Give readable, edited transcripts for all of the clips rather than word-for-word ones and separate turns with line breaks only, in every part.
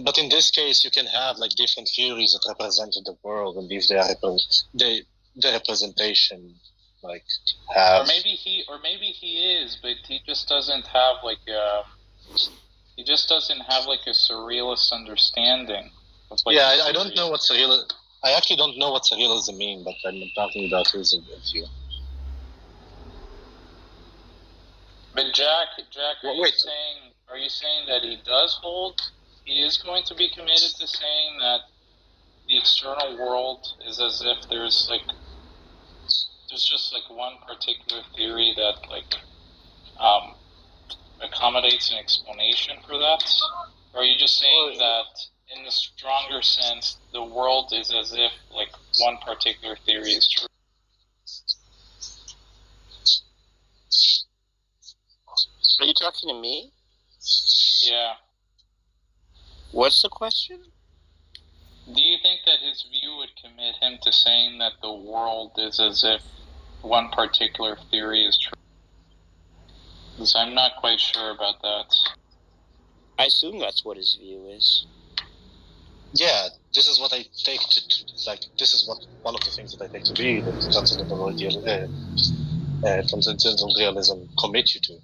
But in this case, you can have like different theories that represented the world, and if they are the representation like have.
Or maybe he is, but he just doesn't have like a surrealist understanding of like.
Yeah, I don't know what surreal. I actually don't know what surrealism means, but I'm talking about his view.
But Jack, are you saying that he does hold? He is going to be committed to saying that the external world is as if there's just like one particular theory that like accommodates an explanation for that? Or are you just saying that in the stronger sense, the world is as if like one particular theory is true?
Are you talking to me?
Yeah.
What's the question?
Do you think that his view would commit him to saying that the world is as if one particular theory is true? Because I'm not quite sure about that.
I assume that's what his view is.
Yeah, this is what I take to like. This is what one of the things that I take to be that transcendental realism commit you to.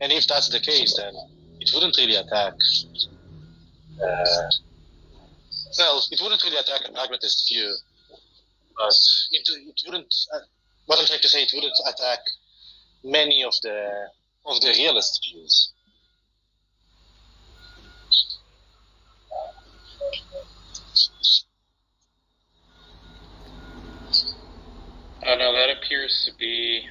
And if that's the case, then it wouldn't really attack. It wouldn't really attack a pragmatist view, but it wouldn't. What I'm trying to say, it wouldn't attack many of the realist views.
Oh no, that appears to be.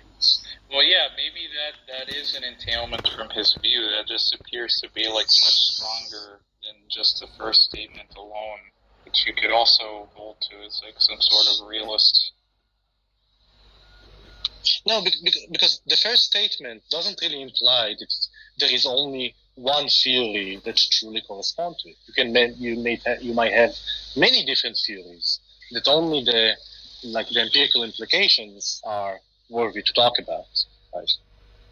Well, yeah, maybe that is an entailment from his view. That just appears to be like much stronger than just the first statement alone, which you could also hold to as like some sort of realist.
No, because the first statement doesn't really imply that there is only one theory that truly corresponds to it. You might have many different theories that only the empirical implications are worthy to talk about. Right?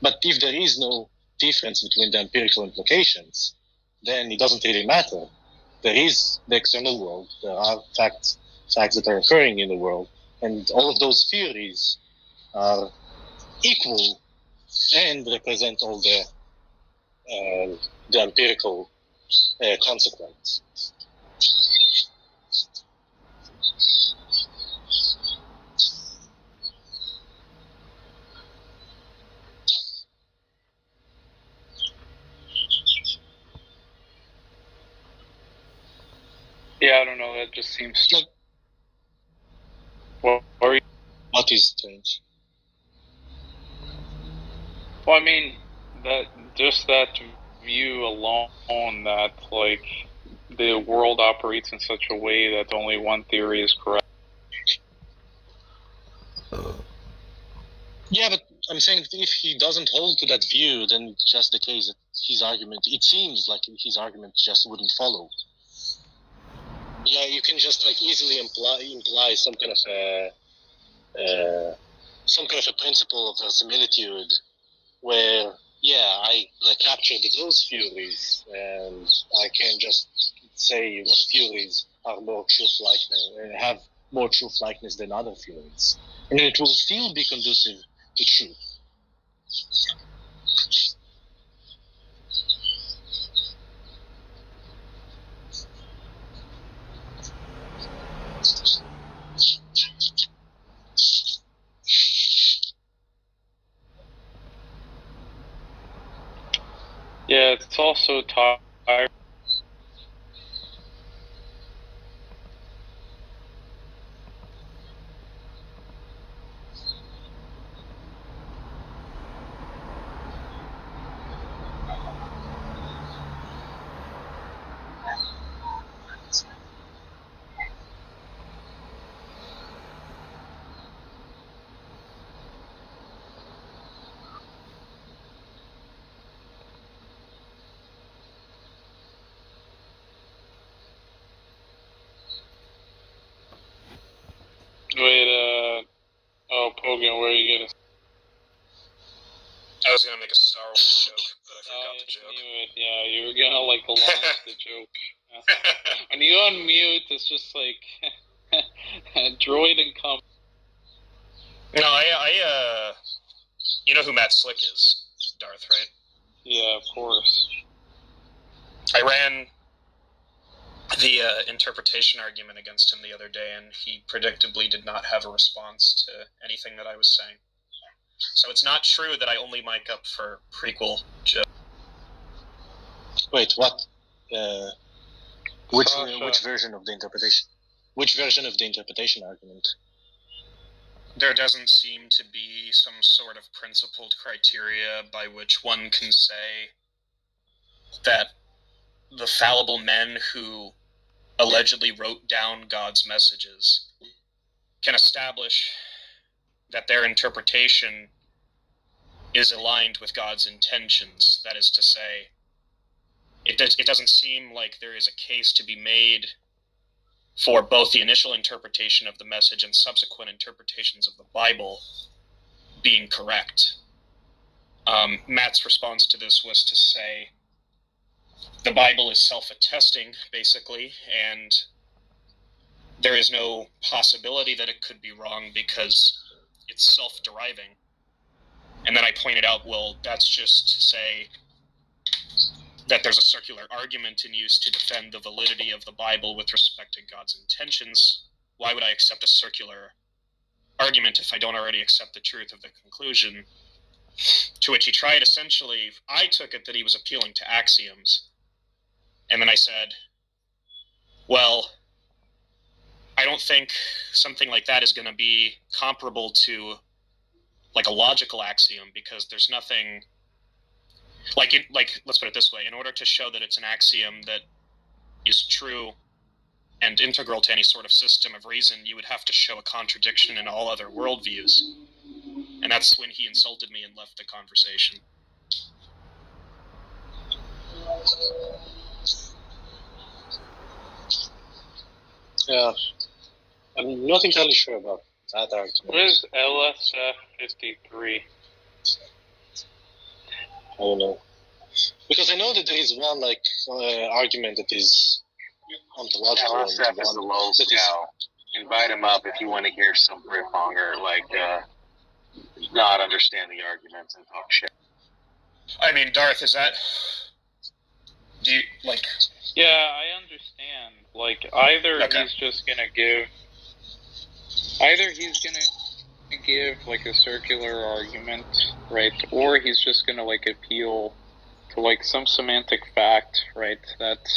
But if there is no difference between the empirical implications, then it doesn't really matter. There is the external world. There are facts that are occurring in the world, and all of those theories are equal and represent all the empirical consequence.
Yeah, I don't know. That just seems
like. What is strange?
Well, I mean, that view alone, that like the world operates in such a way that only one theory is correct.
Yeah, but I'm saying that if he doesn't hold to that view, then it's just the case that his argument. It seems like his argument just wouldn't follow. Yeah, you can just like easily imply some kind of a principle of verisimilitude, where I captured those theories, and I can just say what theories are more truth likeness and have more truth likeness than other theories, and it will still be conducive to truth.
Yeah, it's also tired. Wait, Pogan, where are you gonna?
I was gonna make a Star Wars joke, but I forgot the joke.
Knew it. Yeah, you were gonna like launch the joke. When you unmute, it's just like droid and come.
No, I you know who Matt Slick is, Darth, right?
Yeah, of course.
I ran the interpretation argument against him the other day, and he predictably did not have a response to anything that I was saying. So it's not true that I only mic up for prequel jokes.
Wait, what? Which version of the interpretation? Which version of the interpretation argument?
There doesn't seem to be some sort of principled criteria by which one can say that the fallible men who allegedly wrote down God's messages can establish that their interpretation is aligned with God's intentions. That is to say, it doesn't seem like there is a case to be made for both the initial interpretation of the message and subsequent interpretations of the Bible being correct. Matt's response to this was to say the Bible is self-attesting, basically, and there is no possibility that it could be wrong because it's self-deriving. And then I pointed out, well, that's just to say that there's a circular argument in use to defend the validity of the Bible with respect to God's intentions. Why would I accept a circular argument if I don't already accept the truth of the conclusion? To which he tried, essentially, I took it that he was appealing to axioms. And then I said, well, I don't think something like that is going to be comparable to like a logical axiom, because there's nothing let's put it this way: in order to show that it's an axiom that is true and integral to any sort of system of reason, you would have to show a contradiction in all other worldviews. And that's when he insulted me and left the conversation.
Yeah, I'm not entirely sure about that argument.
What is LSF-53?
I don't know. Because I know that there is one argument that is ontological.
LSF is the low scale. Invite him up if you want to hear some Britmonger not understand the arguments and talk shit.
I mean, Darth, is that... Do you,
Yeah, I understand. Either
okay.
he's just gonna give like a circular argument, right? Or he's just gonna appeal to some semantic fact, right? That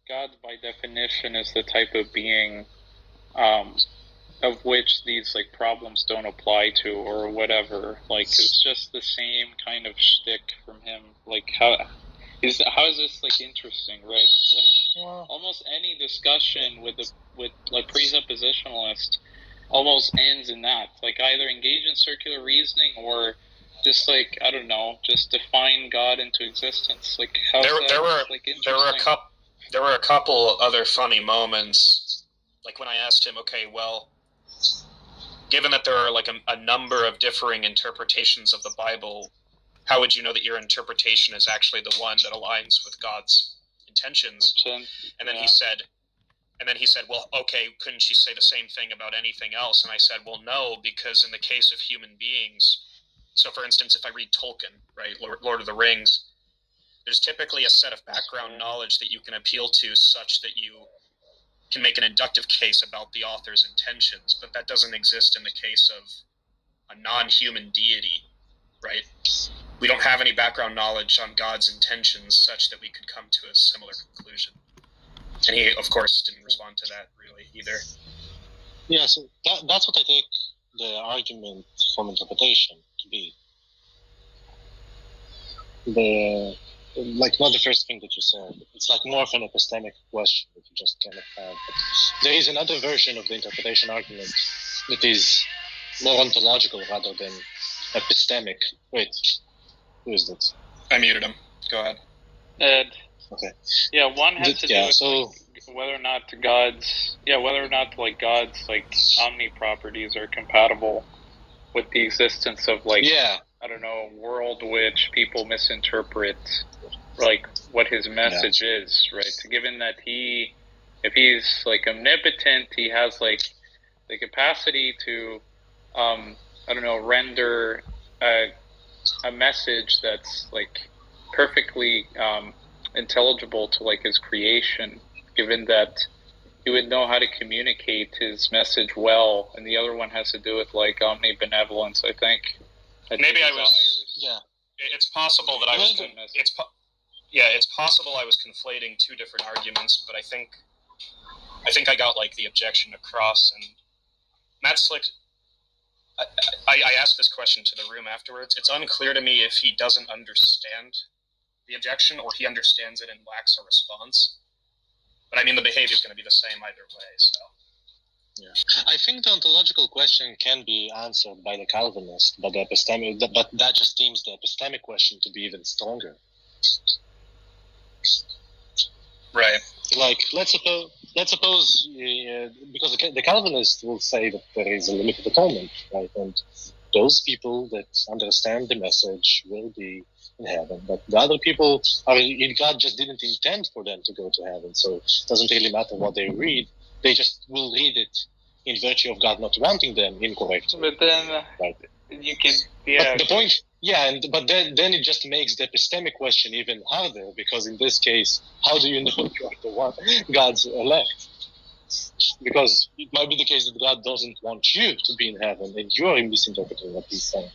God by definition is the type of being of which these problems don't apply to, or whatever. It's just the same kind of shtick from him. How is this interesting, right? Almost any discussion with presuppositionalist almost ends in that. Either engage in circular reasoning or just I don't know, just define God into existence.
There were a couple other funny moments. When I asked him, okay, well, given that there are a number of differing interpretations of the Bible, how would you know that your interpretation is actually the one that aligns with God's intentions? And then he said, well, okay, couldn't you say the same thing about anything else? And I said, well, no, because in the case of human beings, so for instance, if I read Tolkien, right, Lord of the Rings, there's typically a set of background knowledge that you can appeal to such that you can make an inductive case about the author's intentions, but that doesn't exist in the case of a non-human deity, right? We don't have any background knowledge on God's intentions such that we could come to a similar conclusion. And he, of course, didn't respond to that really either.
Yeah, so that's what I take the argument from interpretation to be. Not the first thing that you said. It's more of an epistemic question that you just cannot have. But there is another version of the interpretation argument that is more ontological rather than epistemic. Wait, who is that?
I muted him. Go ahead.
Ed.
Okay.
Yeah, one has to do with whether or not God's omni properties are compatible with the existence of I don't know, world which people misinterpret like what his message is, right? Given that if he's like omnipotent, he has like the capacity to, I don't know, render a message that's like perfectly intelligible to like his creation, given that he would know how to communicate his message well, and the other one has to do with like omnibenevolence, I think.
Maybe I was.
Yeah.
It's possible that I was. It's possible I was conflating two different arguments, but I think I got like the objection across. And Matt Slick, I asked this question to the room afterwards. It's unclear to me if he doesn't understand the objection or he understands it and lacks a response. But I mean, the behavior is going to be the same either way. So.
Yeah, I think the ontological question can be answered by the Calvinist, but that just deems the epistemic question to be even stronger.
Right.
Like, let's suppose, because the Calvinist will say that there is a limited atonement, right? And those people that understand the message will be in heaven, but the other people God just didn't intend for them to go to heaven, so it doesn't really matter what they read. They just will read it in virtue of God not wanting them incorrectly.
But then
right.
You can, yeah.
But the point, but then it just makes the epistemic question even harder, because in this case, how do you know you are the one God's elect? Because it might be the case that God doesn't want you to be in heaven, and you are misinterpreting what He's saying.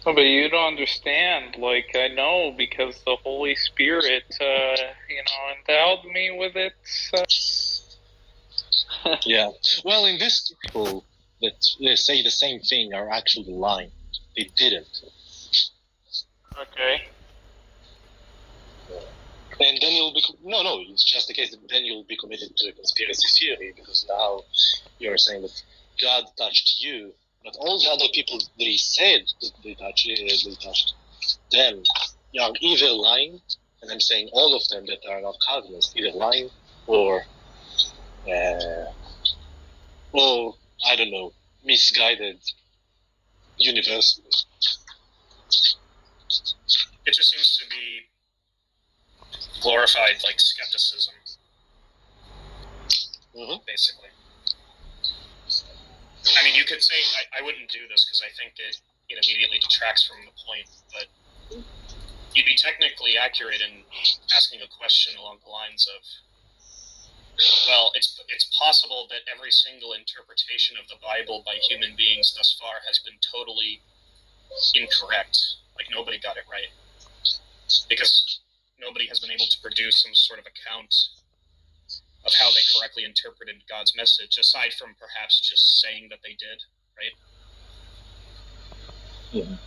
Oh, but you don't understand. Like, I know, because the Holy Spirit, endowed me with it.
Yeah. Well, in this, people that say the same thing are actually lying. They didn't.
Okay.
And then you'll be it's just the case that then you'll be committed to a conspiracy theory, because now you're saying that God touched you, but all the other people they said that they touched them are either lying, and I'm saying all of them that are not Calvinists, either lying or I don't know, misguided universally.
It just seems to be glorified like skepticism, basically. I mean, you could say I wouldn't do this because I think it immediately detracts from the point, but you'd be technically accurate in asking a question along the lines of, well, it's possible that every single interpretation of the Bible by human beings thus far has been totally incorrect. Like, nobody got it right. Because nobody has been able to produce some sort of account of how they correctly interpreted God's message, aside from perhaps just saying that they did, right?
Yeah.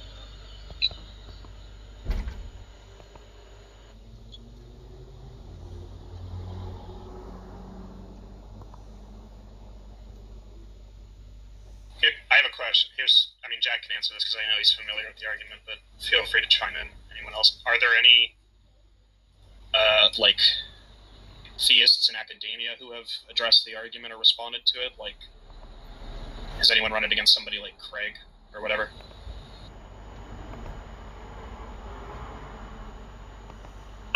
I have a question. Jack can answer this because I know he's familiar with the argument, but feel free to chime in. Anyone else? Are there any, theists in academia who have addressed the argument or responded to it? Like, has anyone run it against somebody like Craig or whatever?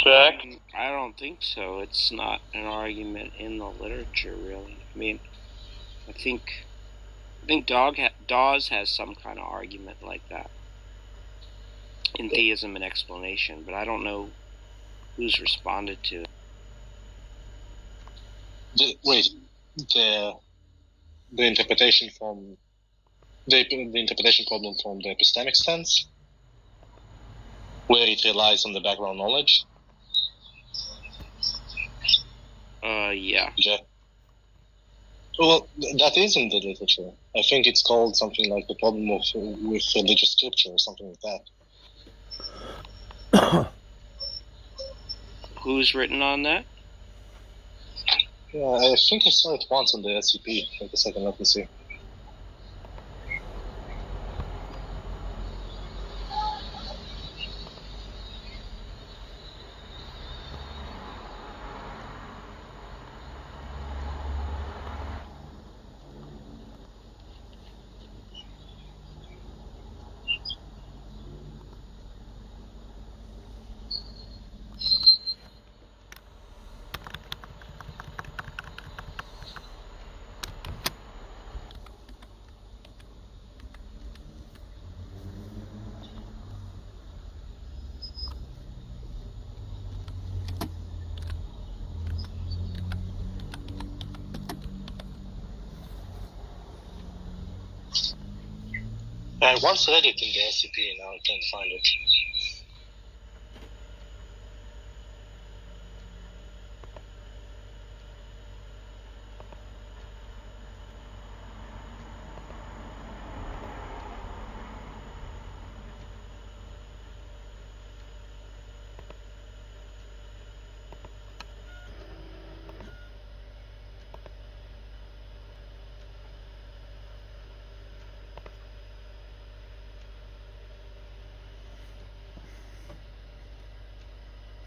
Jack?
I don't think so. It's not an argument in the literature, really. I mean, I think Dawes has some kind of argument like that in Theism and Explanation, but I don't know who's responded to it.
The interpretation from the interpretation problem from the epistemic stance, where it relies on the background knowledge.
Yeah.
Well, that is in the literature. I think it's called something like the problem with religious scripture or something like that.
Who's written on that?
Yeah, I think I saw it once on the SCP. Wait a second, let me see. I once read it in the SCP, now I can't find it.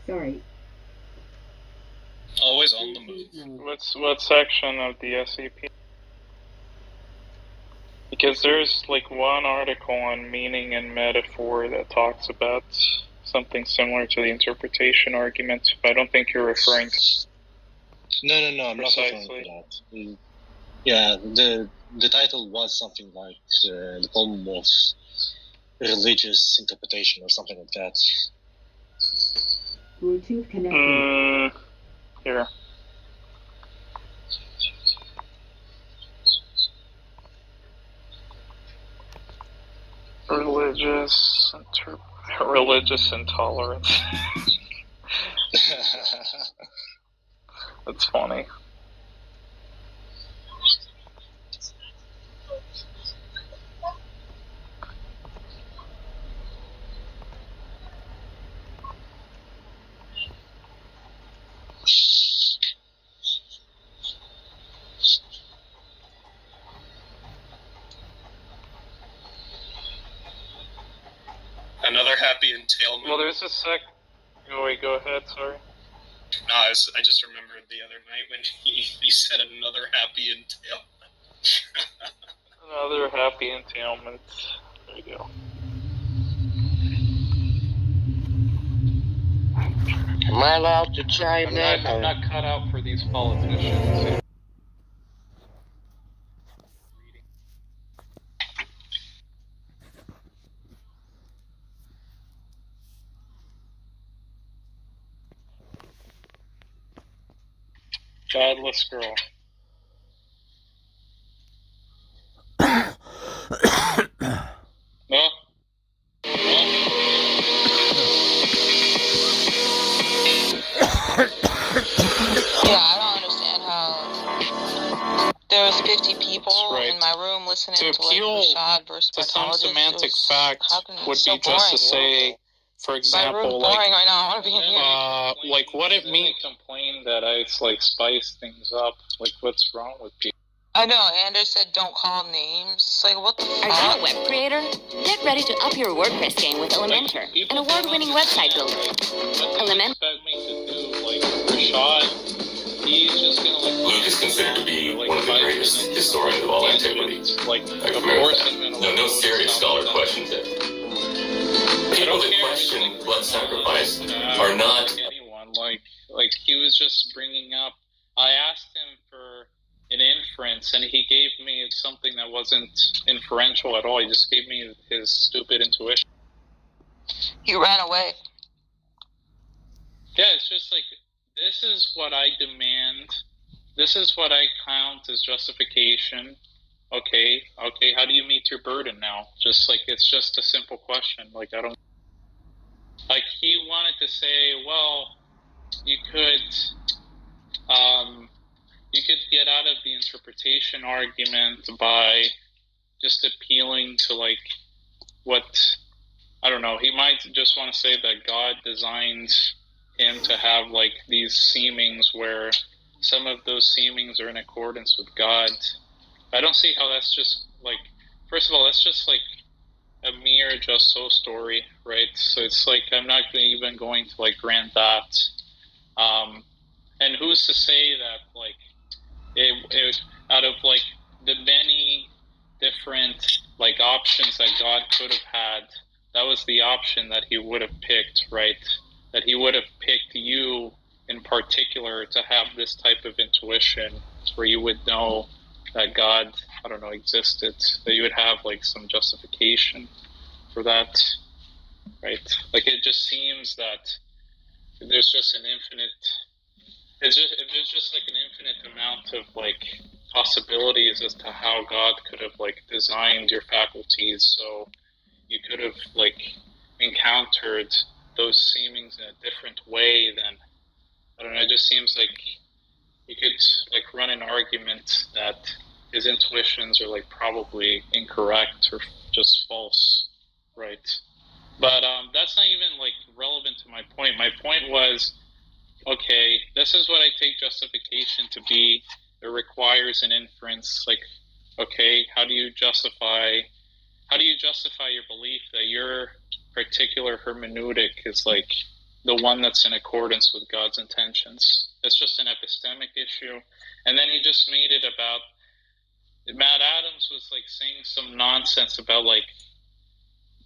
Sorry.
Always on the move.
What section of the SCP? Because there's like one article on meaning and metaphor that talks about something similar to the interpretation argument. But I don't think you're referring to.
No, I'm not referring to that. Yeah, the title was something like the problem of religious interpretation or something like that.
Bluetooth connected.
Here. Religious intolerance. That's funny.
Another happy entailment.
Well, there's a sec. Oh, wait, go ahead, sorry.
No, I just remembered the other night when he said another happy entailment.
Another happy entailment. There you go.
Am I allowed to chime in?
I'm not cut out for these politicians. Godless girl. No?
Yeah, I don't understand how there was 50 people in my room listening to Rashad versus
to some
Bartologist.
semantic fact would be just to say, for example,
my room's boring right now. I want to be in here.
Like what it means. Complain that I like spice things up. Like what's wrong with people?
I know. Anders said don't call names. It's like what the fuck?
Are you a web creator? Get ready to up your WordPress game with Elementor, an award-winning website builder. Elementor.
Expect me to do like Rashad. He's just gonna like.
Luke is considered to be one of the greatest historians of all antiquity.
Like,
of course, no serious scholar questions it. People that question blood sacrifice are not
anyone. Like he was just bringing up. I asked him for an inference, and he gave me something that wasn't inferential at all. He just gave me his stupid intuition.
He ran away.
Yeah, it's just like, this is what I demand. This is what I count as justification. Okay, how do you meet your burden now? Just like, it's just a simple question. Like, I don't... Like, he wanted to say, well, you could get out of the interpretation argument by just appealing to, like, what... I don't know, he might just want to say that God designed him to have, like, these seemings where some of those seemings are in accordance with God. I don't see how that's just, like, first of all, that's just, like, a mere just so story, right? So it's, like, I'm not even going to, like, grant that. And who's to say that, like, it out of, like, the many different, like, options that God could have had, that was the option that he would have picked, right? That he would have picked you in particular to have this type of intuition where you would know that God, I don't know, existed, that you would have like some justification for that, right? Like it just seems that there's just an infinite, if there's just like an infinite amount of like possibilities as to how God could have like designed your faculties so you could have like encountered those seemings in a different way, then I don't know, it just seems like you could like run an argument that his intuitions are like probably incorrect or just false, right? But that's not even like relevant to my point. My point was, okay, this is what I take justification to be. It requires an inference. Like, okay, how do you justify your belief that your particular hermeneutic is like the one that's in accordance with God's intentions? It's just an epistemic issue. And then he just made it about, Matt Adams was like saying some nonsense about like,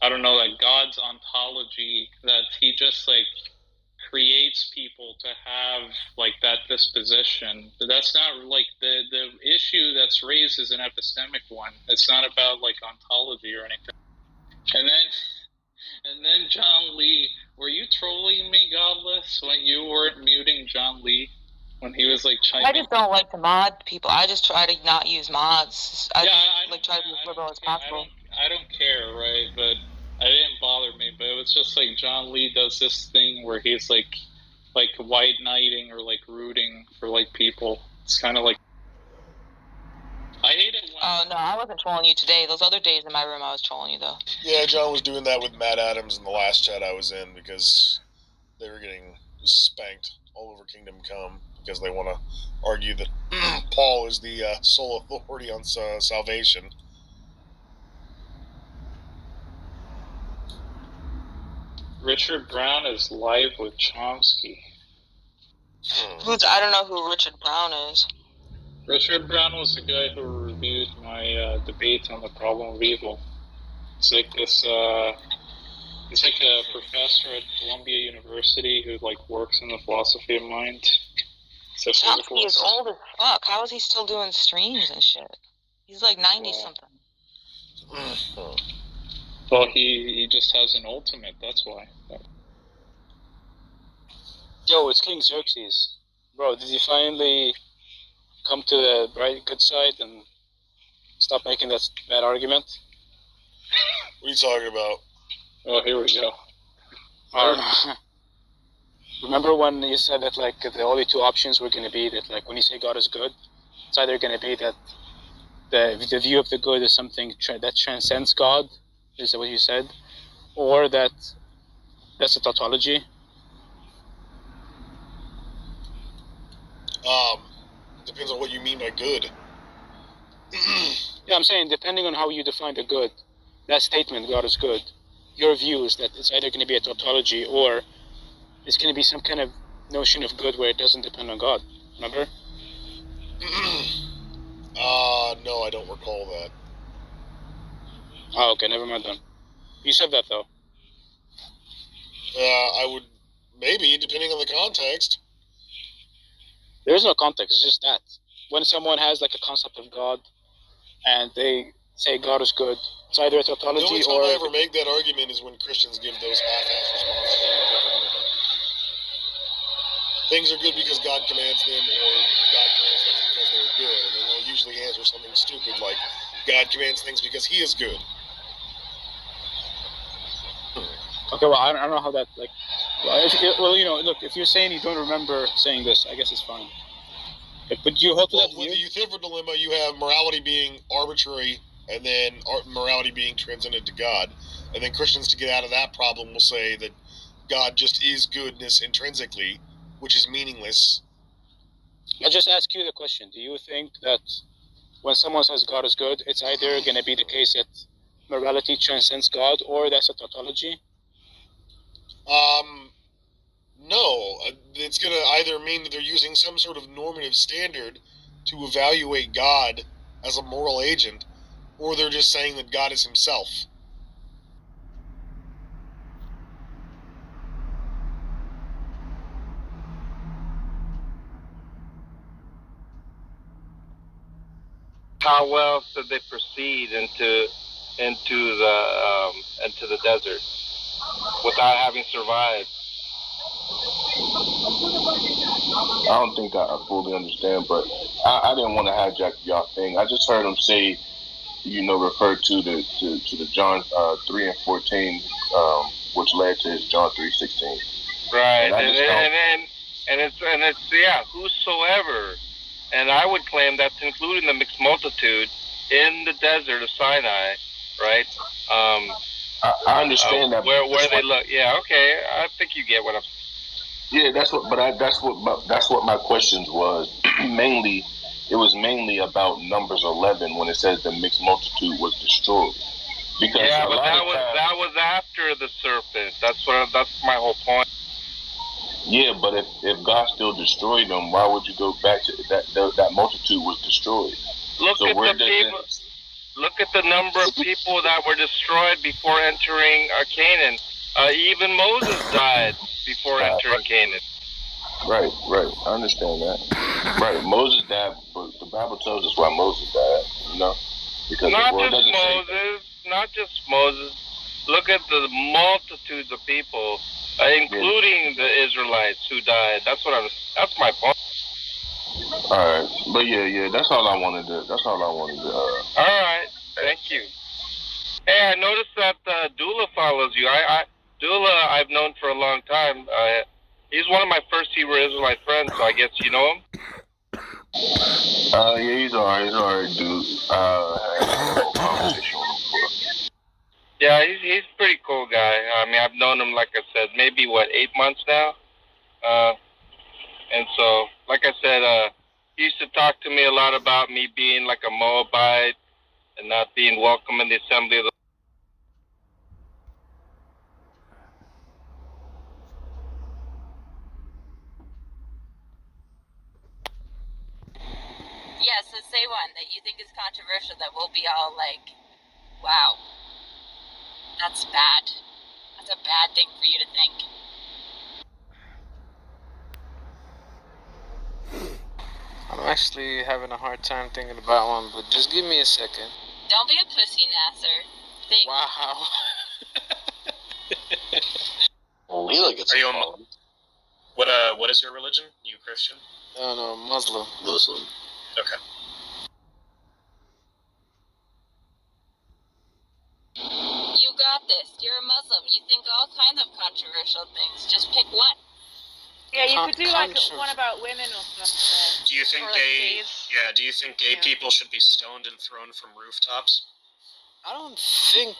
I don't know, like God's ontology, that he just like creates people to have like that disposition. But that's not like the issue that's raised is an epistemic one. It's not about like ontology or anything. And then John Lee, were you trolling me, Godless, when you weren't muting John Lee when he was like chiming?
I just don't like to mod people. I just try to not use mods. I try to be as liberal as possible.
I don't care, right? But it didn't bother me. But it was just like John Lee does this thing where he's like white knighting or like rooting for like people. It's kind of like, I hate it when...
Oh, no, I wasn't trolling you today. Those other days in my room, I was trolling you, though.
Yeah, John was doing that with Matt Adams in the last chat I was in because they were getting spanked all over Kingdom Come because they want to argue that Paul is the sole authority on salvation.
Richard Brown is live with Chomsky.
I don't know who Richard Brown is.
Richard Brown was the guy who reviewed my debate on the problem of evil. It's like this. He's like a professor at Columbia University who like works in the philosophy of mind.
Chomsky is old as fuck. How is he still doing streams and shit? He's like 90 something.
Well, he just has an ultimate. That's why.
Yo, it's King Xerxes, bro. Did you finally come to the good side and stop making that bad argument?
What are you talking about?
Oh, here we go.
Remember when you said that like the only two options were going to be that like when you say God is good, it's either going to be that the view of the good is something that transcends God, is that what you said, or that's a tautology?
Depends on what you mean by good.
Yeah, I'm saying depending on how you define the good, that statement, God is good, your view is that it's either going to be a tautology or it's going to be some kind of notion of good where it doesn't depend on God. Remember?
No, I don't recall that.
Oh, okay, never mind then. You said that though.
I would, maybe, depending on the context.
There is no context, it's just that. When someone has like a concept of God and they say God is good, it's either a tautology or...
The only time I ever make that argument is when Christians give those half-ass responses. Things are good because God commands them, or God commands things because they're good. And then they'll usually answer something stupid like, God commands things because he is good.
Okay, well, I don't know how that, like... Well, you know, look, if you're saying you don't remember saying this, I guess it's fine. But you hold to that view?
With the Euthyphro dilemma, you have morality being arbitrary, and then morality being transcendent to God. And then Christians, to get out of that problem, will say that God just is goodness intrinsically, which is meaningless.
I'll just ask you the question. Do you think that when someone says God is good, it's either going to be the case that morality transcends God, or that's a tautology?
No. It's going to either mean that they're using some sort of normative standard to evaluate God as a moral agent, or they're just saying that God is himself.
How well should they proceed into the desert without having survived?
I don't think I fully understand, but I didn't want to hijack y'all thing. I just heard him say, refer to the John 3 and 14, which led to his John 3:16.
Right, and it's whosoever, and I would claim that's including the mixed multitude in the desert of Sinai, right?
I understand that.
Where they look, yeah, okay. I think you get what I'm.
Yeah, that's what my questions was. It was mainly about Numbers 11 when it says the mixed multitude was destroyed. Because
yeah, but that was after the serpent. That's my whole point.
Yeah, but if God still destroyed them, why would you go back to that multitude was destroyed?
Look at the number of people that were destroyed before entering Canaan. Even Moses died before entering Canaan.
Right. I understand that. Right, Moses died, but the Bible tells us why Moses died. Because
not just Moses. Look at the multitudes of people, including the Israelites who died. That's my point.
All right, but yeah, that's all I wanted to.
All right, thank you. Hey, I noticed that Dula follows you. Dula, I've known for a long time. He's one of my first Hebrew Israelite friends, so I guess you know him.
Yeah, he's alright, dude.
Yeah, he's a pretty cool guy. I mean, I've known him, like I said, maybe 8 months now. And so, like I said, he used to talk to me a lot about me being like a Moabite and not being welcome in the assembly of the.
Yeah, so say one that you think is controversial that we'll be all like, wow, that's bad. That's a bad thing for you to think.
I'm actually having a hard time thinking about one, but just give me a second.
Don't be a pussy, Nasser. Think.
Wow.
Leela gets
Are you what is your religion? You Christian?
No, Muslim.
Okay.
You got this. You're a Muslim. You think all kinds of controversial things. Just pick one.
Yeah, you could do like one about women or something.
Do you think do you think gay people should be stoned and thrown from rooftops?
I don't think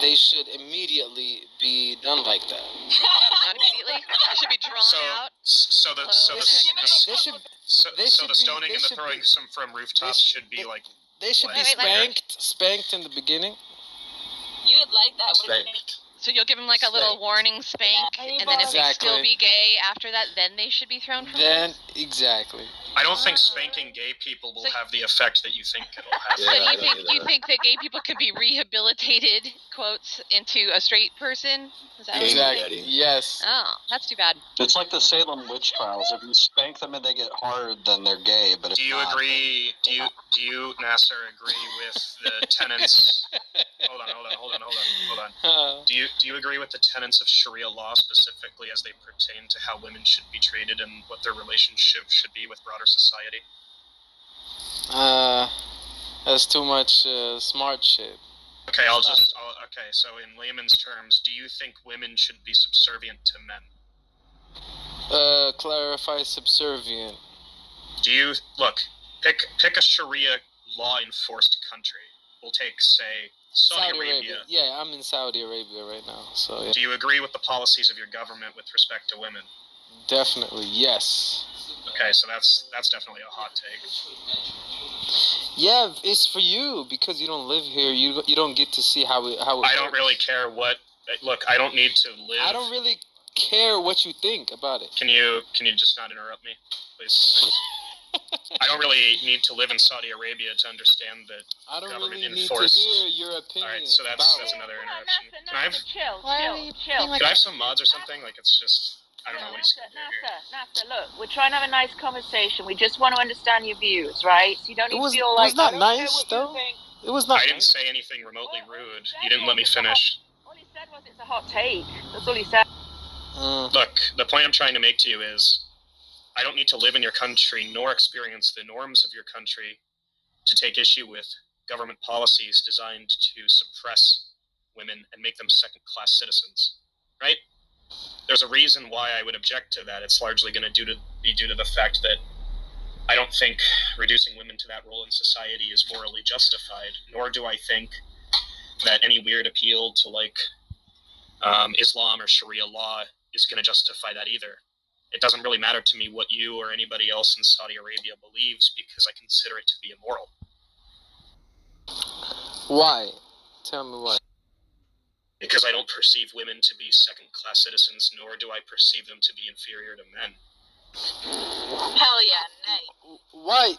they should immediately be done like that.
Not immediately. They should be drawn out.
So the stoning and the throwing from rooftops should be like.
They should be spanked in the beginning.
You would like that, wouldn't you?
So you'll give them like a little warning spank, and then if they still be gay after that, then they should be thrown from the
Exactly.
I don't think spanking gay people will have the effect that you think it'll have.
So you think that gay people could be rehabilitated, quotes, into a straight person? Is that
exactly. Yes.
Oh, that's too bad.
It's like the Salem witch trials. If you spank them and they get hard, then they're gay. But
do you agree? Do you, Nasser, agree with the tenets? Hold on. Do you agree with the tenets of Sharia law specifically as they pertain to how women should be treated and what their relationship should be with broader society?
That's too much smart shit.
Okay, so in layman's terms, do you think women should be subservient to men?
Clarify subservient.
Do you pick a Sharia law enforced country? We'll take, say, Saudi Arabia.
Yeah, I'm in Saudi Arabia right now. So yeah.
Do you agree with the policies of your government with respect to women?
Definitely, yes.
Okay, so that's definitely a hot take.
Yeah, it's for you because you don't live here. You don't get to see how it
I don't really care what. Look, I don't need to live.
I don't really care what you think about it.
Can you just not interrupt me, please? I don't really need to live in Saudi Arabia to understand that
I don't
government
really need
enforced.
to hear your opinion.
All right, so that's another interruption. Can I have
chill.
Can I have some mods or something? Like it's just I don't know what he's
Nasser, look, we're trying to have a nice conversation. We just want to understand your views, right? So you don't need to feel like
it was not nice though. It was not.
I didn't say anything remotely rude. You didn't let me finish.
All he said was it's a hot take. That's all he said.
Look, the point I'm trying to make to you is I don't need to live in your country nor experience the norms of your country to take issue with government policies designed to suppress women and make them second-class citizens, right? There's a reason why I would object to that. It's largely going to be due to the fact that I don't think reducing women to that role in society is morally justified, nor do I think that any weird appeal to like Islam or Sharia law is going to justify that either. It doesn't really matter to me what you or anybody else in Saudi Arabia believes because I consider it to be immoral.
Why? Tell me why.
Because I don't perceive women to be second-class citizens, nor do I perceive them to be inferior to men.
Hell yeah, nay.
Why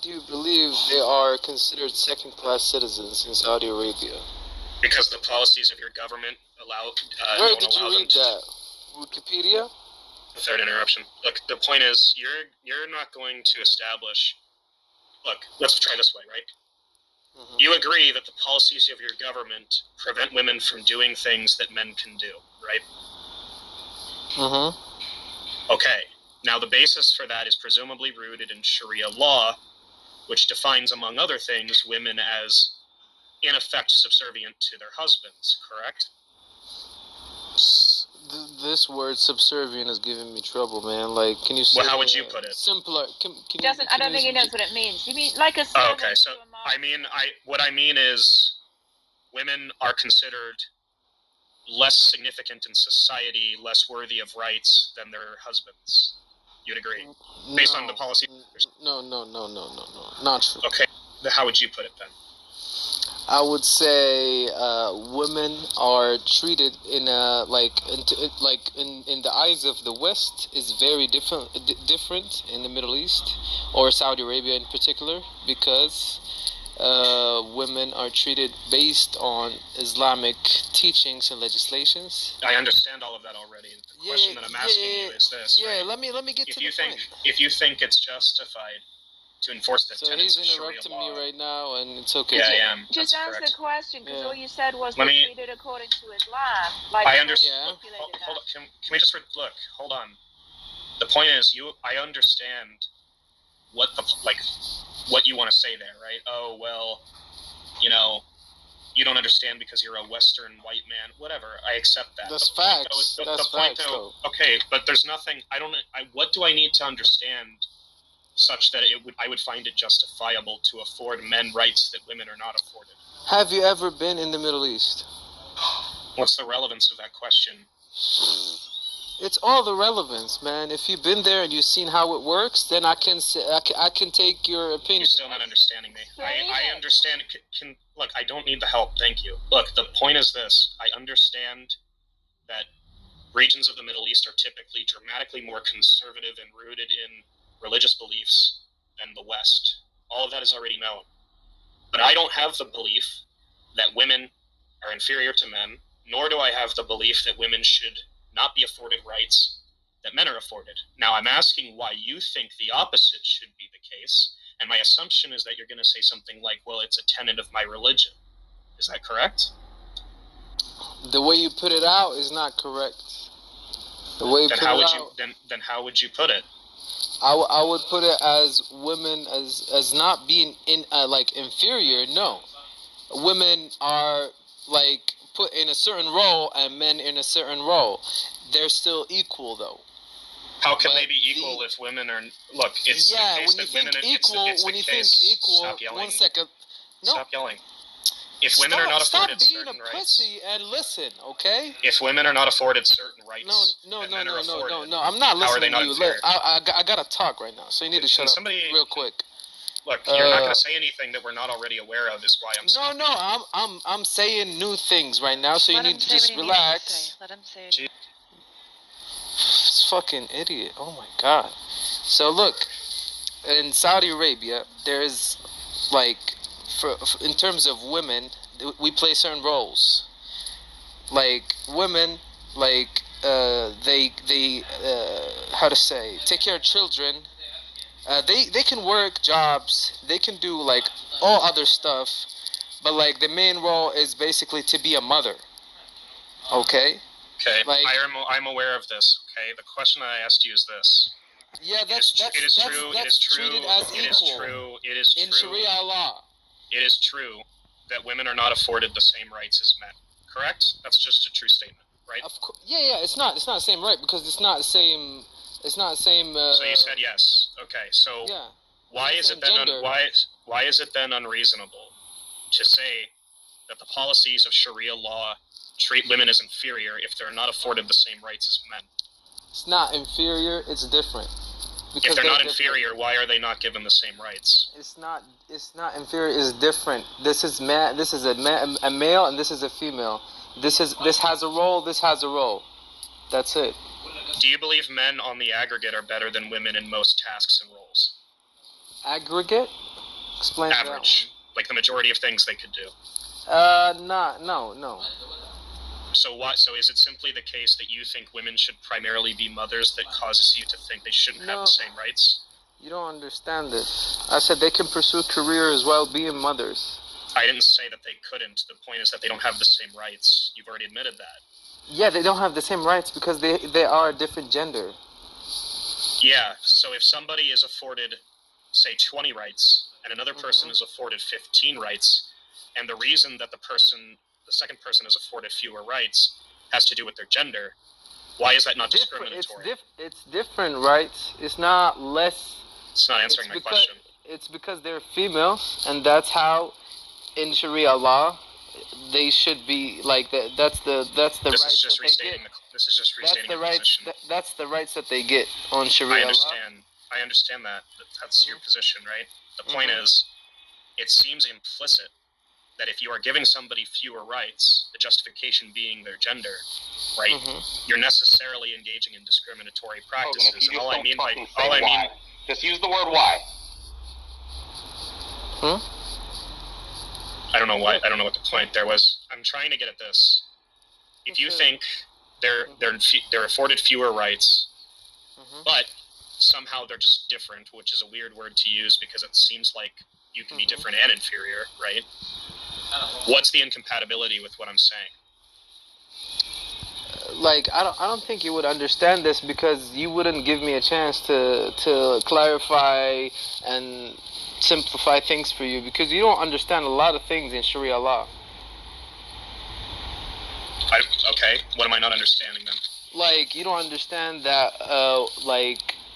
do you believe they are considered second-class citizens in Saudi Arabia?
Because the policies of your government allow.
Where did you read that? Wikipedia?
The third interruption. Look, the point is, you're not going to establish. Look, let's try this way, right? Mm-hmm. You agree that the policies of your government prevent women from doing things that men can do, right?
Mm-hmm.
Okay. Now, the basis for that is presumably rooted in Sharia law, which defines, among other things, women as, in effect, subservient to their husbands, correct?
This word subservient is giving me trouble, man. Like, can you say?
Well, how would you put it?
Simpler.
I don't think he knows what it means. You mean like a servant?
Oh, okay, so what I mean is, women are considered less significant in society, less worthy of rights than their husbands. You'd agree, based on the policy.
No, not true.
Okay, how would you put it then?
I would say women are treated in the eyes of the West is very different in the Middle East or Saudi Arabia in particular, because women are treated based on Islamic teachings and legislations.
I understand all of that already. The question that I'm asking you is this.
Yeah,
right?
let me get to the point.
If you think it's justified to enforce the tenets of Sharia law.
So he's interrupting me right now, and it's okay.
Yeah, I am.
Just answer the question, because all you said was they're treated according to Islam. Like,
I understand. Yeah. Hold on. Can we just look? Hold on. The point is, I understand what you want to say there, right? Oh well, you don't understand because you're a Western white man. Whatever. I accept that.
That's facts. That's facts, though.
Okay, but there's nothing. What do I need to understand such that I would find it justifiable to afford men rights that women are not afforded?
Have you ever been in the Middle East?
What's the relevance of that question?
It's all the relevance, man. If you've been there and you've seen how it works, then I can take your opinion.
You're still not understanding me. I understand. Look, I don't need the help. Thank you. Look, the point is this. I understand that regions of the Middle East are typically dramatically more conservative and rooted in religious beliefs than the West. All of that is already known. But I don't have the belief that women are inferior to men, nor do I have the belief that women should not be afforded rights that men are afforded. Now, I'm asking why you think the opposite should be the case, and my assumption is that you're going to say something like, well, it's a tenet of my religion. Is that correct?
The way you put it out is not correct. The way you put it out...
Then how would you put it?
I would put it as women as not being inferior. No, women are put in a certain role and men in a certain role. They're still equal though.
How can they be equal if women are? Look, it's the case
when you
that
think
women.
Equal, when you think equal,
stop yelling.
1 second. No.
Stop yelling. If women are not afforded certain rights.
Stop being a pussy and listen, okay?
If women are not afforded certain rights.
No. I'm not listening to you. Look, I gotta talk right now, so you need to shut up real quick.
Look, you're not gonna say anything that we're not already aware of. Is why I'm saying.
No. I'm saying new things right now, so you need to just relax.
Let him say it.
This fucking idiot. Oh my god. So look, in Saudi Arabia, there's in terms of women, we play certain roles. Like women, they take care of children. They can work jobs. They can do all other stuff, but the main role is basically to be a mother. Okay.
Okay. I'm aware of this. Okay. The question I asked you is this:
Yeah, that's treated as equal.
It is true.
In Sharia law.
It is true that women are not afforded the same rights as men. Correct? That's just a true statement, right?
Yeah. It's not the same right because it's not the same. It's not the same.
So you said yes. Okay. So
yeah.
Why is it then why is it then unreasonable to say that the policies of Sharia law treat women as inferior if they're not afforded the same rights as men?
It's not inferior. It's different.
If they're not inferior, why are they not given the same rights?
It's not inferior. It's different. This is a male, and this is a female. This has a role. This has a role. That's it.
Do you believe men on the aggregate are better than women in most tasks and roles?
Aggregate? Explain
average, like the majority of things they could do.
No.
So is it simply the case that you think women should primarily be mothers that causes you to think they shouldn't have the same rights?
You don't understand it. I said they can pursue career as well being mothers.
I didn't say that they couldn't. The point is that they don't have the same rights. You've already admitted that.
Yeah, they don't have the same rights because they are a different gender.
Yeah, so if somebody is afforded, say, 20 rights, and another person is afforded 15 rights, and the reason that the second person is afforded fewer rights has to do with their gender, why is that not discriminatory?
It's different rights. It's not less.
It's not answering my question.
It's because they're female, and that's how, in Sharia law, they should be like that. That's the rights that they get.
This is just restating the position.
That's the rights that they get on Sharia law.
I understand that. That's your position, right? The point is, it seems implicit that if you are giving somebody fewer rights, the justification being their gender, right? You're necessarily engaging in discriminatory practices. And
just use the word why.
I don't know why. I don't know what the point there was. I'm trying to get at this. If you think they're afforded fewer rights, but somehow they're just different, which is a weird word to use because it seems like you can be different and inferior, right? What's the incompatibility with what I'm saying?
Like I don't think you would understand this because you wouldn't give me a chance to clarify and simplify things for you because you don't understand a lot of things in Sharia law.
Okay, what am I not understanding then?
Like you don't understand that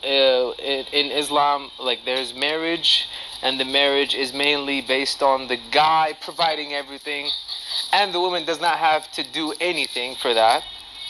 in Islam, like there's marriage, and the marriage is mainly based on the guy providing everything, and the woman does not have to do anything for that.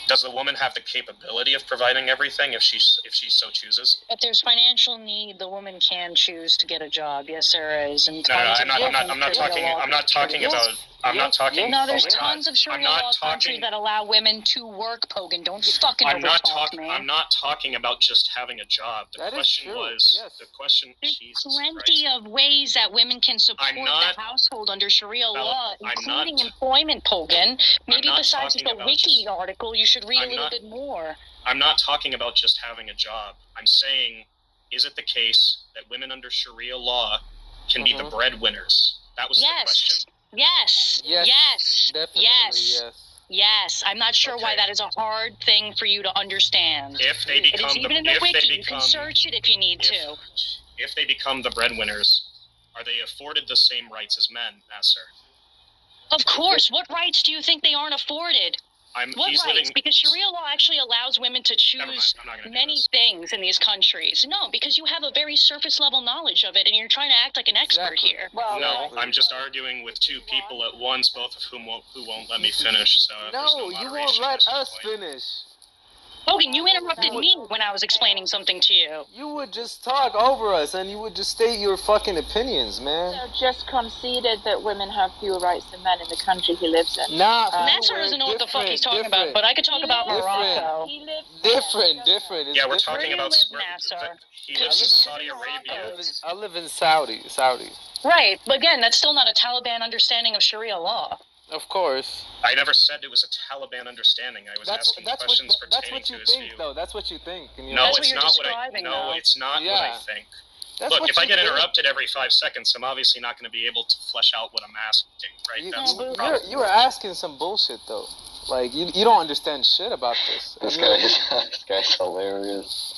Does the woman have the capability of providing everything if she so chooses?
If there's financial need, the woman can choose to get a job. Yes, there is. And
I'm not talking about.
No, there's tons of Sharia law countries that allow women to work, Pogan. Don't fucking overtalk, man.
I'm not talking about just having a job. The question was.
There's plenty of ways that women can support the household under Sharia law, including employment, Pogan. Maybe besides the Wiki article, you should read a little bit more.
I'm not talking about just having a job. I'm saying, is it the case that women under Sharia law can be the breadwinners? That was the question.
Yes.
Definitely,
yes. I'm not sure why that is a hard thing for you to understand.
If they become
it is even in the wiki. You can search it if you need to.
If they become the breadwinners, are they afforded the same rights as men, Nasser?
Of course. What rights do you think they aren't afforded? What rights? Because Sharia law actually allows women to choose many things in these countries. No, because you have a very surface level knowledge of it, and you're trying to act like an expert here.
Well, no, I'm just arguing with two people at once, both of whom won't let me finish. So
no, you won't let us finish.
Hogan, you interrupted me when I was explaining something to you.
You would just talk over us, and you would just state your fucking opinions, man.
Just conceded that women have fewer rights than men in the country he lives in.
Nasser doesn't know what the fuck he's talking about, but I could talk about Morocco.
Different.
Yeah, we're talking about
Nasser.
He lives in Saudi Arabia.
I live in Saudi.
Right, but again, that's still not a Taliban understanding of Sharia law.
Of course.
I never said it was a Taliban understanding. I was asking questions pertaining to his view.
Though. That's what you think.
No, it's not what I think. No, it's not what I think. Look, if I get interrupted every 5 seconds, I'm obviously not going to be able to flesh out what I'm asking, right? That's the problem.
You were asking some bullshit, though. Like, you don't understand shit about this.
This guy's hilarious.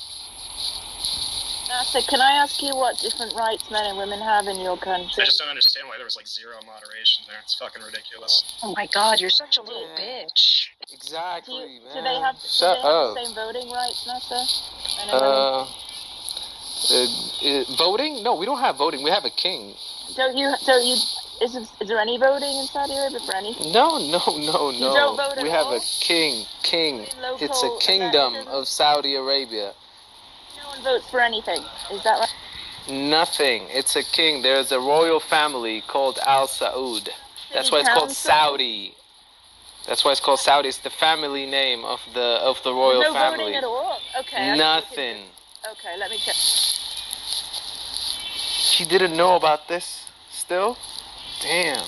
Nasa, can I ask you what different rights men and women have in your country?
I just don't understand why there was like zero moderation there. It's fucking ridiculous.
Oh my god, you're such a little bitch.
Exactly,
Do they have,
Shut
do they have
up.
the same voting rights, Nasa? Men and women?
Voting? No, we don't have voting. We have a king.
Don't you, is there any voting in Saudi Arabia for anything?
No.
You don't vote
We
at
have
all?
a king.
Local
It's a kingdom
elections?
of Saudi Arabia.
No one votes for anything. Is that right?
Nothing. It's a king. There's a royal family called Al Saud. That's why it's called Saudi. That's why it's called Saudi. It's the family name of the royal
no
family.
voting at all? Okay.
Nothing.
Okay, let me check.
She didn't know about this still? Damn.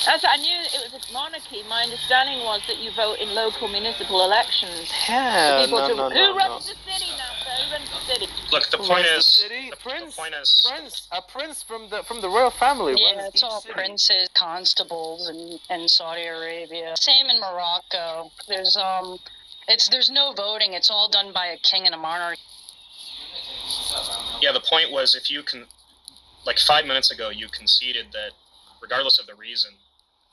I knew it was a monarchy. My understanding was that you vote in local municipal elections.
Yeah,
Who runs
no.
the city now, sir? Who runs the city?
Look, the point is,
a prince from the royal family.
Yeah, it's all princes, constables, in Saudi Arabia. Same in Morocco. There's no voting. It's all done by a king and a monarch.
yeah, the point was if you can, like 5 minutes ago, you conceded that regardless of the reason,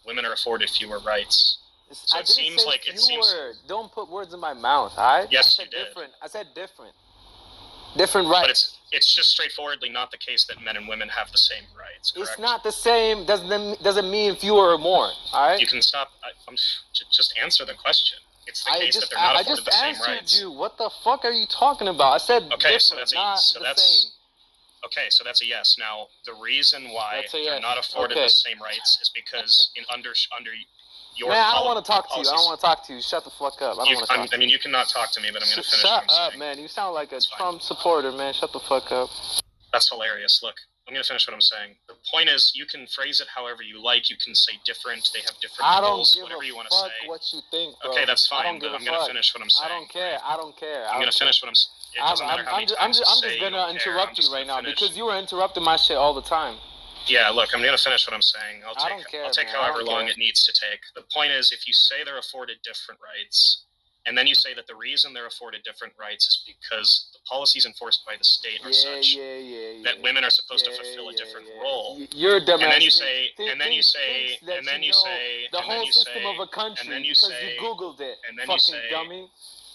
women are afforded fewer rights. So
I
it
didn't
seems
say
like it seems.
Don't put words in my mouth, alright?
Yes, you did.
Different. I said different. Different rights.
But it's just straightforwardly not the case that men and women have the same rights. Correct?
It's not the same. Doesn't mean fewer or more. All right.
You can stop. Just answer the question. It's the case that they're not afforded the same rights.
I just answered you. What the fuck are you talking about? I said
okay,
different, same.
Okay, so that's a yes. Now the reason why they're not afforded the same rights is because under your.
Man, I don't want to talk to you. I don't want to talk to you. Shut the fuck up. I don't want to talk to you.
I mean, you cannot talk to me, but I'm going to finish.
Shut up, man. You sound like a Trump supporter, man. Shut the fuck up.
That's hilarious. Look, I'm going to finish what I'm saying. The point is, you can phrase it however you like. You can say different. They have different rules. Whatever you want to say.
What you think, bro.
Okay, that's fine. But I'm going to finish what I'm saying.
I don't care.
I'm going to finish what I'm saying. It doesn't matter how many times
I'm just going to interrupt you right now because you were interrupting my shit all the time.
Yeah, look, I'm going to finish what I'm saying. I'll take however long it needs to take. The point is, if you say they're afforded different rights, and then you say that the reason they're afforded different rights is because the policies enforced by the state are such that women are supposed to fulfill a different role.
You're a dumbass.
And then you say,
the whole system of a country because you Googled it.
And then
fucking
you say,
dummy.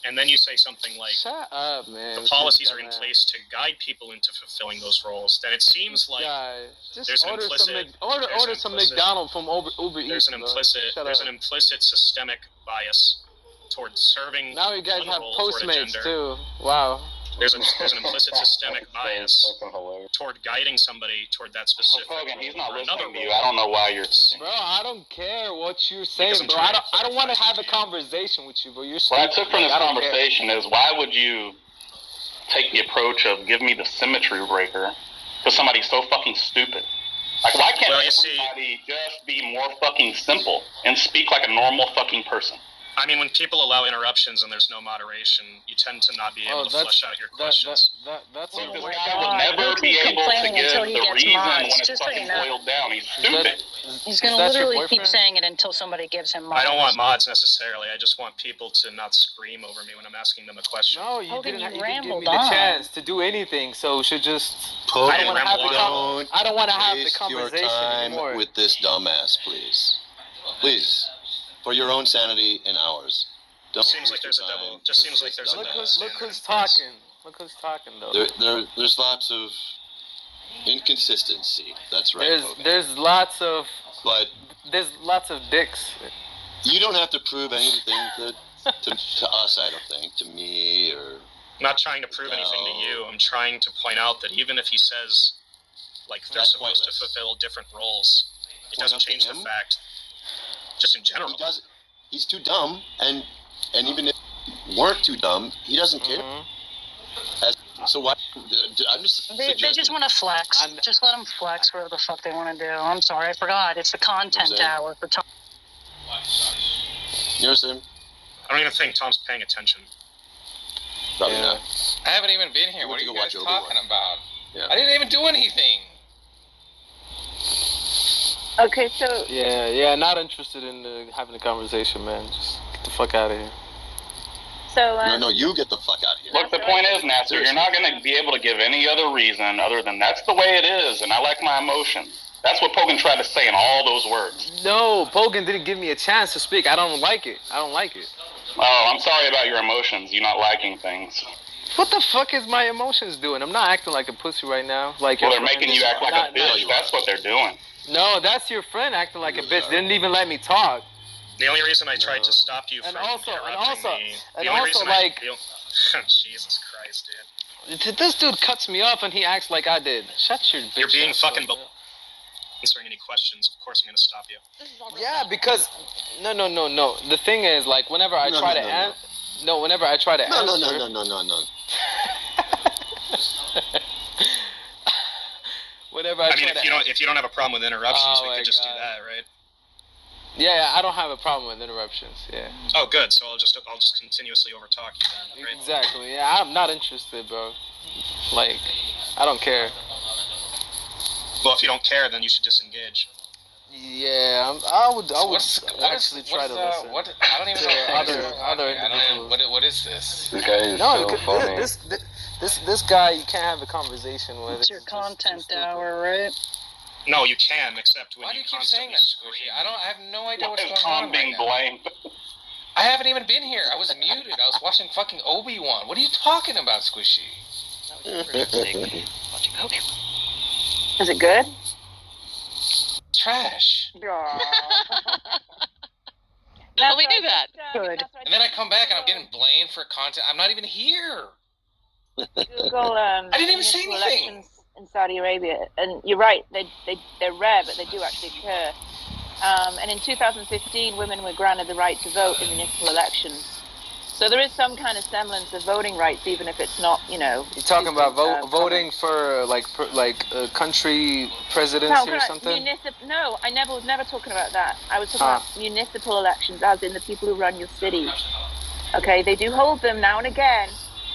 And then you say something like,
"Shut up, man."
The policies are in place to guide people into fulfilling those roles. Then it seems like there's an implicit
order some McDonald's from Uber Eats.
There's an implicit systemic bias towards serving.
Now you guys have Postmates
gender.
too. Wow.
There's an implicit systemic bias toward guiding somebody toward that specific.
He's not listening
another
to you. I don't know why you're.
Bro, I don't care what you're saying, bro. I don't want to have a conversation with you, bro. You're.
What I took from this conversation is why would you take the approach of give me the symmetry breaker to somebody so fucking stupid? Like, why can't everybody just be more fucking simple and speak like a normal fucking person?
I mean, when people allow interruptions and there's no moderation, you tend to not be able to flesh out your questions.
That's
this guy will never be able to give the reason when it's fucking boiled down. He's stupid.
He's going to literally keep saying it until somebody gives him mods.
I don't want mods necessarily. I just want people to not scream over me when I'm asking them a question.
No, you didn't give me the chance to do anything, so you should just...
I
don't want to have the conversation
your time
anymore.
with this dumbass, please. Please. For your own sanity and ours. Don't
seems like there's a double. Just seems like there's a double.
Look who's talking. Look who's talking, though.
There's lots of inconsistency. That's right.
There's lots of.
But
there's lots of dicks.
You don't have to prove anything to us. I don't think to me or.
I'm not trying to prove anything to you. I'm trying to point out that even if he says, like, they're supposed to fulfill different roles, it doesn't change the fact. Just in general,
he's too dumb, and even if he weren't too dumb, he doesn't care. So what? I'm just.
They just want to flex. Just let them flex whatever the fuck they want to do. I'm sorry, I forgot. It's the content hour for Tom.
You understand?
I don't even think Tom's paying attention.
Probably not.
I haven't even been here. What are you guys talking about?
Yeah.
I didn't even do anything.
Okay, so...
Yeah, not interested in having a conversation, man. Just get the fuck out of here.
So
no, you get the fuck out of here.
Look, the point is, Nasser, you're not going to be able to give any other reason other than that's the way it is, and I like my emotions. That's what Pogan tried to say in all those words.
No, Pogan didn't give me a chance to speak. I don't like it. I don't like it.
Oh, I'm sorry about your emotions. You not liking things.
What the fuck is my emotions doing? I'm not acting like a pussy right now. Like
well, they're making you act like a bitch. That's what they're doing.
No, that's your friend acting like a bitch. Didn't even let me talk.
The only reason I tried to stop you from interrupting me... Jesus Christ, dude.
This dude cuts me off and he acts like I did. Shut your bitch.
You're being fucking... answering any questions, of course I'm going to stop you.
Yeah, because... No. The thing is, like, whenever I try to answer... No, whenever I try to answer...
No.
Whenever I try
if you don't have a problem with interruptions, we could just do that, right?
Yeah, I don't have a problem with interruptions. Yeah.
Oh, good. So I'll just continuously overtalk you then. Right?
Exactly. Yeah, I'm not interested, bro. Like, I don't care.
Well, if you don't care, then you should disengage.
Yeah, I would actually try to listen.
I don't even know. What is this?
This guy is so funny.
This guy you can't have a conversation with.
It's your content hour, right?
No, you can, except when
Why do you keep saying that, Squishy? I have no idea what's going on
being
right now. I haven't even been here. I was muted. I was watching fucking Obi-Wan. What are you talking about, Squishy?
Is it good?
Trash.
Well, we knew that.
Good.
And then I come back and I'm getting blamed for content. I'm not even here.
Google.
I didn't even say anything.
Elections in Saudi Arabia, and you're right. They're rare, but they do actually occur. And in 2015, women were granted the right to vote in municipal elections. So there is some kind of semblance of voting rights, even if it's not,
You're talking about voting for like country presidency or something?
No, I was never talking about that. I was talking about municipal elections, as in the people who run your cities. Okay, they do hold them now and again,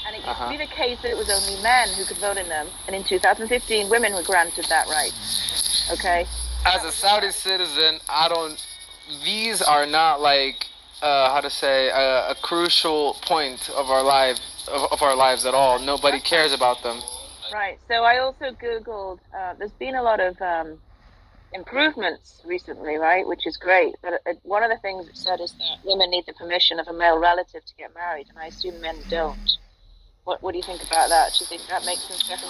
and it used to be the case that it was only men who could vote in them. And in 2015, women were granted that right. Okay.
As a Saudi citizen, these are not like. A crucial point of our lives at all. Nobody cares about them.
Right. So I also Googled, there's been a lot of improvements recently, right, which is great. But one of the things it said is that women need the permission of a male relative to get married, and I assume men don't. What do you think about that? Do you think that makes sense?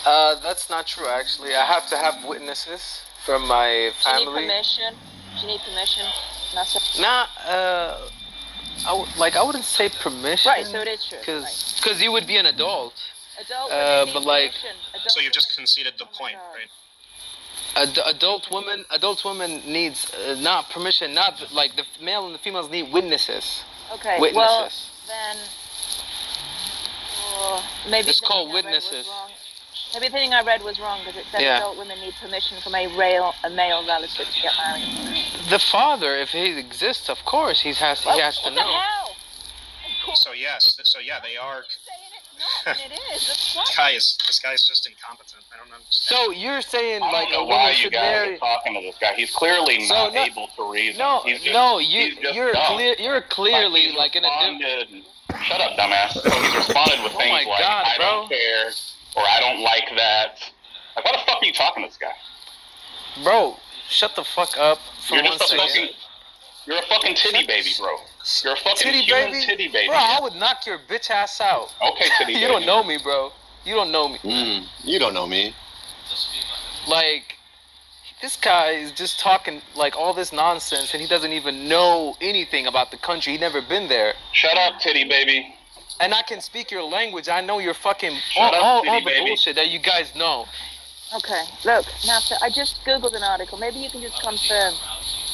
That's not true, actually. I have to have witnesses from my family.
Do you need permission? Do you need permission?
Nah, I wouldn't say permission.
Right, so it is true.
Because you would be an adult.
But like.
So you've just conceded the point, right?
Adult women needs not permission, not like the male and the females need witnesses.
Okay.
Witnesses.
Well, then maybe
it's called witnesses.
Maybe the thing I read was wrong because it said adult women need permission from a male relative to get married.
The father, if he exists, of course, he has to know.
What the hell?
So yeah, they are.
It is.
This guy's just incompetent. I don't understand.
So you're saying
I don't know why you guys are talking to this guy. He's clearly not able to reason.
You're clearly like in a.
Shut up, dumbass. So he's responded with things like I don't care. Or I don't like that. Like, why the fuck are you talking to this guy?
Bro, shut the fuck up for
you're a fucking titty baby, bro. You're a fucking human titty baby.
Bro, I would knock your bitch ass out.
Okay, titty baby.
You don't know me, bro. You don't know me.
You don't know me.
Like, this guy is just talking, like, all this nonsense, and he doesn't even know anything about the country. He's never been there.
Shut up, titty baby.
And I can speak your language. I know your fucking all the bullshit that you guys know.
Okay, look, Nasser, I just Googled an article. Maybe you can just confirm.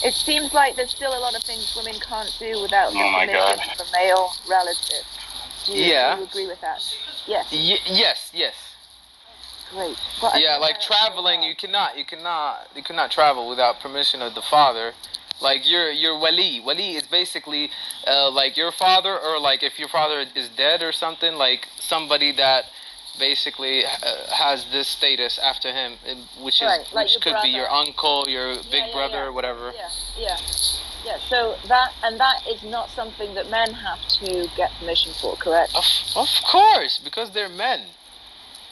It seems like there's still a lot of things women can't do without the permission of a male relative. Do you agree with that? Yes.
Yes.
Great.
Like traveling, you cannot travel without permission of the father. Like your wali. Wali is basically like your father, or like if your father is dead or something, like somebody that basically has this status after him, which could be your uncle, your big brother, or whatever.
Yeah, so that is not something that men have to get permission for, correct?
Of course, because they're men.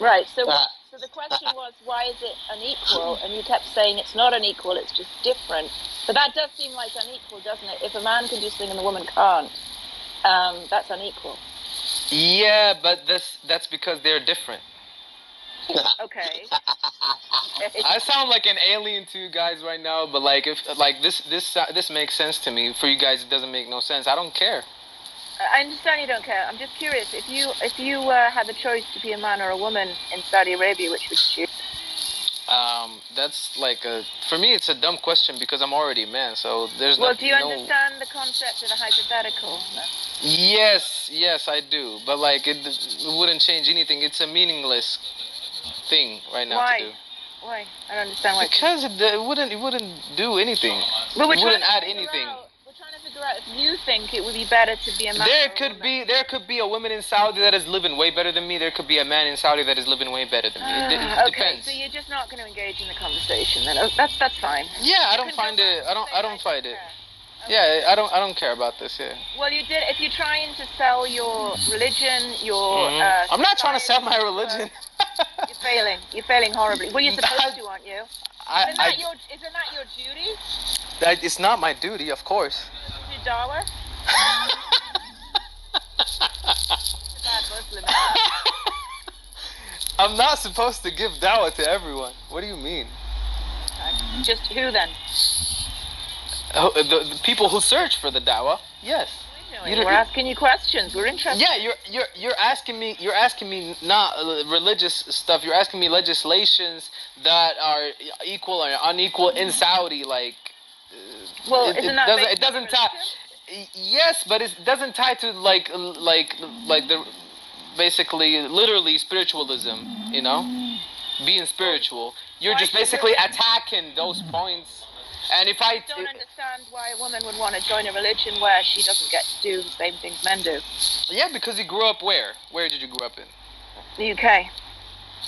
Right. So the question was, why is it unequal? And you kept saying it's not unequal; it's just different. But that does seem like unequal, doesn't it? If a man can do something and the woman can't, that's unequal.
Yeah, but that's because they're different.
Okay.
I sound like an alien to you guys right now, but like if like this makes sense to me. For you guys, it doesn't make no sense. I don't care.
I understand you don't care. I'm just curious. If you had the choice to be a man or a woman in Saudi Arabia, which would you choose?
That's like for me, it's a dumb question because I'm already a man. So there's
well, do you understand the concept of the hypothetical?
Yes, I do. But like it wouldn't change anything. It's a meaningless thing right now to do.
Why? I don't understand why.
Because it wouldn't do anything.
Well,
it wouldn't add anything.
We're trying to figure out if you think it would be better to be a man.
There could be a woman in Saudi that is living way better than me. There could be a man in Saudi that is living way better than me. It
Okay,
depends.
so you're just not going to engage in the conversation then. Oh, that's fine.
Yeah, I don't find it. I don't find it. Yeah, I don't care about this. Yeah.
Well, you did. If you're trying to sell your religion, your
I'm not trying to sell my religion.
You're failing horribly. Well, you're supposed to, aren't you? Isn't that your duty?
It's not my duty, of course.
Your dawah?
I'm not supposed to give dawah to everyone. What do you mean?
Just who then?
The people who search for the dawah. Yes.
We're asking you questions. We're interested.
Yeah, you're asking me. You're asking me not religious stuff. You're asking me legislations that are equal or unequal in Saudi. Like,
well,
it doesn't tie. Yes, but it doesn't tie to like the basically literally spiritualism. You know, being spiritual. You're just basically attacking those points. And if I
don't understand why a woman would want to join a religion where she doesn't get to do the same things men do.
Yeah, because you grew up where? Where did you grow up in?
The UK.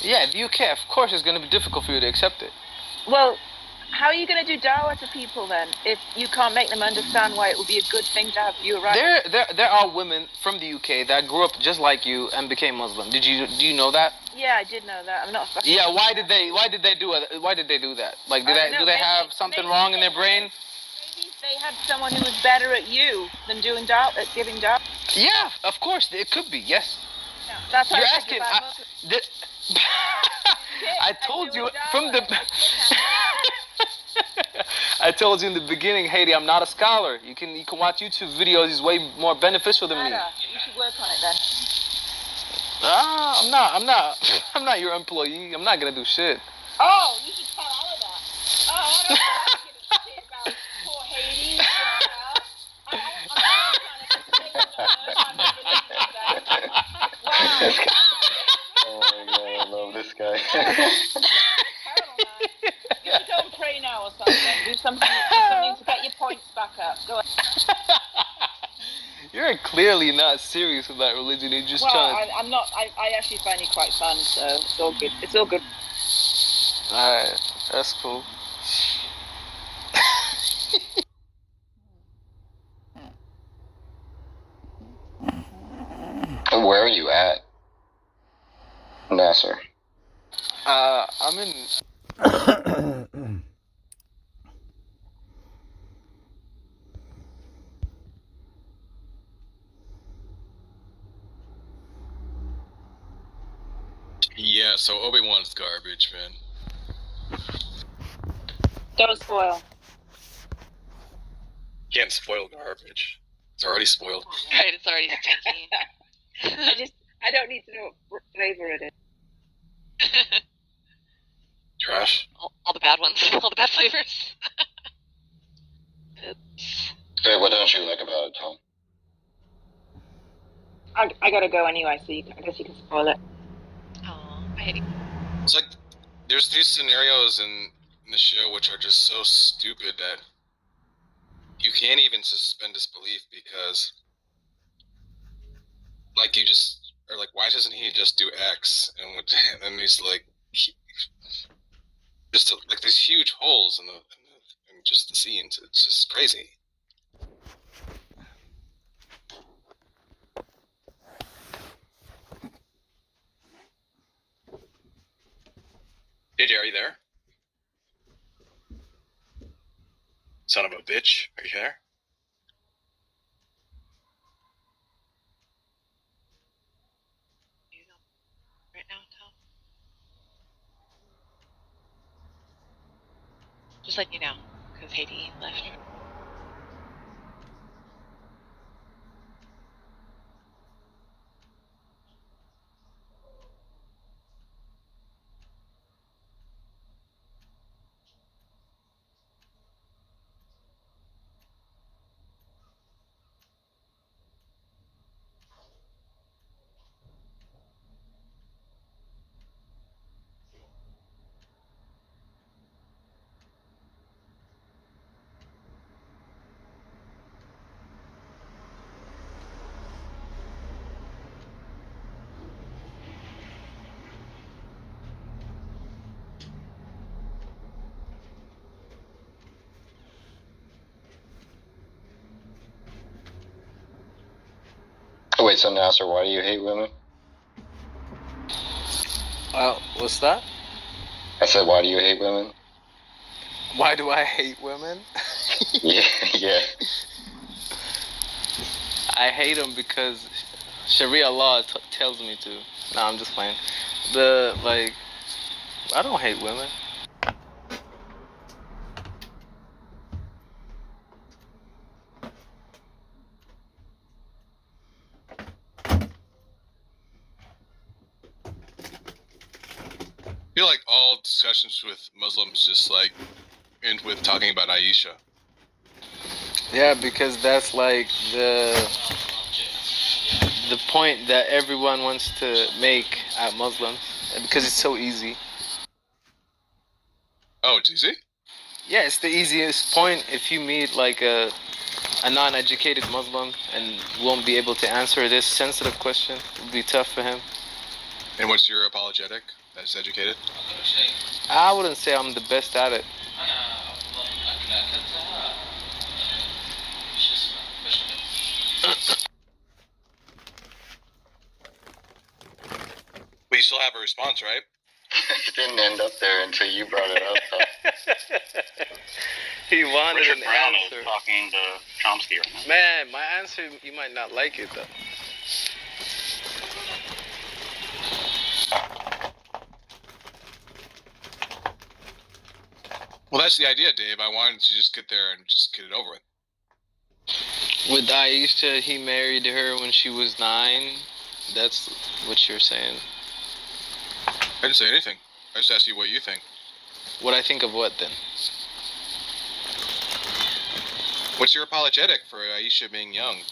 Yeah, the UK. Of course, it's going to be difficult for you to accept it.
Well, how are you going to do dawah to people then if you can't make them understand why it would be a good thing to have you around?
There are women from the UK that grew up just like you and became Muslim. Do you know that?
Yeah, I did know that. I'm not.
Yeah, why did they do it? Why did they do that? Like, do they have something wrong in their brain?
Maybe they had someone who was better at you than doing at giving dawah.
Yeah, of course it could be. Yes.
Yeah, that's
you're asking. I told you from the. I told you in the beginning, Haiti, I'm not a scholar. You can watch YouTube videos. It's way more beneficial than me.
You should work on it then.
I'm not your employee. I'm not gonna do shit.
Oh, you should tell all of that. Oh, I don't give a shit about poor Haiti.
Oh my god, I love this guy.
You should go and pray now or something. Do something to get your points back up. Go ahead.
You're clearly not serious about religion. You're just trying.
I'm not. I actually find it quite fun, so it's all good. It's all good.
Alright, that's cool.
Where are you at, Nasser?
I'm in.
Yeah, so Obi-Wan's garbage, man.
Don't spoil.
Can't spoil garbage. It's already spoiled.
Right, it's already stinky.
I don't need to know what flavor it is.
Trash.
All the bad ones. All the bad flavors.
Hey, what don't you like about it, Tom?
I gotta go anyway, so I guess you can spoil it.
Oh, I hate it.
It's like there's these scenarios in the show which are just so stupid that you can't even suspend disbelief because, like, you just are like, why doesn't he just do X? And then he's like, just like these huge holes in just the scenes. It's just crazy. JJ, are you there? Son of a bitch, are you there?
Right now, Tom. Just letting you know, because Haiti left.
Wait, so Nasser, why do you hate women?
What's that?
I said, why do you hate women?
Why do I hate women?
yeah.
I hate them because Sharia law tells me to. No, I'm just playing. I don't hate women.
I feel like all discussions with Muslims just like end with talking about Aisha.
Yeah, because that's like the point that everyone wants to make at Muslims, because it's so easy.
Oh, it's easy?
Yeah, it's the easiest point. If you meet like a non-educated Muslim and won't be able to answer this sensitive question, it would be tough for him.
And what's your apologetic that's educated?
I wouldn't say I'm the best at it.
But you still have a response, right?
It didn't end up there until you brought it up.
He wanted
Richard
an
Brown
answer.
is talking to Chomsky right now.
Man, my answer, you might not like it though.
Well, that's the idea, Dave. I wanted to just get there and just get it over with.
With Aisha, he married her when she was 9. That's what you're saying.
I didn't say anything. I just asked you what you think.
What I think of what then?
What's your apologetic for Aisha being young?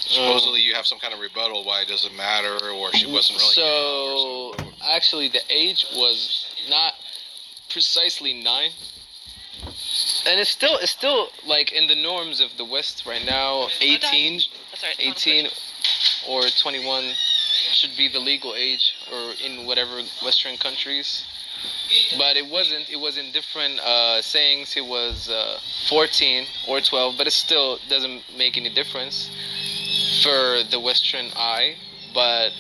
Supposedly you have some kind of rebuttal why it doesn't matter, or she wasn't really
young. So, actually the age was not precisely 9. And it's still like in the norms of the West right now, 18 or 21 should be the legal age, or in whatever Western countries. But it wasn't. It was in different sayings. It was 14 or 12, but it still doesn't make any difference for the Western eye. But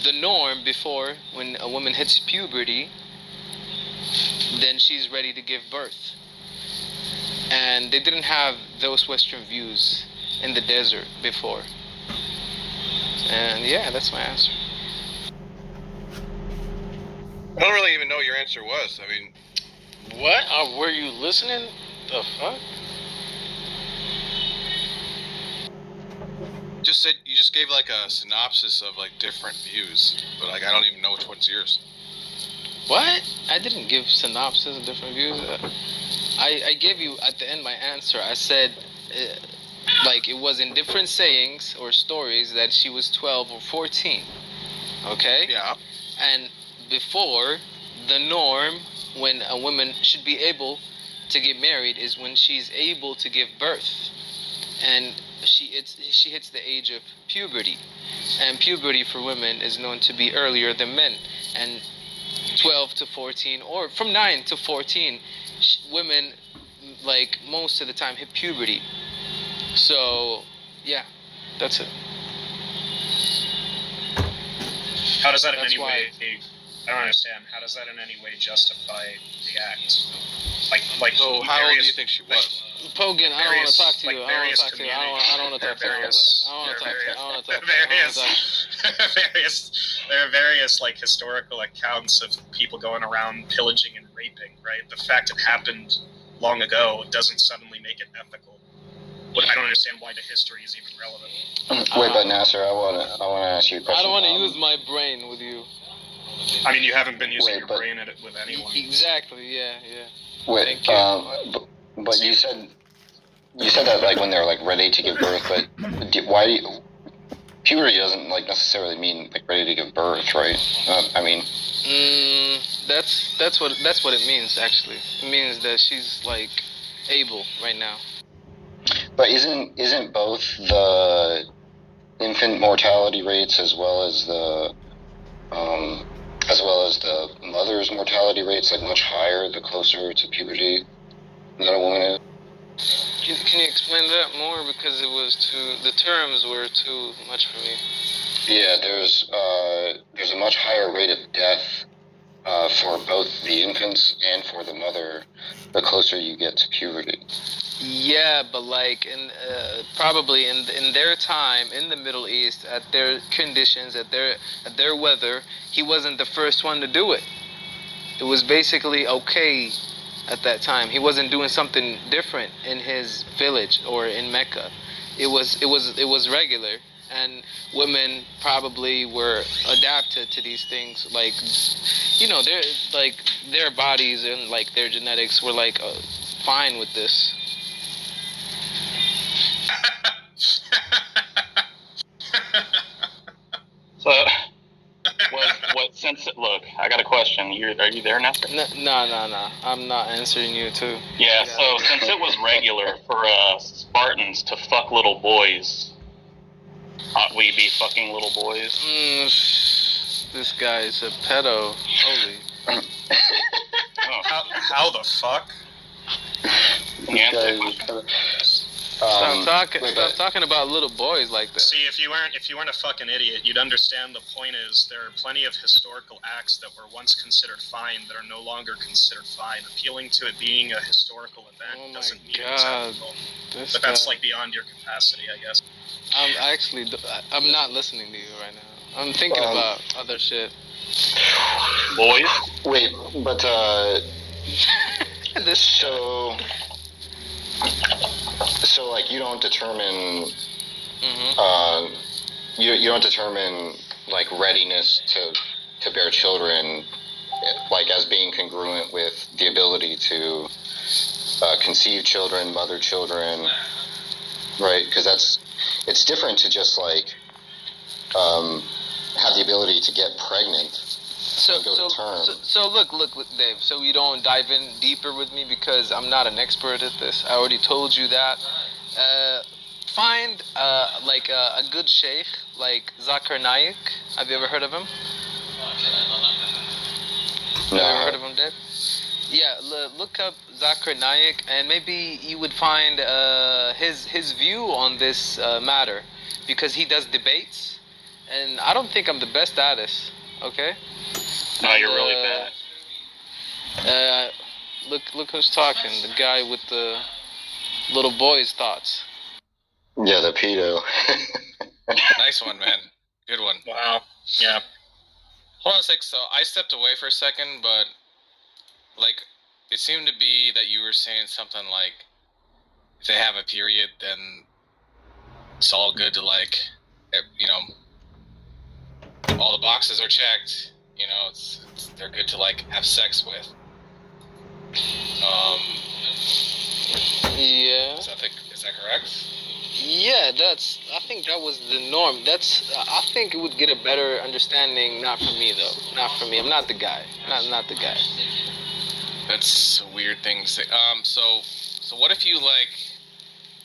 the norm before, when a woman hits puberty, then she's ready to give birth. And they didn't have those Western views in the desert before. And yeah, that's my answer.
I don't really even know what your answer was. I mean,
what? Were you listening? The fuck?
You just gave like a synopsis of like different views, but like I don't even know which one's yours.
What? I didn't give synopsis of different views. I gave you at the end my answer. I said, like it was in different sayings or stories that she was 12 or 14. Okay?
Yeah.
And before, the norm when a woman should be able to get married is when she's able to give birth. And she hits the age of puberty. And puberty for women is known to be earlier than men. And 12 to 14, or from 9 to 14, women, like, most of the time hit puberty. So, yeah, that's it.
How does that in any way I don't understand. How does that in any way justify the act?
So how old do you think she was?
Pogan, I don't want to talk to you. I don't want to talk to you. I don't want to talk to you. I don't want to talk to you. I want to talk to you.
There are various like historical accounts of people going around pillaging and raping. Right. The fact it happened long ago doesn't suddenly make it ethical. I don't understand why the history is even relevant.
Wait, but Nasser, I want to ask you a question.
I don't want to use my brain with you.
I mean, you haven't been using your brain at it with anyone.
Exactly. Yeah.
Wait, but you said that like when they're like ready to give birth, but why do you, puberty doesn't like necessarily mean like ready to give birth, right? I mean,
that's what it means actually. It means that she's like able right now.
But isn't both the infant mortality rates as well as the mother's mortality rates like much higher the closer to puberty that a woman is?
Can you explain that more, because the terms were too much for me.
Yeah, there's a much higher rate of death for both the infants and for the mother the closer you get to puberty.
Yeah, but like probably in their time in the Middle East, at their conditions, at their weather, he wasn't the first one to do it. It was basically okay at that time. He wasn't doing something different in his village or in Mecca. It was regular, and women probably were adapted to these things. Like, you know, their bodies and like their genetics were like fine with this.
So, look, I got a question. Are you there, Nestor?
No. I'm not answering you, too.
Yeah, so since it was regular for Spartans to fuck little boys, ought we be fucking little boys?
This guy is a pedo. Holy.
How the fuck?
Stop talking about little boys like that.
See, if you weren't a fucking idiot, you'd understand the point is there are plenty of historical acts that were once considered fine that are no longer considered fine. Appealing to it being a historical event doesn't mean it's ethical. But that's like beyond your capacity, I guess.
I'm not listening to you right now. I'm thinking about other shit.
Boys?
Wait, but So like you don't determine you don't determine like readiness to bear children like as being congruent with the ability to conceive children, mother children, right? Because it's different to just like have the ability to get pregnant.
So look, Dave. So you don't dive in deeper with me because I'm not an expert at this. I already told you that. Find like a good sheikh like Zakir Naik. Have you ever heard of him?
No.
Ever heard of him, Dave? Yeah, look up Zakir Naik, and maybe you would find his view on this matter, because he does debates, and I don't think I'm the best at this. Okay.
No, you're really bad.
Look who's talking. The guy with the little boy's thoughts.
Yeah, the pedo.
Nice one, man. Good one.
Wow. Yeah.
Hold on a sec. So I stepped away for a second, but like it seemed to be that you were saying something like if they have a period, then it's all good to like, you know, all the boxes are checked. You know, they're good to like have sex with.
Yeah.
Is that correct?
Yeah, I think that was the norm. I think it would get a better understanding. Not for me though. Not for me. I'm not the guy. Not the guy.
That's a weird thing to say. So what if you like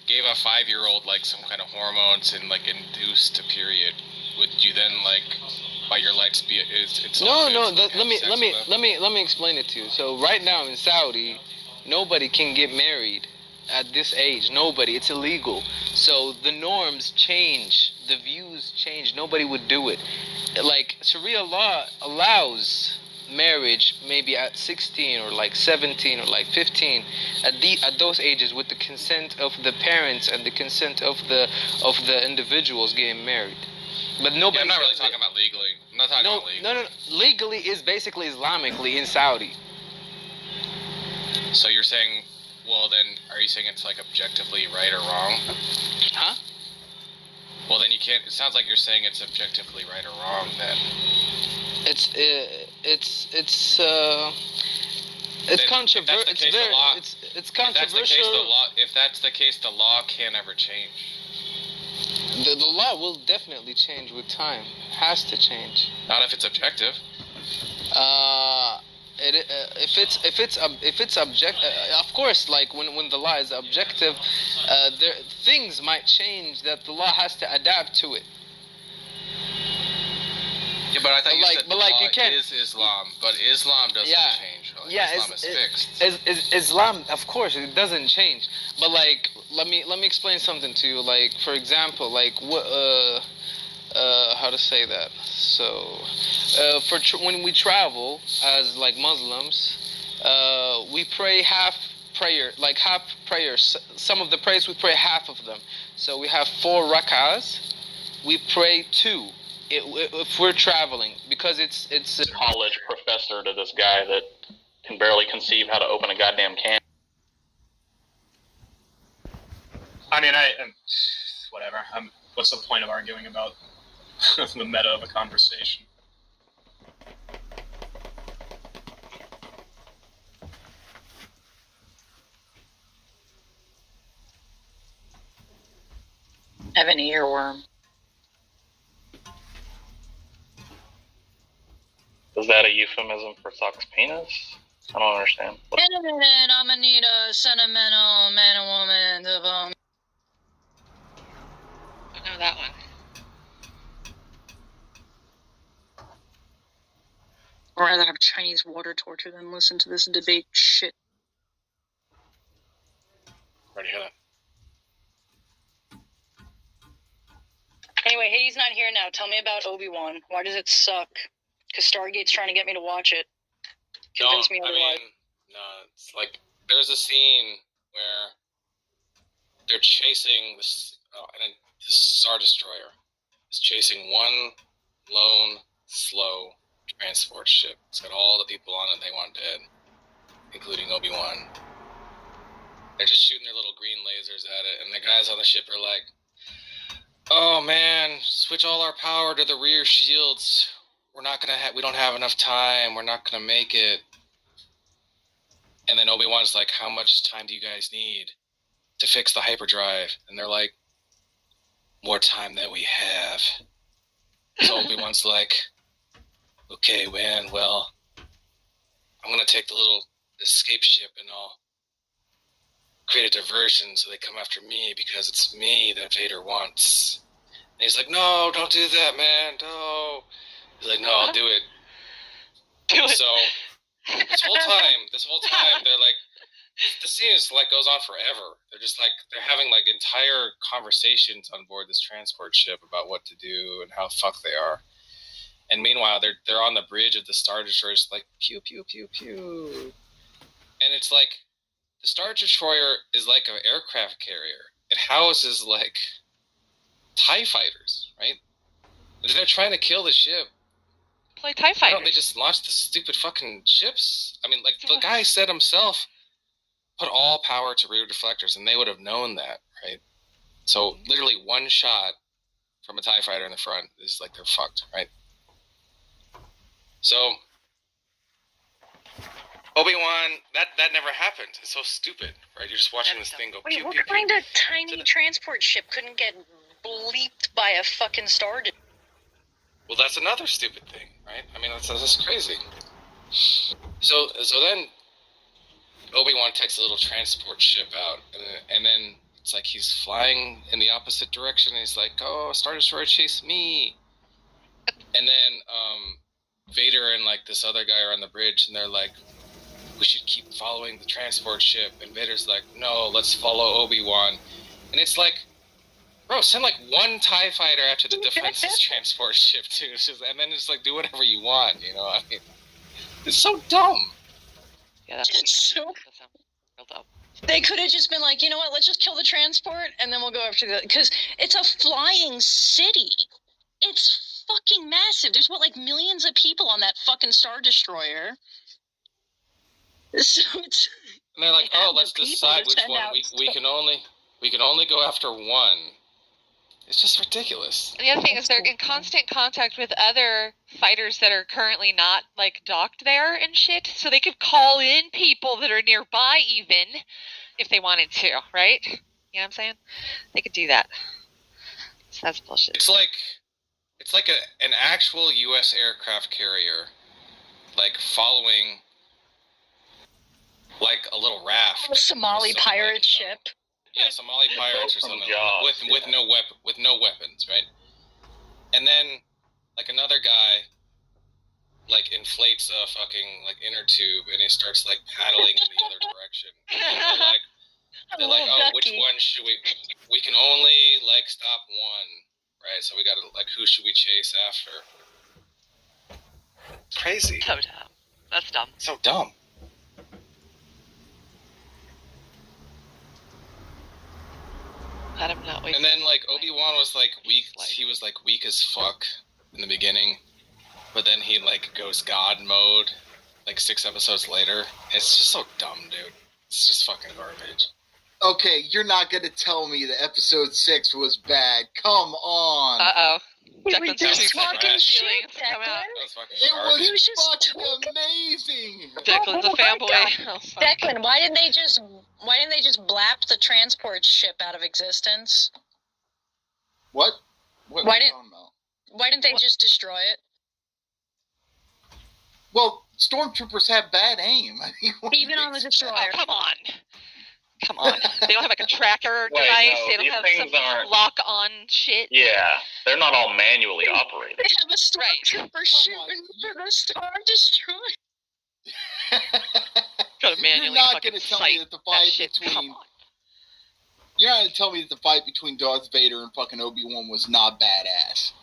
gave a 5-year-old like some kind of hormones and like induced a period? Would you then like bite your legs?
Let me explain it to you. So right now in Saudi, nobody can get married at this age. Nobody. It's illegal. So the norms change. The views change. Nobody would do it. Like Sharia law allows marriage, maybe at 16 or like 17 or like 15, at those ages, with the consent of the parents and the consent of the individuals getting married. But nobody.
Yeah, I'm not really talking about legally. I'm not talking about legally.
No. Legally is basically Islamically in Saudi.
So you're saying, well, then, are you saying it's like objectively right or wrong?
Huh?
Well, then you can't. It sounds like you're saying it's objectively right or wrong. Then
it's controversial. It's controversial.
If that's the case, the law can't ever change.
The law will definitely change with time. It has to change.
Not if it's objective.
If it's objective, of course, like when the law is objective, things might change that the law has to adapt to it.
Yeah, but I thought you said the law is Islam, but Islam doesn't change. Like, Islam is fixed.
Islam, of course, it doesn't change. But like, let me explain something to you. Like, for example, like how to say that? So, when we travel as like Muslims, we pray half prayer. Some of the prayers we pray half of them. So we have 4 rak'ahs. We pray 2 if we're traveling, because it's
a college professor to this guy that can barely conceive how to open a goddamn can.
I mean, whatever. What's the point of arguing about the meta of a conversation?
I have an earworm.
Is that a euphemism for Sock's penis? I don't understand.
In a minute, I'm gonna need a sentimental man and woman to
I know that one.
I'd rather have Chinese water torture than listen to this debate shit.
Ready to hear that.
Anyway, Hades not here now. Tell me about Obi-Wan. Why does it suck? Because Stargate's trying to get me to watch it. Convince me otherwise.
No, it's like there's a scene where they're chasing this Star Destroyer. It's chasing one lone, slow transport ship. It's got all the people on it they want dead, including Obi-Wan. They're just shooting their little green lasers at it, and the guys on the ship are like, "Oh man, switch all our power to the rear shields. We don't have enough time. We're not gonna make it." And then Obi-Wan's like, "How much time do you guys need to fix the hyperdrive?" And they're like, "More time than we have." So Obi-Wan's like, "Okay, man, well, I'm gonna take the little escape ship and I'll create a diversion so they come after me because it's me that Vader wants." And he's like, "No, don't do that, man, no." He's like, "No, I'll do it." So this whole time, they're like, the scene is like goes on forever. They're having like entire conversations on board this transport ship about what to do and how fucked they are. And meanwhile, they're on the bridge of the Star Destroyer, just like pew pew pew pew. And it's like the Star Destroyer is like an aircraft carrier. It houses like TIE fighters, right? If they're trying to kill the ship,
play TIE fighters.
Why don't they just launch the stupid fucking ships? I mean, like the guy said himself, put all power to rear deflectors, and they would have known that, right? So literally one shot from a TIE fighter in the front is like they're fucked, right? So Obi-Wan, that never happened. It's so stupid, right? You're just watching this thing go pew,
what
pew,
kind
pew.
of tiny transport ship couldn't get bleeped by a fucking star?
Well, that's another stupid thing, right? I mean, that's crazy. So then Obi-Wan takes a little transport ship out, and then it's like he's flying in the opposite direction, and he's like, "Oh, Star Destroyer, chase me!" And then Vader and like this other guy are on the bridge, and they're like, "We should keep following the transport ship." And Vader's like, "No, let's follow Obi-Wan." And it's like, bro, send like one TIE fighter after the defense's transport ship too, and then just like do whatever you want, you know? I mean,
It's so dumb.
Yeah, that's
so
real dumb.
They could have just been like, you know what, let's just kill the transport, and then we'll go after the... Because it's a flying city. It's fucking massive. There's, like millions of people on that fucking Star Destroyer. So it's...
And they're like, oh, let's decide which one. We can only go after one. It's just ridiculous.
And the other thing is they're in constant contact with other fighters that are currently not, like, docked there and shit, so they could call in people that are nearby even, if they wanted to, right? You know what I'm saying? They could do that. So that's bullshit.
It's like an actual U.S. aircraft carrier, like, following, like, a little raft.
A Somali pirate ship.
Yeah, Somali pirates or something with no weapons, right? And then like another guy like inflates a fucking like inner tube and he starts like paddling in the other direction. And they're like, oh, which one should we can only like stop one, right? So we gotta like who should we chase after?
Crazy.
So dumb. That's dumb.
So dumb.
And then like Obi-Wan was like weak. He was like weak as fuck in the beginning, but then he like goes God mode like 6 episodes later. It's just so dumb, dude. It's just fucking garbage.
Okay, you're not gonna tell me that episode 6 was bad. Come on.
Uh-oh.
We were just talking shit, Declan.
It was just fucking amazing.
Declan's a fanboy.
Declan, why didn't they just blap the transport ship out of existence?
What? What are you talking about?
Why didn't they just destroy it?
Well, stormtroopers have bad aim.
Even on the destroyer.
Oh, come on. Come on. They don't have like a tracker device.
No,
they don't have some lock-on shit.
Yeah, they're not all manually operated.
They have a stormtrooper shooting for the Star Destroyer.
You're not going to tell me that the fight between... You're not going to tell me that the fight between Darth Vader and fucking Obi-Wan was not badass.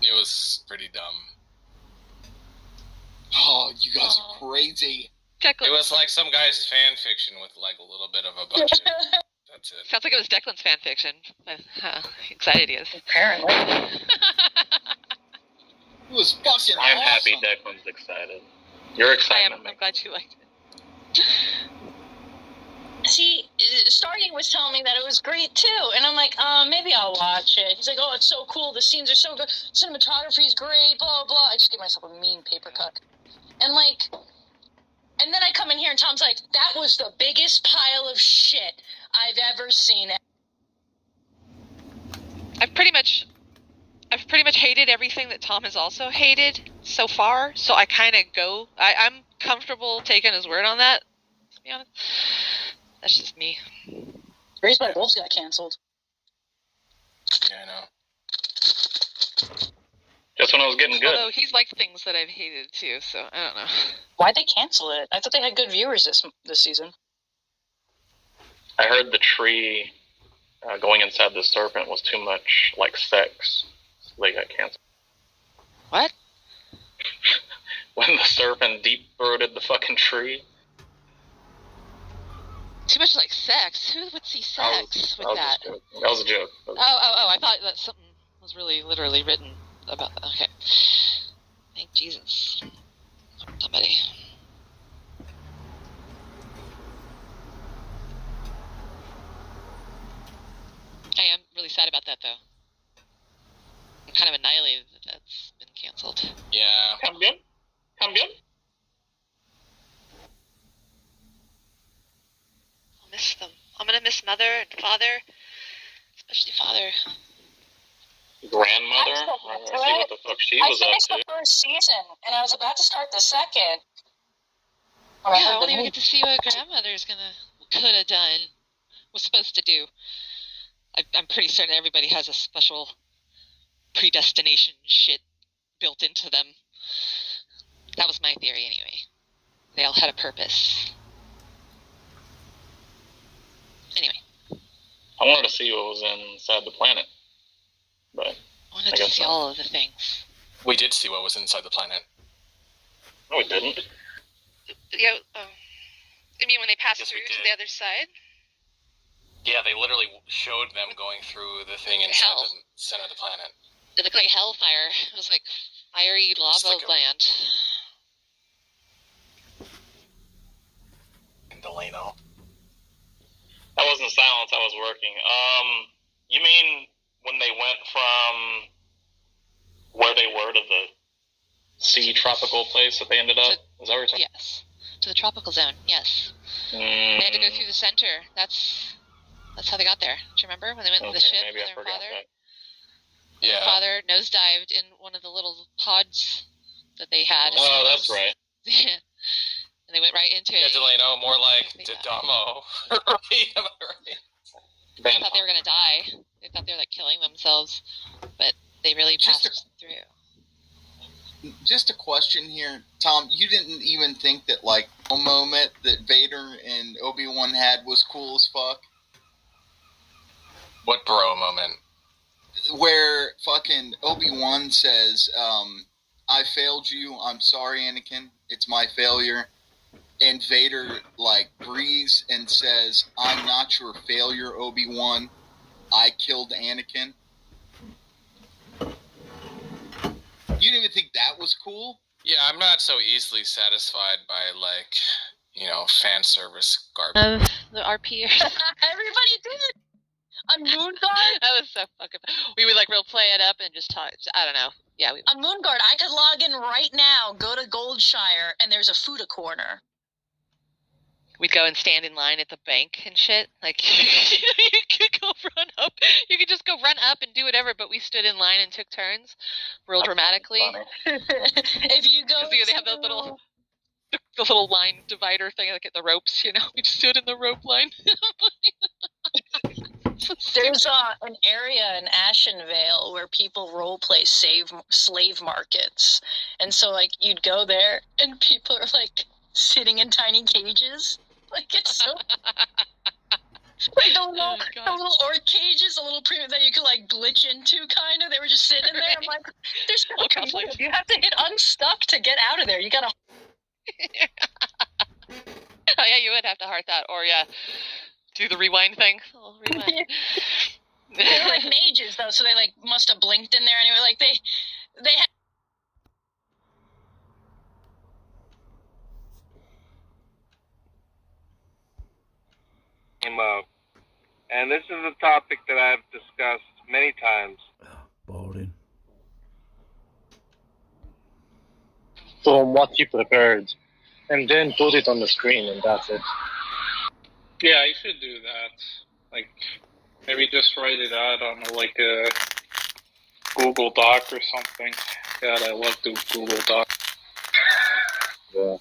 It was pretty dumb.
Oh, you guys are crazy.
It was like some guy's fan fiction with like a little bit of a budget. That's it.
Sounds like it was Declan's fan fiction. How excited he is.
Apparently.
It was fucking
I'm
awesome.
happy Declan's excited. You're excited.
I'm glad you liked it.
See, Stargate was telling me that it was great too, and I'm like, maybe I'll watch it. He's like, oh, it's so cool, the scenes are so good, cinematography's great, blah, blah. I just give myself a mean paper cut. And like, and then I come in here and Tom's like, that was the biggest pile of shit I've ever seen.
I've pretty much hated everything that Tom has also hated so far, so I kind of I'm comfortable taking his word on that, to be honest. That's just me.
Raised by Wolves got canceled.
Yeah, I know.
Just when I was getting good.
Although he's liked things that I've hated too, so I don't know.
Why'd they cancel it? I thought they had good viewers this season.
I heard the tree going inside the serpent was too much like sex. So they got canceled.
What?
When the serpent deep-throated the fucking tree.
Too much like sex? Who would see sex with that?
That was a joke.
Oh, I thought that something was really literally written about that. Okay. Thank Jesus. Somebody. I am really sad about that, though. I'm kind of annihilated that that's been canceled.
Yeah.
Come bien.
I'll miss them. I'm gonna miss Mother and Father. Especially Father.
Grandmother? I want to see what the fuck she was up
finished
to.
the first season, and I was about to start the second.
Yeah, I won't even get to see what Grandmother's could have done, was supposed to do. I'm pretty certain everybody has a special predestination shit built into them. That was my theory, anyway. They all had a purpose. Anyway.
I wanted to see what was inside the planet. But
I wanted to see all of the things.
We did see what was inside the planet.
No, we didn't.
Yeah. I mean, when they passed through to the other side.
Yeah, they literally showed them going through the thing in the center of the planet.
It looked like hellfire. It was like fiery lava land.
In Delano.
That wasn't silence. I was working. You mean when they went from where they were to the sea tropical place that they ended up? Is that what you're talking?
Yes, to the tropical zone. Yes. They had to go through the center. That's how they got there. Do you remember when they went with the ship?
Maybe I forgot that.
Yeah. Their father nosedived in one of the little pods that they had.
Oh, that's right.
And they went right into it.
Yeah, Delano, more like Didamo.
They thought they were going to die. They thought they were like killing themselves, but they really passed through.
Just a question here, Tom. You didn't even think that like a moment that Vader and Obi-Wan had was cool as fuck?
What bro moment?
Where fucking Obi-Wan says, I failed you, I'm sorry, Anakin, it's my failure. And Vader, like, breathes and says, I'm not your failure, Obi-Wan, I killed Anakin. You didn't even think that was cool?
Yeah, I'm not so easily satisfied by, like, fan service garbage.
The RP.
Everybody did. On Moonguard?
That was so fucking... We would, like, real play it up and just talk... I don't know. Yeah.
On Moonguard, I could log in right now, go to Goldshire, and there's a Fuda corner.
We'd go and stand in line at the bank and shit. Like, you could go run up. You could just go run up and do whatever, but we stood in line and took turns real dramatically.
If you go
they have the little line divider thing, like at the ropes, We just stood in the rope line.
There's an area in Ashenvale where people roleplay slave markets. And so, like, you'd go there, and people are, like, sitting in tiny cages. Like, it's so... like, the little orc cages, the little preview that you could, like, glitch into, kind of. They were just sitting there. I'm like, there's no conflict. You have to hit unstuck to get out of there. You gotta...
Oh, yeah, you would have to heart that. Or, yeah, do the rewind thing. Oh, rewind.
They're like mages, though, so they, like, must have blinked in there anyway. Like, they had...
And this is a topic that I've discussed many times.
Boring.
From what you prepared, and then put it on the screen, and that's it.
Yeah, you should do that. Like, maybe just write it out on like a Google Doc or something. God, I love the Google Doc.
Yeah.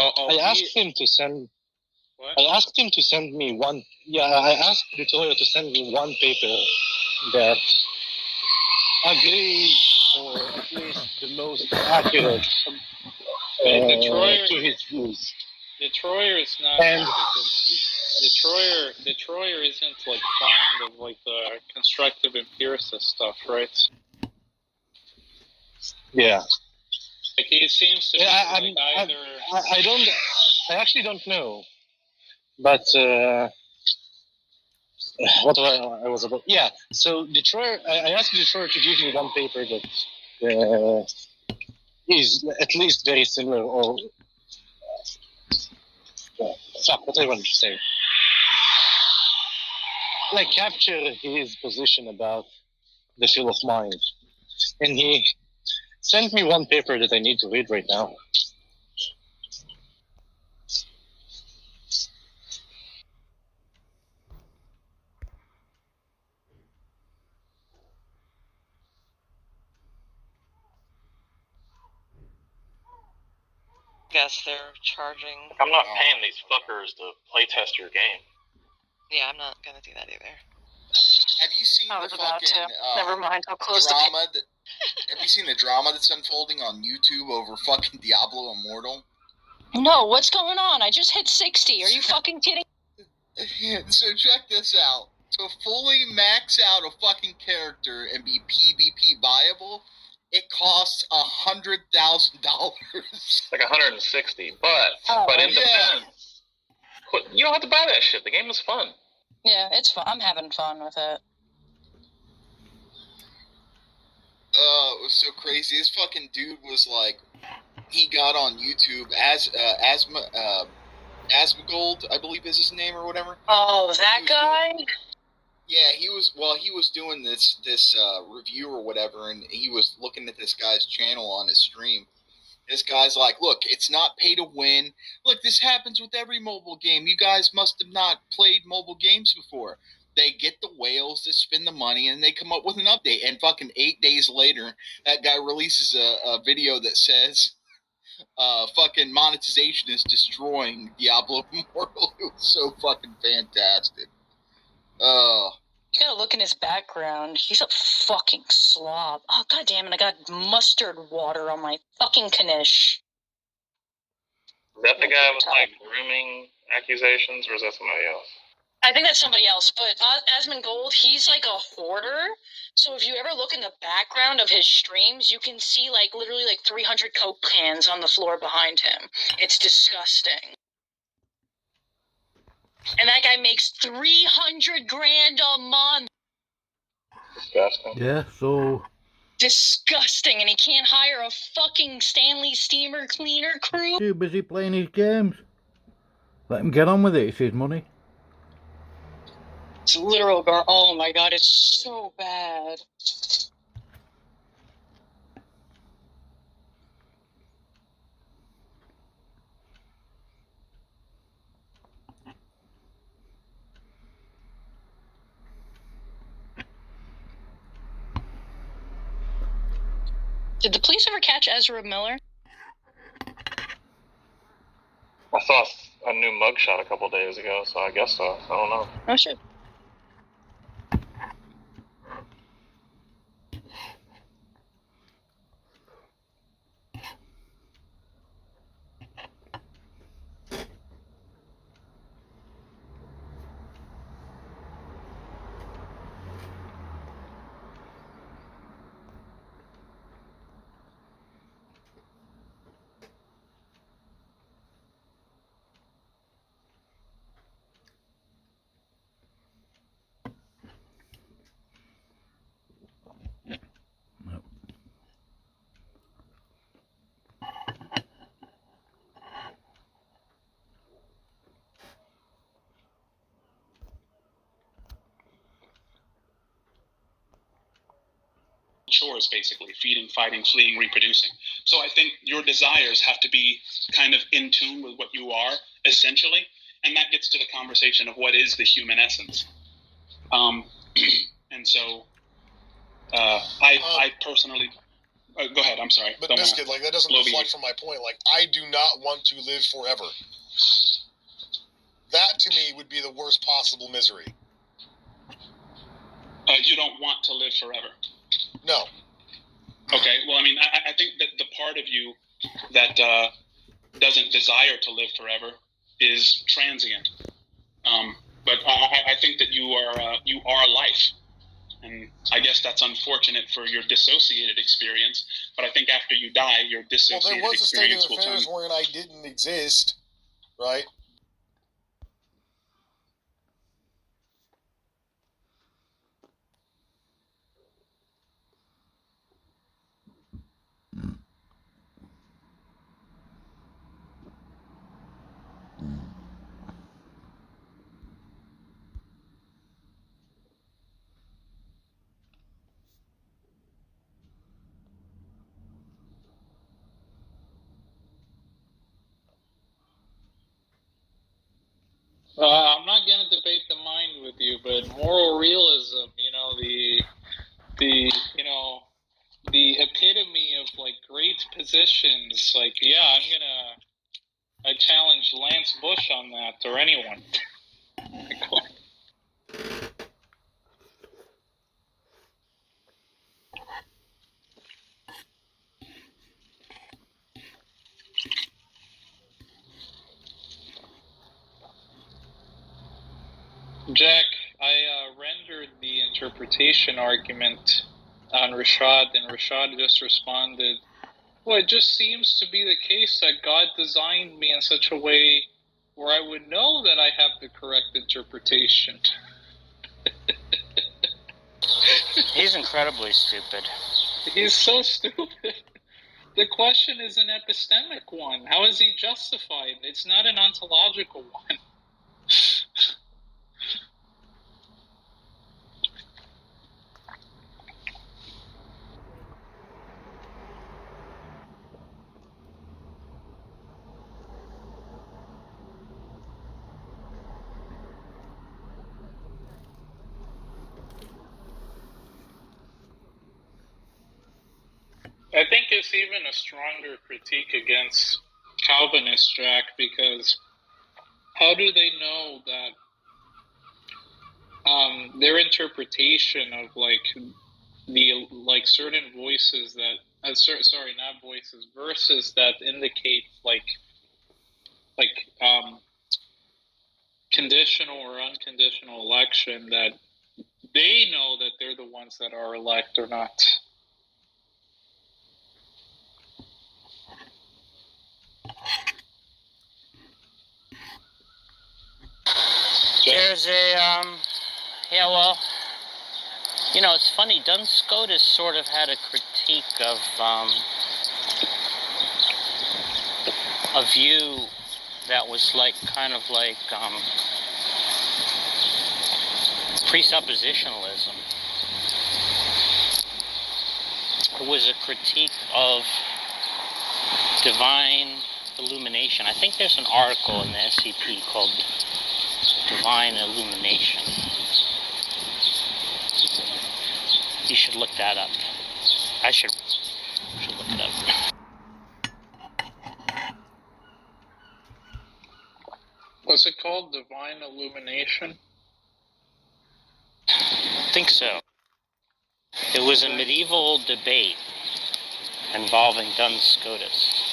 I asked him to send. What? I asked him to send me one. Yeah, I asked Victoria to send me one paper that agreed, or at least the most accurate to his views.
Detroyer is not.
And
Detroyer isn't like fond of like the constructive empiricist stuff, right?
Yeah.
Like he seems to be either.
I actually don't know. But what I was about? Yeah. So Detroit, I asked Detroit to give me one paper that is at least very similar, or what I wanted to say. Like capture his position about the field of mind, and he sent me one paper that I need to read right now.
Guess they're charging.
I'm not paying these fuckers to playtest your game.
Yeah, I'm not gonna do that either.
Have you seen
I was
the
about
fucking
to. Never mind. I'll close
drama? Have you seen the drama that's unfolding on YouTube over fucking Diablo Immortal?
No, what's going on? I just hit 60. Are you fucking kidding?
So check this out. To fully max out a fucking character and be PvP viable, it costs $100,000.
Like 160, but in defense, you don't have to buy that shit. The game is fun.
Yeah, it's fun. I'm having fun with it.
It was so crazy. This fucking dude was like, he got on YouTube as Asmongold, I believe is his name or whatever.
Oh, that guy?
Yeah, he was doing this review or whatever, and he was looking at this guy's channel on his stream. This guy's like, look, it's not pay to win. Look, this happens with every mobile game. You guys must have not played mobile games before. They get the whales to spend the money, and they come up with an update. And fucking 8 days later, that guy releases a video that says, fucking monetization is destroying Diablo Immortal. It was so fucking fantastic.
You gotta look in his background. He's a fucking slob. Oh, god damn it, I got mustard water on my fucking Knish.
Is that the guy with, like, grooming accusations, or is that somebody else?
I think that's somebody else, but Asmongold, he's like a hoarder. So if you ever look in the background of his streams, you can see like literally like 300 Coke cans on the floor behind him. It's disgusting. And that guy makes $300,000 a month.
Disgusting.
Yeah, so...
Disgusting, and he can't hire a fucking Stanley Steamer cleaner crew.
Too busy playing his games. Let him get on with it, it's his money.
It's literal oh my god, it's so bad. Did the police ever catch Ezra Miller?
I saw a new mugshot a couple days ago, so I guess so. I don't know.
Oh shit.
Chores, basically feeding, fighting, fleeing, reproducing. So I think your desires have to be kind of in tune with what you are essentially, and that gets to the conversation of what is the human essence. And so I personally go ahead, I'm sorry.
But Biscuit, like, that doesn't reflect from my point. Like, I do not want to live forever. That to me would be the worst possible misery.
You don't want to live forever.
No.
Okay, well, I mean, I think that the part of you that doesn't desire to live forever is transient. But I think that you are life. And I guess that's unfortunate for your dissociated experience, but I think after you die, your dissociated experience will turn.
Well, there was a state of affairs wherein I didn't exist, right?
I'm not going to debate the mind with you, but moral realism, the epitome of, like, great positions, like, yeah, I challenge Lance Bush on that, or anyone. Jack, I rendered the interpretation argument on Rashad, and Rashad just responded, well, it just seems to be the case that God designed me in such a way where I would know that I have the correct interpretation.
He's incredibly stupid.
He's so stupid. The question is an epistemic one. How is he justified? It's not an ontological one. I think it's even a stronger critique against Calvinists, Jack, because how do they know that their interpretation of certain voices that not voices, verses that indicate conditional or unconditional election, that they know that they're the ones that are elect or not?
There's it's funny, Duns Scotus sort of had a critique of a view that was kind of like presuppositionalism. It was a critique of divine illumination. I think there's an article in the SCP called Divine Illumination. You should look that up. I should look it up.
What's it called? Divine Illumination?
I think so. It was a medieval debate involving Duns Scotus.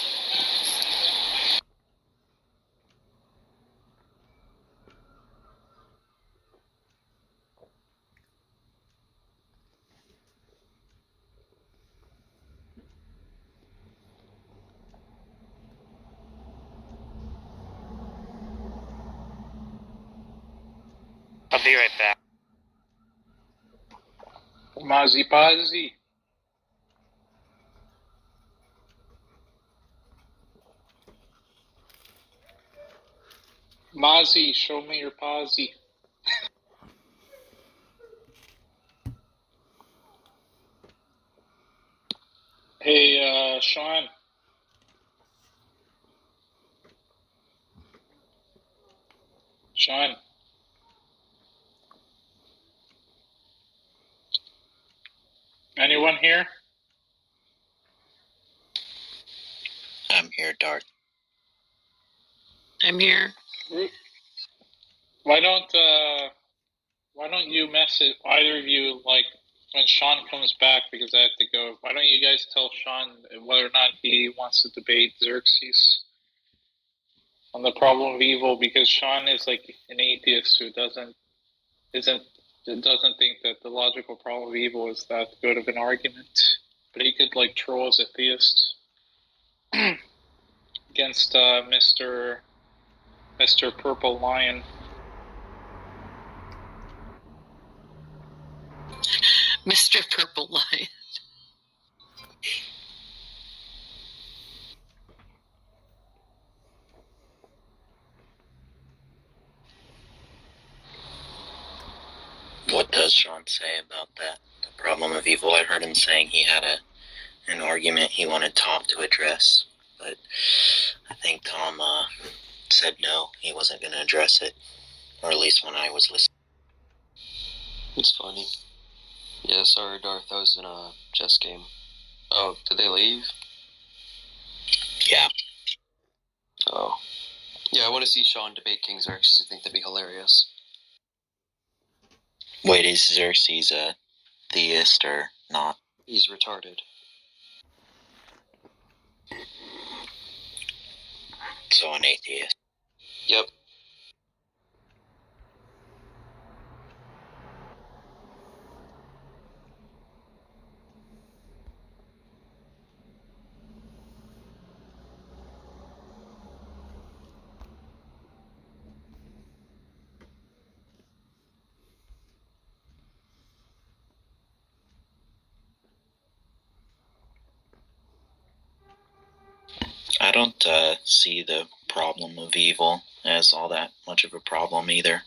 I'll be right back.
Mazi Pazi. Mazi, show me your Pazi. Hey, Sean. Sean. Anyone here?
I'm here, Dart.
I'm here.
Why don't you message either of you, when Sean comes back, because I have to go, why don't you guys tell Sean whether or not he wants to debate Xerxes on the problem of evil, because Sean is an atheist who doesn't think that the logical problem of evil is that good of an argument. But he could troll as a theist against Mr. Purple Lion.
Mr. Purple Lion.
What does Sean say about that? The problem of evil? I heard him saying he had an argument he wanted Tom to address, but I think Tom said no, he wasn't going to address it, or at least when I was listening.
It's funny. Yeah, sorry, Darth, I was in a chess game. Oh, did they leave?
Yeah.
Oh. Yeah, I want to see Sean debate King Xerxes. I think that'd be hilarious.
Wait, is Xerxes a theist or not?
He's retarded.
So an atheist.
Yep.
don't see the problem of evil as all that much of a problem either.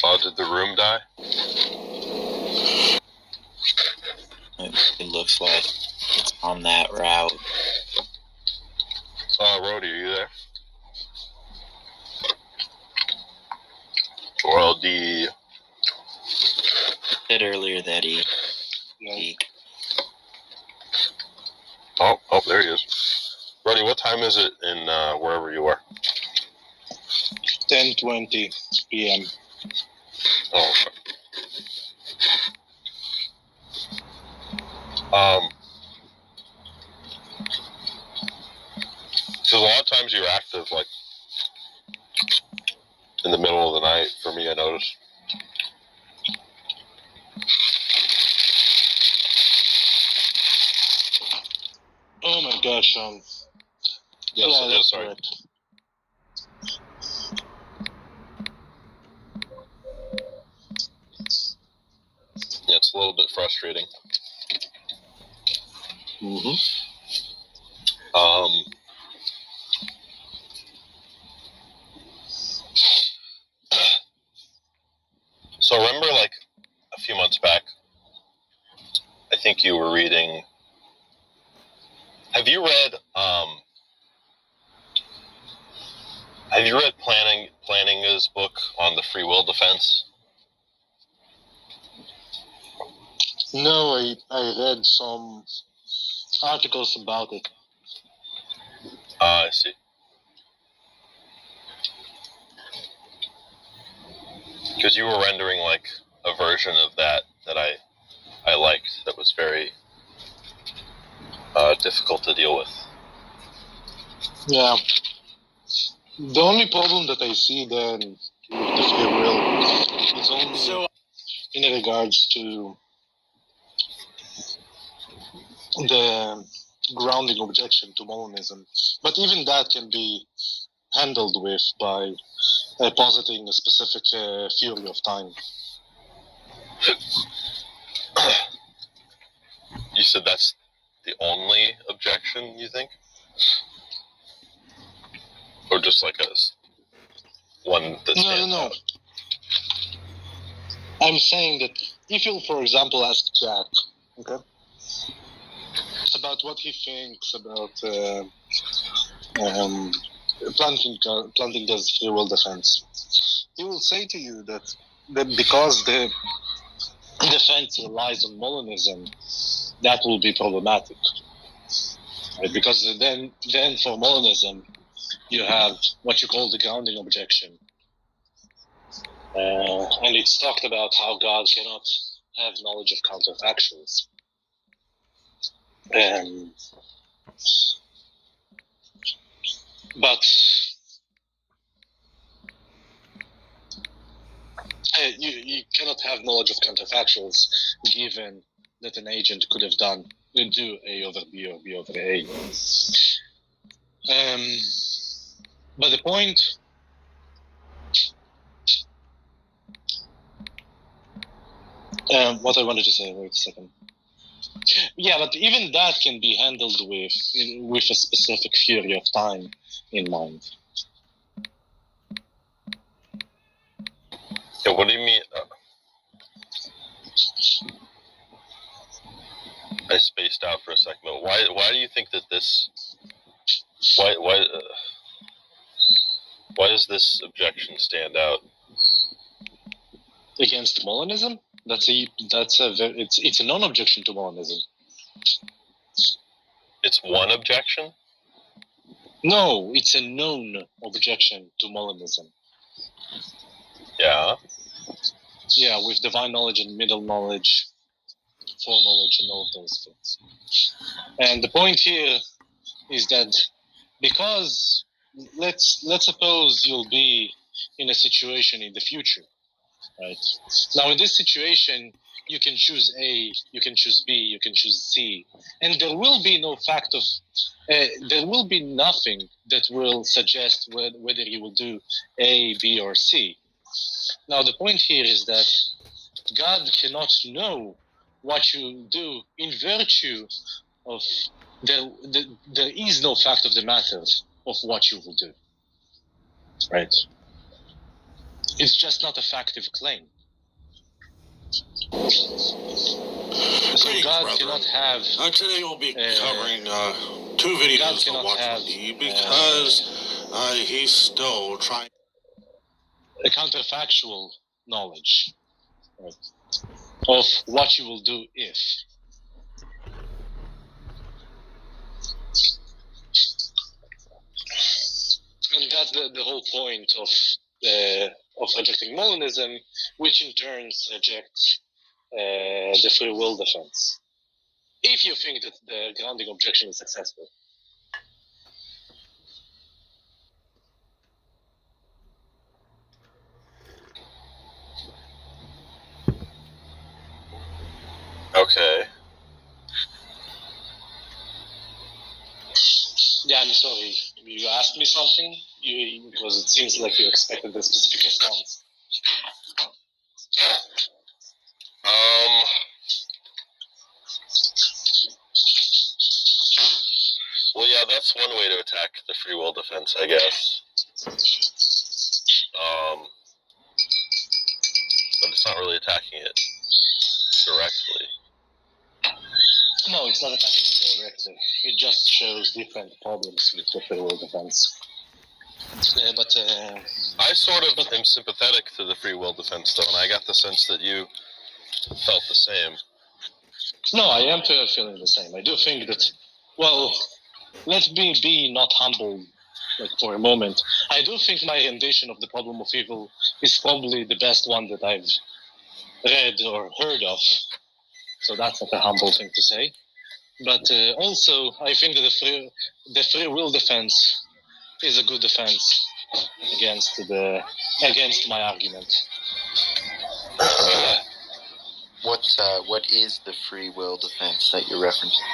Oh, did the room die?
It looks like it's on that route.
Rhodey, are you there? Well,
I said earlier that he...
Oh, there he is. Rhodey, what time is it in wherever you are?
10:20 p.m.
Oh, okay. So a lot of times you're active, like, in the middle of the night, for me, I notice.
Oh my gosh,
Yes,
yeah, that's
sorry.
correct.
Yeah, it's a little bit frustrating.
Mm-hmm.
So remember, like, a few months back, I think you were reading... Have you read Planninga's book on the free will defense?
No, I read some articles about it.
I see. Because you were rendering, like, a version of that I liked, that was very difficult to deal with.
Yeah. The only problem that I see then with the free will is only in regards to the grounding objection to Molinism. But even that can be handled with by positing a specific theory of time.
You said that's the only objection, you think? Or just like one that stands out?
I'm saying that if you, for example, ask Jack, okay, about what he thinks about Plantinga's free will defense, he will say to you that because the defense relies on Molinism, that will be problematic. Right? Because then for Molinism, you have what you call the grounding objection. And it's talked about how God cannot have knowledge of counterfactuals. But you cannot have knowledge of counterfactuals given that an agent could have do A over B or B over A. But the point what I wanted to say, wait a second. Yeah, but even that can be handled with a specific theory of time in mind.
Yeah, what do you mean? I spaced out for a second. But why do you think that this? Why does this objection stand out
against Molinism? It's a non-objection to Molinism.
It's one objection?
No, it's a known objection to Molinism.
Yeah.
Yeah, with divine knowledge and middle knowledge, foreknowledge, and all of those things. And the point here is that because let's suppose you'll be in a situation in the future, right? Now, in this situation, you can choose A, you can choose B, you can choose C, and there will be no fact of, there will be nothing that will suggest whether you will do A, B, or C. Now, the point here is that God cannot know what you do in virtue of there is no fact of the matter of what you will do, right? It's just not a factive claim. So God cannot have.
Today we'll be covering 2 videos of Watchman Nee because he's still trying.
A counterfactual knowledge, right, of what you will do if. And that's the whole point of rejecting Molinism, which in turn rejects the free will defense. If you think that the grounding objection is successful.
Okay.
Yeah, I'm sorry. You asked me something? Because it seems like you expected a specific response.
Well, yeah, that's one way to attack the free will defense, I guess. But it's not really attacking it directly.
No, it's not attacking it directly. It just shows different problems with the free will defense.
I sort of am sympathetic to the free will defense, though, and I got the sense that you felt the same.
No, I am feeling the same. I do think that, well, let me be not humble for a moment. I do think my rendition of the problem of evil is probably the best one that I've read or heard of. So that's not a humble thing to say. But also, I think that the free will defense is a good defense against my argument.
What is the free will defense that you're referencing?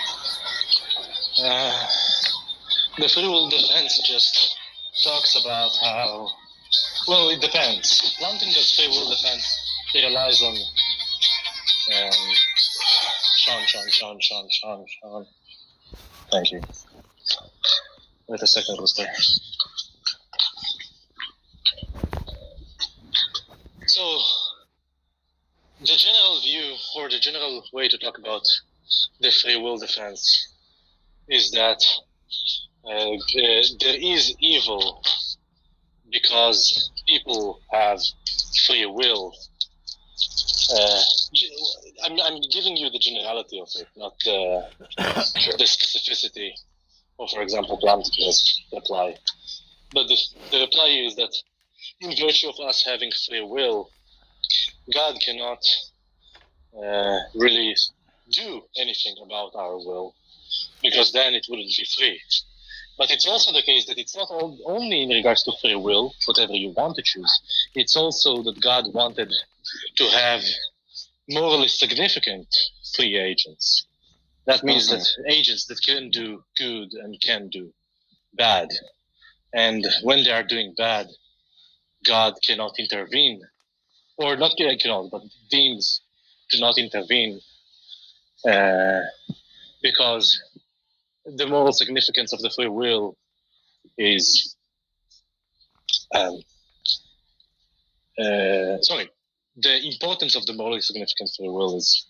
The free will defense just talks about how, well, it depends. One thing that free will defense relies on, Sean. Thank you. Wait a second, Rooster. So, the general view, or the general way to talk about the free will defense is that there is evil because people have free will. I'm giving you the generality of it, not the specificity of, for example, Plantinga's reply. But the reply is that in virtue of us having free will, God cannot really do anything about our will, because then it wouldn't be free. But it's also the case that it's not only in regards to free will, whatever you want to choose. It's also that God wanted to have morally significant free agents. That means that agents that can do good and can do bad. And when they are doing bad, God cannot intervene. Or not cannot, but deems to not intervene because the moral significance of the free will is the importance of the morally significant free will is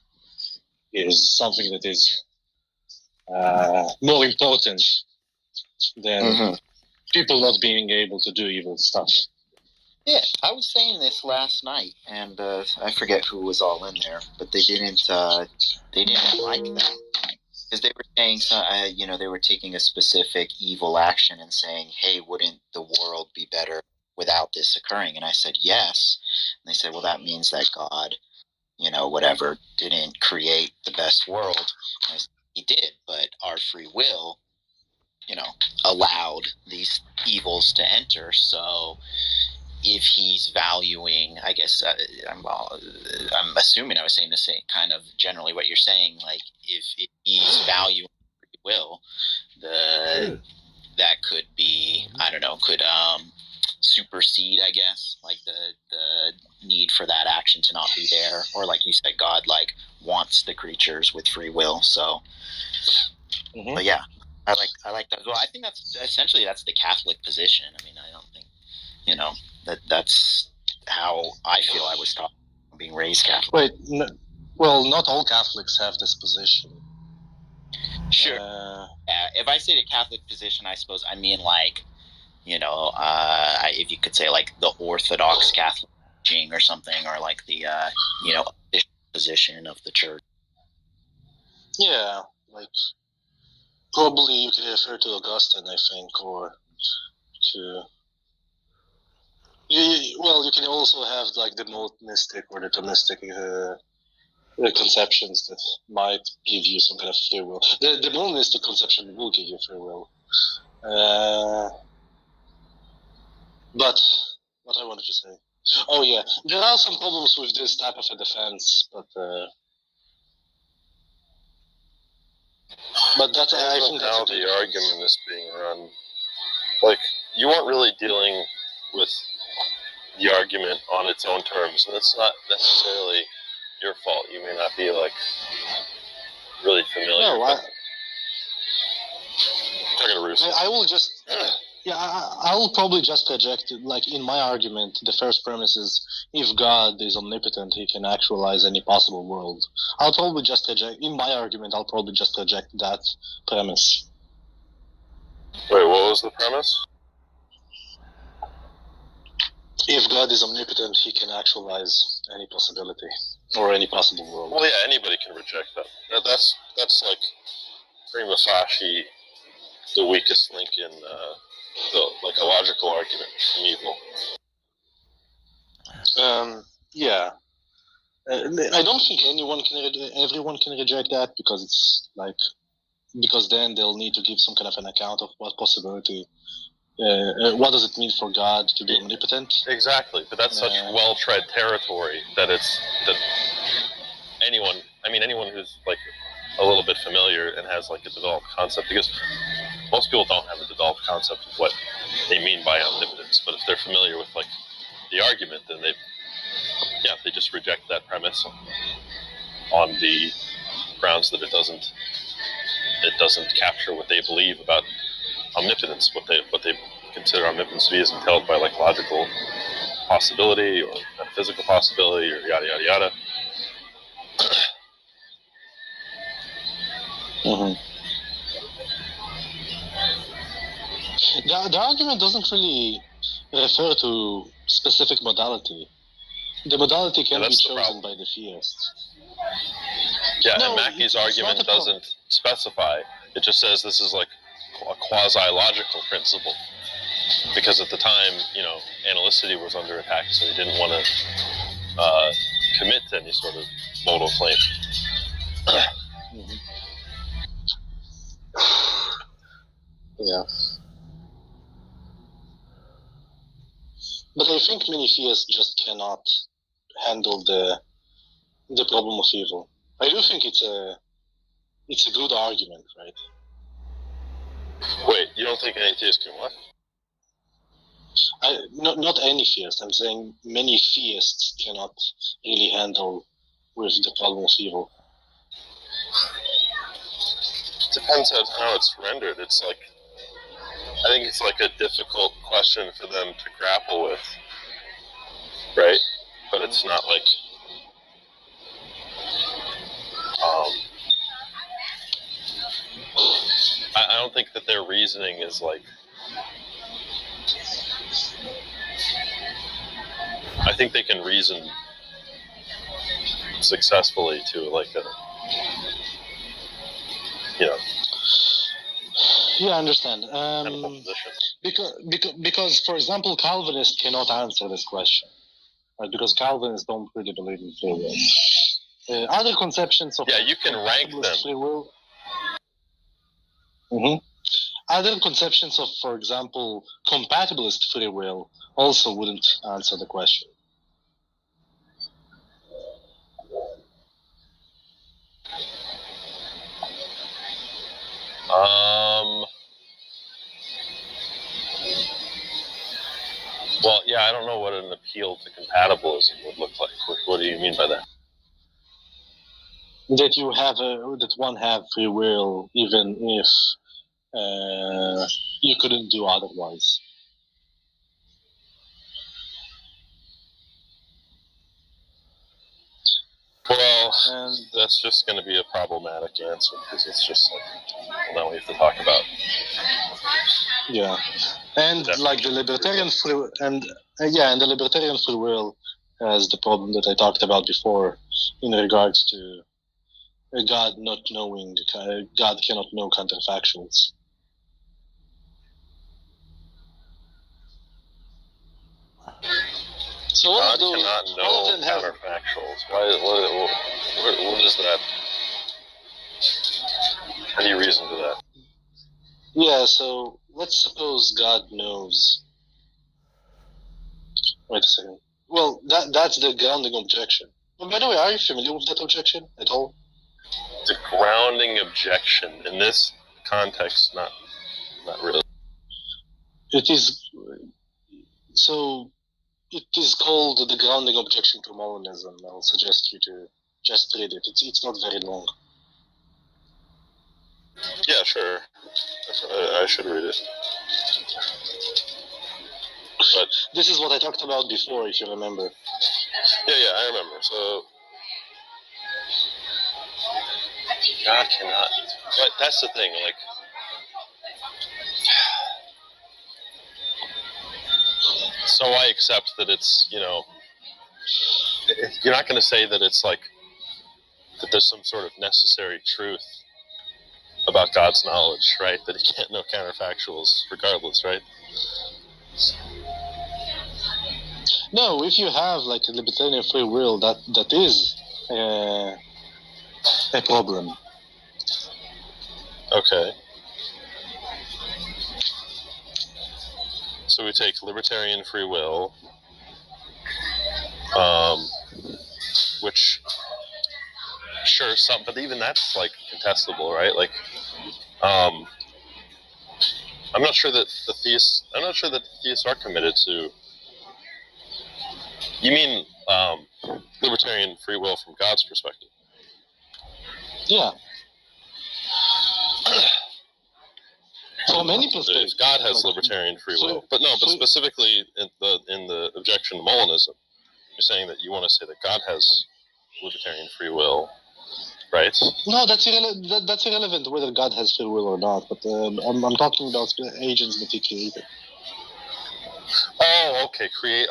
something that is more important than people not being able to do evil stuff.
Yeah, I was saying this last night, and I forget who was all in there, but they didn't like that. because they were saying, they were taking a specific evil action and saying, hey, wouldn't the world be better without this occurring? And I said, yes. And they said, well, that means that God, whatever, didn't create the best world. And I said, he did, but our free will, allowed these evils to enter. So if he's valuing, I guess, I'm assuming I was saying the same kind of generally what you're saying, like if he's valuing free will, that could be, I don't know, could supersede, I guess, like the need for that action to not be there, or like you said, God like wants the creatures with free will. So, but yeah, I like that. Well, I think that's the Catholic position. I mean, I don't think that's how I feel I was taught, being raised Catholic.
Wait, well, not all Catholics have this position.
Sure. If I say the Catholic position, I suppose I mean like, if you could say like the Orthodox Catholic teaching or something, or like the official position of the church.
Yeah, like probably you could refer to Augustine, I think, or to. You can also have like the Montanistic or the Thomistic conceptions that might give you some kind of free will. The Montanistic conception will give you free will. But what I wanted to say. Oh yeah, there are some problems with this type of a defense, but that I think
how the argument is being run. Like, you weren't really dealing with the argument on its own terms, and it's not necessarily your fault. You may not be like really familiar.
No,
I
will just. I will probably just project, like in my argument, the first premise is if God is omnipotent, he can actualize any possible world. I'll probably just project, in my argument, I'll probably just project that premise.
Wait, what was the premise?
If God is omnipotent, he can actualize any possibility or any possible world.
Well, yeah, anybody can reject that. That's like prima facie the weakest link in like a logical argument from evil.
Yeah. I don't think everyone can reject that, because it's like, because then they'll need to give some kind of an account of what possibility. What does it mean for God to be omnipotent?
Exactly, but that's such well-tread territory that anyone who's like a little bit familiar and has like a developed concept, because most people don't have a developed concept of what they mean by omnipotence, but if they're familiar with like the argument, then they just reject that premise on the grounds that it doesn't capture what they believe about omnipotence, what they consider omnipotence to be is entailed by like logical possibility or metaphysical possibility or yada yada yada.
The argument doesn't really refer to specific modality. The modality can be chosen by the theist.
Yeah, and Mackey's argument doesn't specify. It just says this is like a quasi-logical principle. Because at the time, analyticity was under attack, so he didn't want to commit to any sort of modal claim.
Yeah. But I think many theists just cannot handle the problem of evil. I do think it's a good argument, right?
Wait, you don't think any theist can what?
Not any theist. I'm saying many theists cannot really handle with the problem of evil.
Depends on how it's rendered. It's like, I think it's like a difficult question for them to grapple with, right? But it's not like, I don't think that their reasoning is like, I think they can reason successfully to like
Yeah, I understand. Because, for example, Calvinists cannot answer this question, right? Because Calvinists don't really believe in free will. Other conceptions of
you can rank them.
Free will. Other conceptions of, for example, compatibilist free will also wouldn't answer the question.
Well, yeah, I don't know what an appeal to compatibilism would look like. What do you mean by that?
That one have free will, even if you couldn't do otherwise.
Well, that's just going to be a problematic answer because it's just like, well, now we have to talk about.
Yeah, and like the libertarian free and the libertarian free will has the problem that I talked about before in regards to God not knowing. God cannot know counterfactuals. So
God cannot know counterfactuals. What is that? Any reason to that?
Yeah, so let's suppose God knows. Wait a second. Well, that's the grounding objection. Well, by the way, are you familiar with that objection at all?
The grounding objection in this context, not really.
It is. So, it is called the grounding objection to Molinism. I'll suggest you to just read it. It's not very long.
Yeah, sure. I should read it. But
this is what I talked about before, if you remember.
Yeah, I remember. So God cannot. But that's the thing, like. So I accept that it's, you're not going to say that it's like, that there's some sort of necessary truth about God's knowledge, right? That he can't know counterfactuals regardless, right?
No, if you have like a libertarian free will, that is a problem.
Okay. So we take libertarian free will, which, sure, but even that's like contestable, right? Like, I'm not sure that the theists are committed to. You mean libertarian free will from God's perspective?
Yeah. From any perspective,
God has libertarian free will, but specifically in the objection to Molinism, you're saying that you want to say that God has libertarian free will, right?
No, that's irrelevant whether God has free will or not. But I'm talking about agents that he created.
Oh, okay. Okay.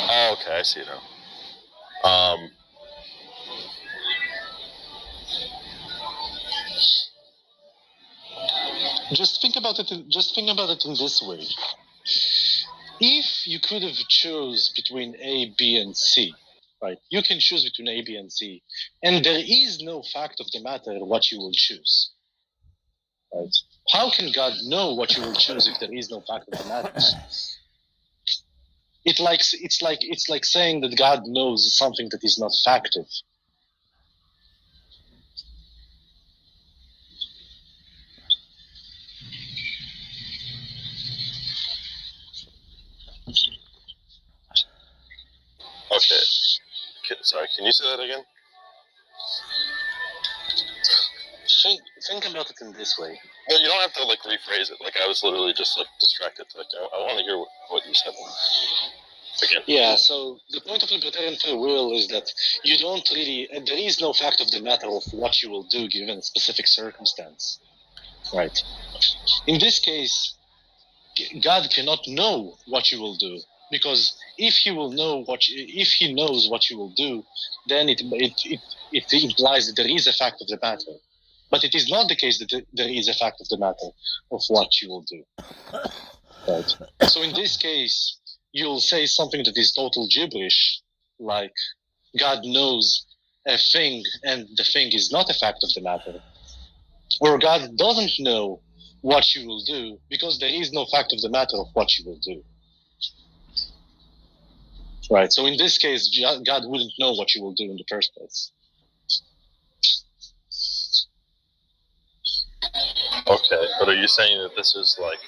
Oh, okay, I see now.
Just think about it in this way. If you could have chose between A, B, and C, right? You can choose between A, B, and C, and there is no fact of the matter what you will choose, right? How can God know what you will choose if there is no fact of the matter? It's like saying that God knows something that is not factive.
Okay. Sorry, can you say that again?
Think about it in this way.
No, you don't have to like rephrase it. Like I was literally just like distracted. Like I want to hear what you said again.
Yeah. So the point of libertarian free will is that you don't really. There is no fact of the matter of what you will do given a specific circumstance. Right. In this case, God cannot know what you will do because if he knows what you will do, then it implies that there is a fact of the matter. But it is not the case that there is a fact of the matter of what you will do. Right. So in this case, you'll say something that is total gibberish, like God knows a thing and the thing is not a fact of the matter, or God doesn't know what you will do because there is no fact of the matter of what you will do. Right. So in this case, God wouldn't know what you will do in the first place.
Okay, but are you saying that this is like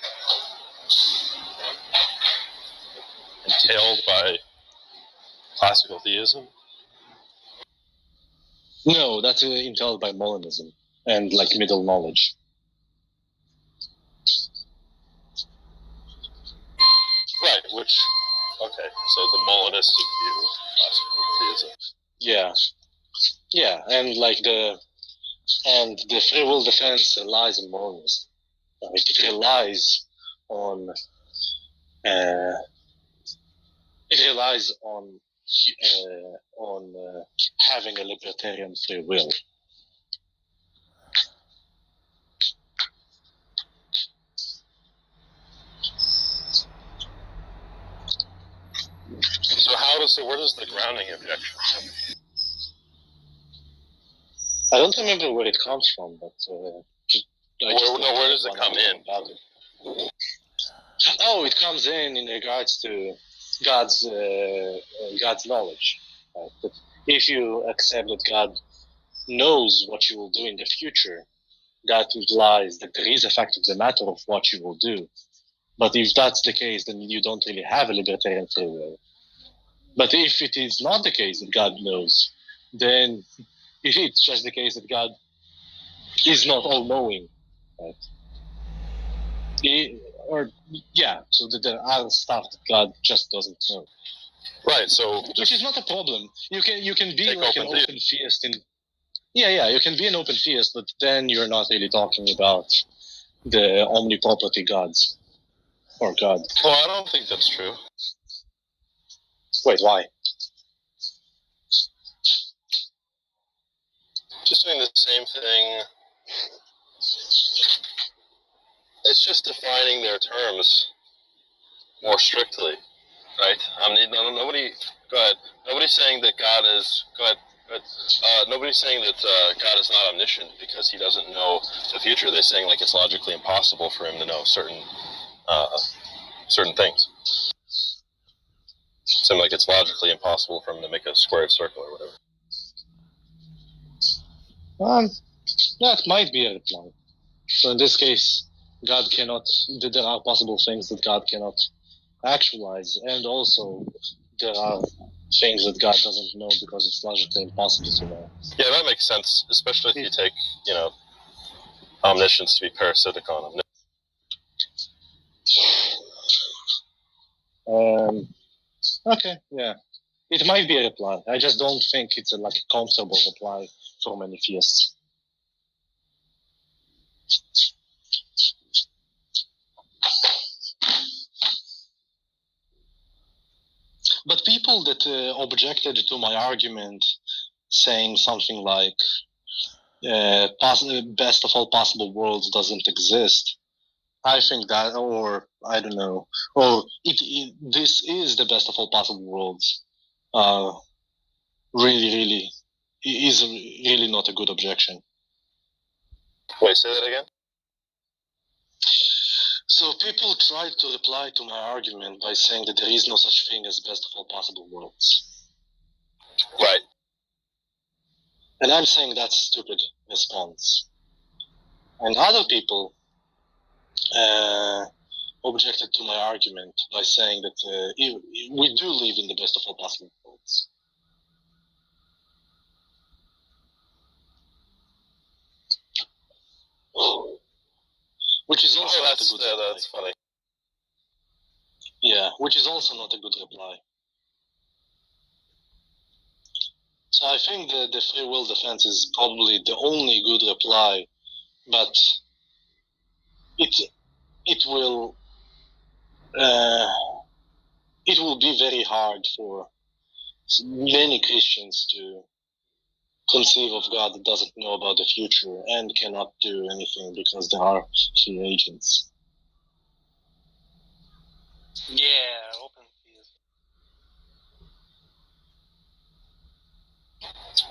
entailed by classical theism?
No, that's entailed by Molinism and like middle knowledge.
Right, which, okay, so the Molinistic view of classical theism.
Yeah, and the free will defense relies on Molinism. It relies on having a libertarian free will.
So where does the grounding objection come?
I don't remember where it comes from, but
where does it come in?
Oh, it comes in regards to God's knowledge. Right? But if you accept that God knows what you will do in the future, that implies that there is a fact of the matter of what you will do. But if that's the case, then you don't really have a libertarian free will. But if it is not the case that God knows, then it's just the case that God is not all-knowing. Right? So that there are stuff that God just doesn't know.
Right, so...
Which is not a problem. You can be like an open theist in... Yeah, you can be an open theist, but then you're not really talking about the omniproperty gods. Or God.
Well, I don't think that's true.
Wait, why?
Just doing the same thing. It's just defining their terms more strictly, right? I mean, nobody. Go ahead. Nobody's saying that God is. Go ahead. Nobody's saying that God is not omniscient because he doesn't know the future. They're saying like it's logically impossible for him to know certain things. Seems like it's logically impossible for him to make a squared circle or whatever.
That might be a reply. So in this case, God cannot. There are possible things that God cannot actualize, and also there are things that God doesn't know because it's logically impossible to know.
Yeah, that makes sense, especially if you take, omniscience to be parasitic on omniscience.
Okay, yeah. It might be a reply. I just don't think it's a comfortable reply for many theists. But people that objected to my argument saying something like best of all possible worlds doesn't exist, I think that, or I don't know, or this is the best of all possible worlds, really is really not a good objection.
Wait, say that again?
So people tried to reply to my argument by saying that there is no such thing as best of all possible worlds.
Right.
And I'm saying that's a stupid response. And other people objected to my argument by saying that we do live in the best of all possible worlds. Which is also not a good reply.
That's funny.
Yeah, which is also not a good reply. So I think the free will defense is probably the only good reply, but it will it will be very hard for many Christians to conceive of God that doesn't know about the future and cannot do anything because there are free agents.
Yeah, open theism.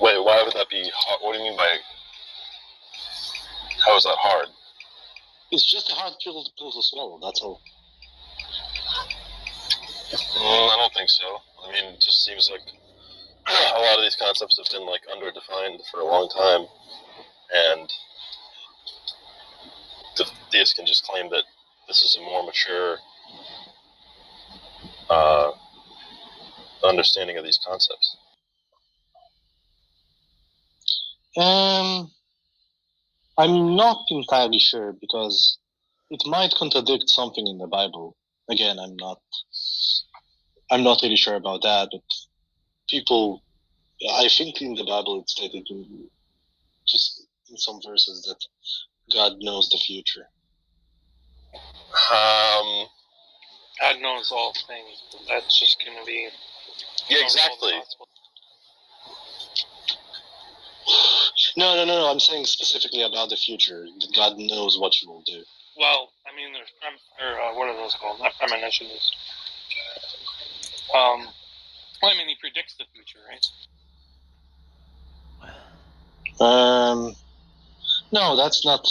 Wait, why would that be hard? What do you mean by... How is that hard?
It's just a hard pill to swallow, that's all.
I don't think so. I mean, it just seems like a lot of these concepts have been like underdefined for a long time, and the theists can just claim that this is a more mature understanding of these concepts.
I'm not entirely sure because it might contradict something in the Bible. Again, I'm not really sure about that, but people, I think in the Bible it's stated just in some verses that God knows the future.
God knows all things, but that's just going to be...
Yeah, exactly.
No, I'm saying specifically about the future. That God knows what you will do.
Well, I mean, there's what are those called? Not premonitions. Well, I mean, he predicts the future, right?
No, that's not.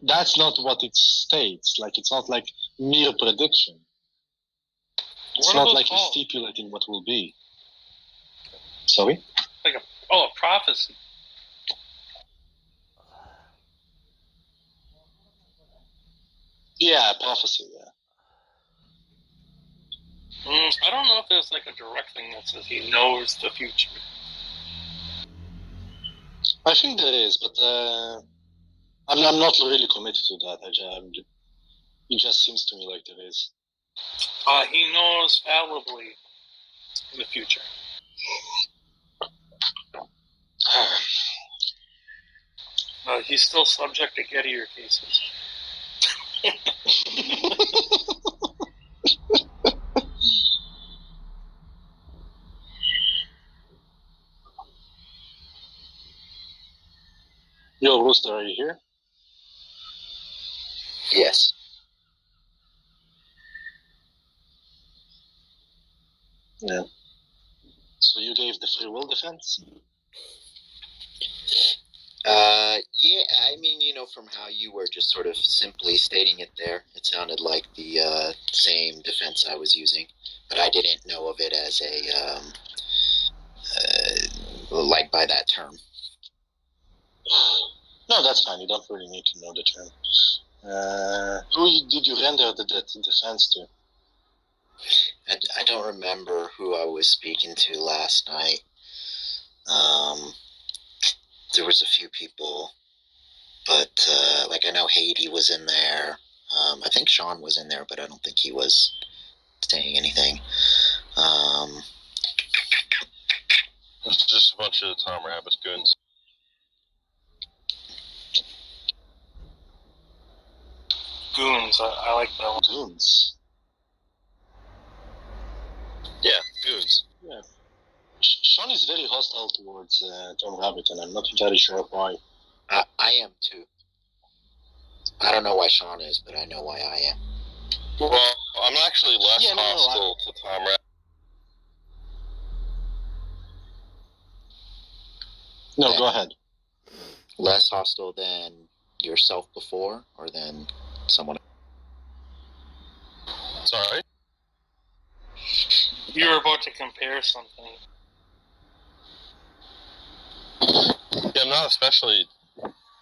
That's not what it states. Like, it's not like mere prediction. It's not like he's stipulating what will be. Sorry?
Like a prophecy.
Yeah, prophecy, yeah.
I don't know if there's like a direct thing that says he knows the future.
I think there is, but I'm not really committed to that. It just seems to me like there is.
He knows fallibly in the future. He's still subject to Gettier cases.
Yo, Rooster, are you here?
Yes.
Yeah. So you gave the free will defense?
Yeah, I mean, from how you were just sort of simply stating it there, it sounded like the same defense I was using, but I didn't know of it as like by that term.
No, that's fine. You don't really need to know the term. Who did you render the defense to?
I don't remember who I was speaking to last night. There was a few people, but I know Haiti was in there. I think Sean was in there, but I don't think he was saying anything.
It's just a bunch of Tom Rabbit goons.
Goons, I like that one.
Goons.
Yeah, goons.
Yeah. Sean is very hostile towards Tom Rabbit, and I'm not entirely sure why.
I am too. I don't know why Sean is, but I know why I am.
Well, I'm actually less hostile to Tom Rabbit.
No, go ahead.
Less hostile than yourself before, or than someone else?
Sorry?
You were about to compare something.
Yeah, I'm not especially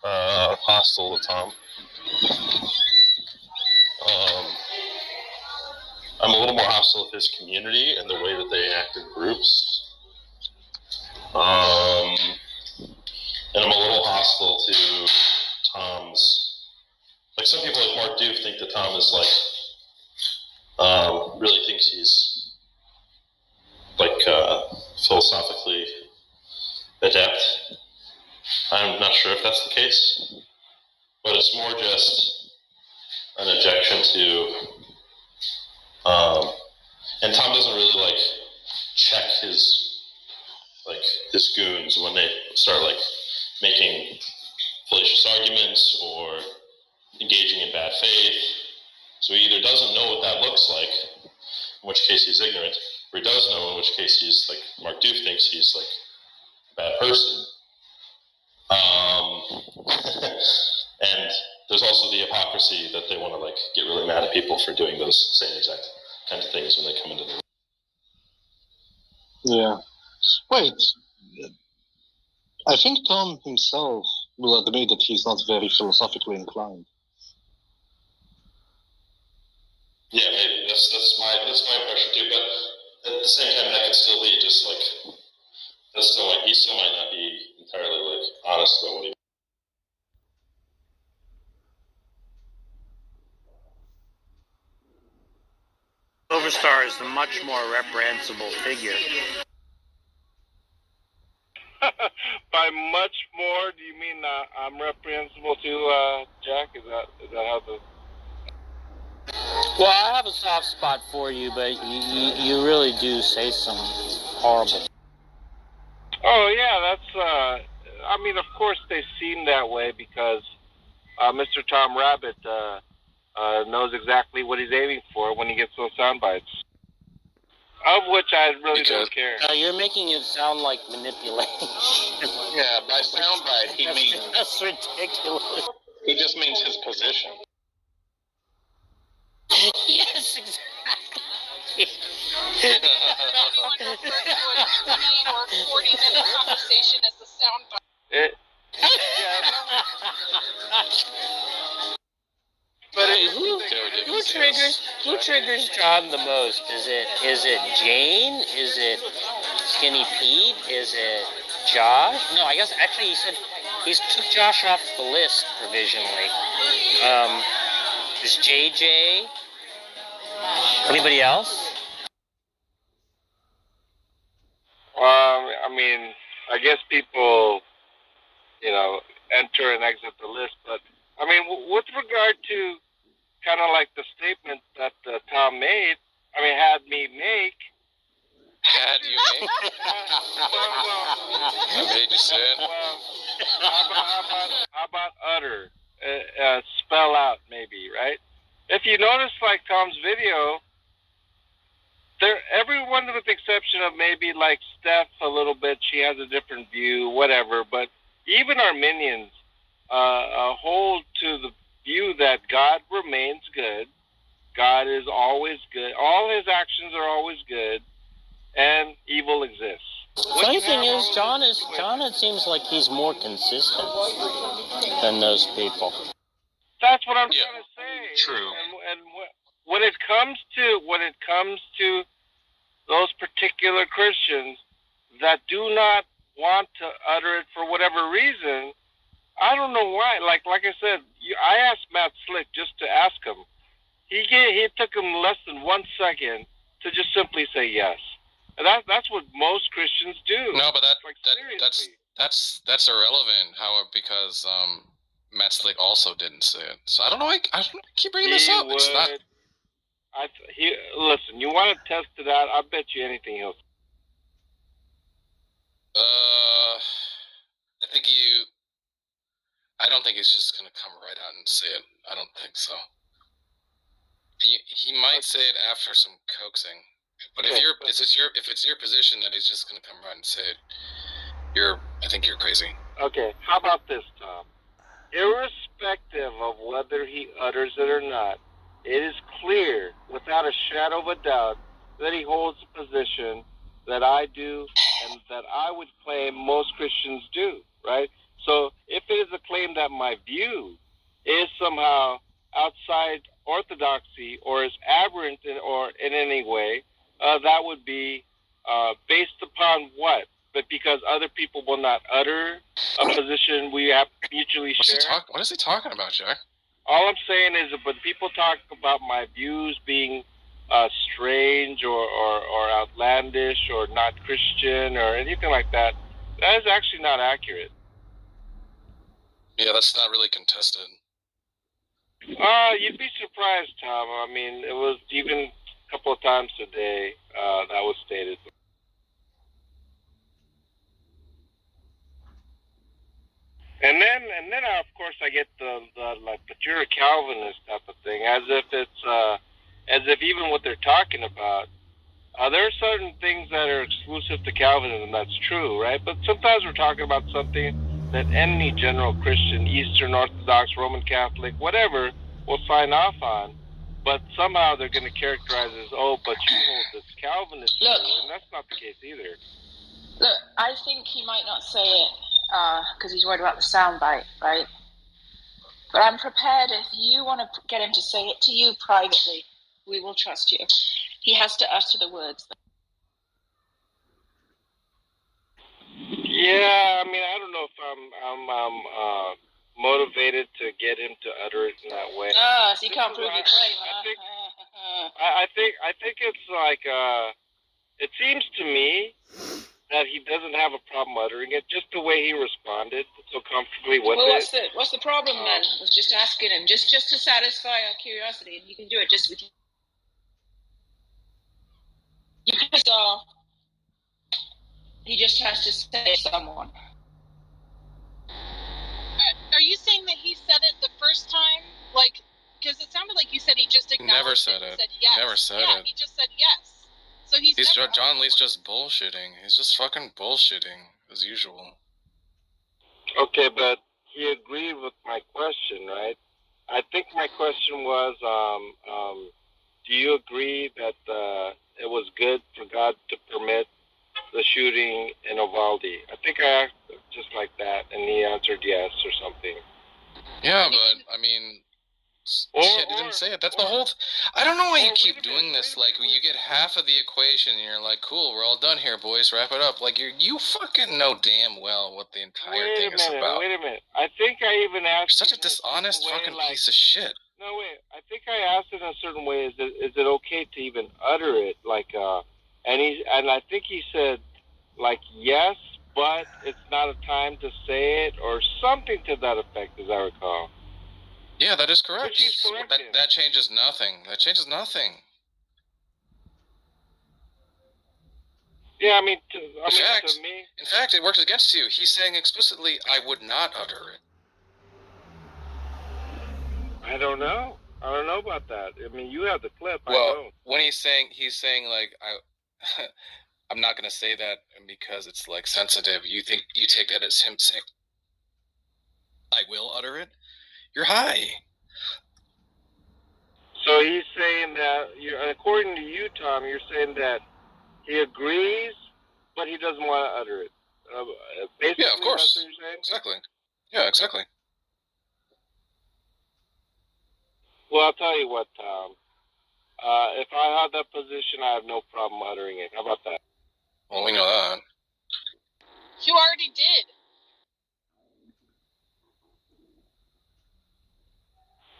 hostile to Tom. I'm a little more hostile to his community and the way that they act in groups. And I'm a little hostile to Tom's... Like, some people like Mark Doof think that Tom is, really thinks he's, philosophically adept. I'm not sure if that's the case, but it's more just an objection to And Tom doesn't really like check his goons when they start like making fallacious arguments or engaging in bad faith. So he either doesn't know what that looks like, in which case he's ignorant, or he does know, in which case he's like Mark Doof thinks he's like a bad person. And there's also the hypocrisy that they want to like get really mad at people for doing those same exact kind of things when they come into the room.
Yeah. Wait. I think Tom himself will admit that he's not very philosophically inclined.
Yeah, maybe. That's my impression too. But at the same time, that could still be just like he still might not be entirely like honest about what he.
Silverstar is a much more reprehensible figure.
By much more, do you mean I'm reprehensible too, Jack? Is that how the...
Well, I have a soft spot for you, but you really do say some horrible.
Oh yeah, that's. I mean, of course they seem that way because Mr. Tom Rabbit knows exactly what he's aiming for when he gets those sound bites. Of which I really don't care.
You're making it sound like manipulation.
Yeah, by soundbite he means
that's ridiculous.
He just means his position.
Yes, exactly.
or 40-minute conversation as the soundbite.
But who triggers John the most? Is it Jane? Is it Skinny Pete? Is it Josh? No, I guess actually he said he took Josh off the list provisionally. Is JJ? Anybody else?
I mean, I guess people, enter and exit the list, but I mean, with regard to kind of like the statement that Tom made, had me make.
Had you make? I made you say it.
How about utter? Spell out, maybe, right? If you notice, like Tom's video, everyone with the exception of maybe like Steph a little bit, she has a different view, whatever, but even Arminians hold to the view that God remains good, God is always good, all his actions are always good, and evil exists.
Funny thing is, John, it seems like he's more consistent than those people.
That's what I'm trying to say.
True.
And when it comes to those particular Christians that do not want to utter it for whatever reason, I don't know why. Like I said, I asked Matt Slick just to ask him. He took him less than 1 second to just simply say yes. And that's what most Christians do.
No, but that's irrelevant. Because Matt Slick also didn't say it. So I don't know. I keep bringing this up. It's not.
Listen, you want to test it out? I bet you anything else.
I don't think he's just gonna come right out and say it. I don't think so. He might say it after some coaxing, but if it's your position that he's just gonna come right and say it, I think you're crazy.
Okay, how about this, Tom? Irrespective of whether he utters it or not, it is clear, without a shadow of a doubt, that he holds a position that I do and that I would claim most Christians do, right? So if it is a claim that my view is somehow outside orthodoxy or is aberrant in any way, that would be based upon what? But because other people will not utter a position we have mutually share.
What is he talking about, Jack?
All I'm saying is that when people talk about my views being strange or outlandish or not Christian or anything like that, that is actually not accurate.
Yeah, that's not really contested.
You'd be surprised, Tom. I mean, it was even a couple of times today that was stated. And then of course I get the like, but you're a Calvinist type of thing, as if even what they're talking about, there are certain things that are exclusive to Calvinism. That's true, right? But sometimes we're talking about something that any general Christian, Eastern Orthodox, Roman Catholic, whatever, will sign off on. But somehow they're going to characterize it as, oh, but you hold this Calvinist view, and that's not the case either.
Look, I think he might not say it because he's worried about the soundbite, right? But I'm prepared if you want to get him to say it to you privately. We will trust you. He has to utter the words.
Yeah, I mean, I don't know if I'm motivated to get him to utter it in that way.
So you can't prove your claim,
I think it's like it seems to me that he doesn't have a problem uttering it, just the way he responded so comfortably with it.
What's the problem then? I was just asking him, just to satisfy our curiosity, and you can do it just with you. He just has to say someone.
Are you saying that he said it the first time? Like, because it sounded like you said he just acknowledged
Never said it.
Said yes.
He never said it.
He just said yes. So
John Lee's just bullshitting. He's just fucking bullshitting as usual.
Okay, but he agreed with my question, right? I think my question was, do you agree that it was good for God to permit the shooting in Uvalde? I think I asked just like that, and he answered yes or something.
Yeah, but I mean, shit, he didn't say it. That's the whole. I don't know why you keep doing this. Like, you get half of the equation, and you're like, "Cool, we're all done here, boys. Wrap it up." Like, you fucking know damn well what the entire thing is about.
Wait a minute. I think I even asked.
You're such a dishonest fucking piece of shit.
No, wait. I think I asked it in a certain way. Is it okay to even utter it? Like, and I think he said, like, yes, but it's not a time to say it, or something to that effect, as I recall.
Yeah, that is correct. That changes nothing. That changes nothing.
Yeah, I mean,
in fact, it works against you. He's saying explicitly, "I would not utter it."
I don't know. I don't know about that. I mean, you have the clip.
Well,
I don't.
When he's saying like, I'm not gonna say that because it's like sensitive. You take that as him saying, "I will utter it." You're high.
So he's saying that, according to you, Tom, you're saying that he agrees, but he doesn't want to utter it. Basically,
yeah, of course.
That's what you're saying?
Exactly. Yeah, exactly.
Well, I'll tell you what, Tom. If I had that position, I have no problem uttering it. How about that?
Well, we know that.
You already did.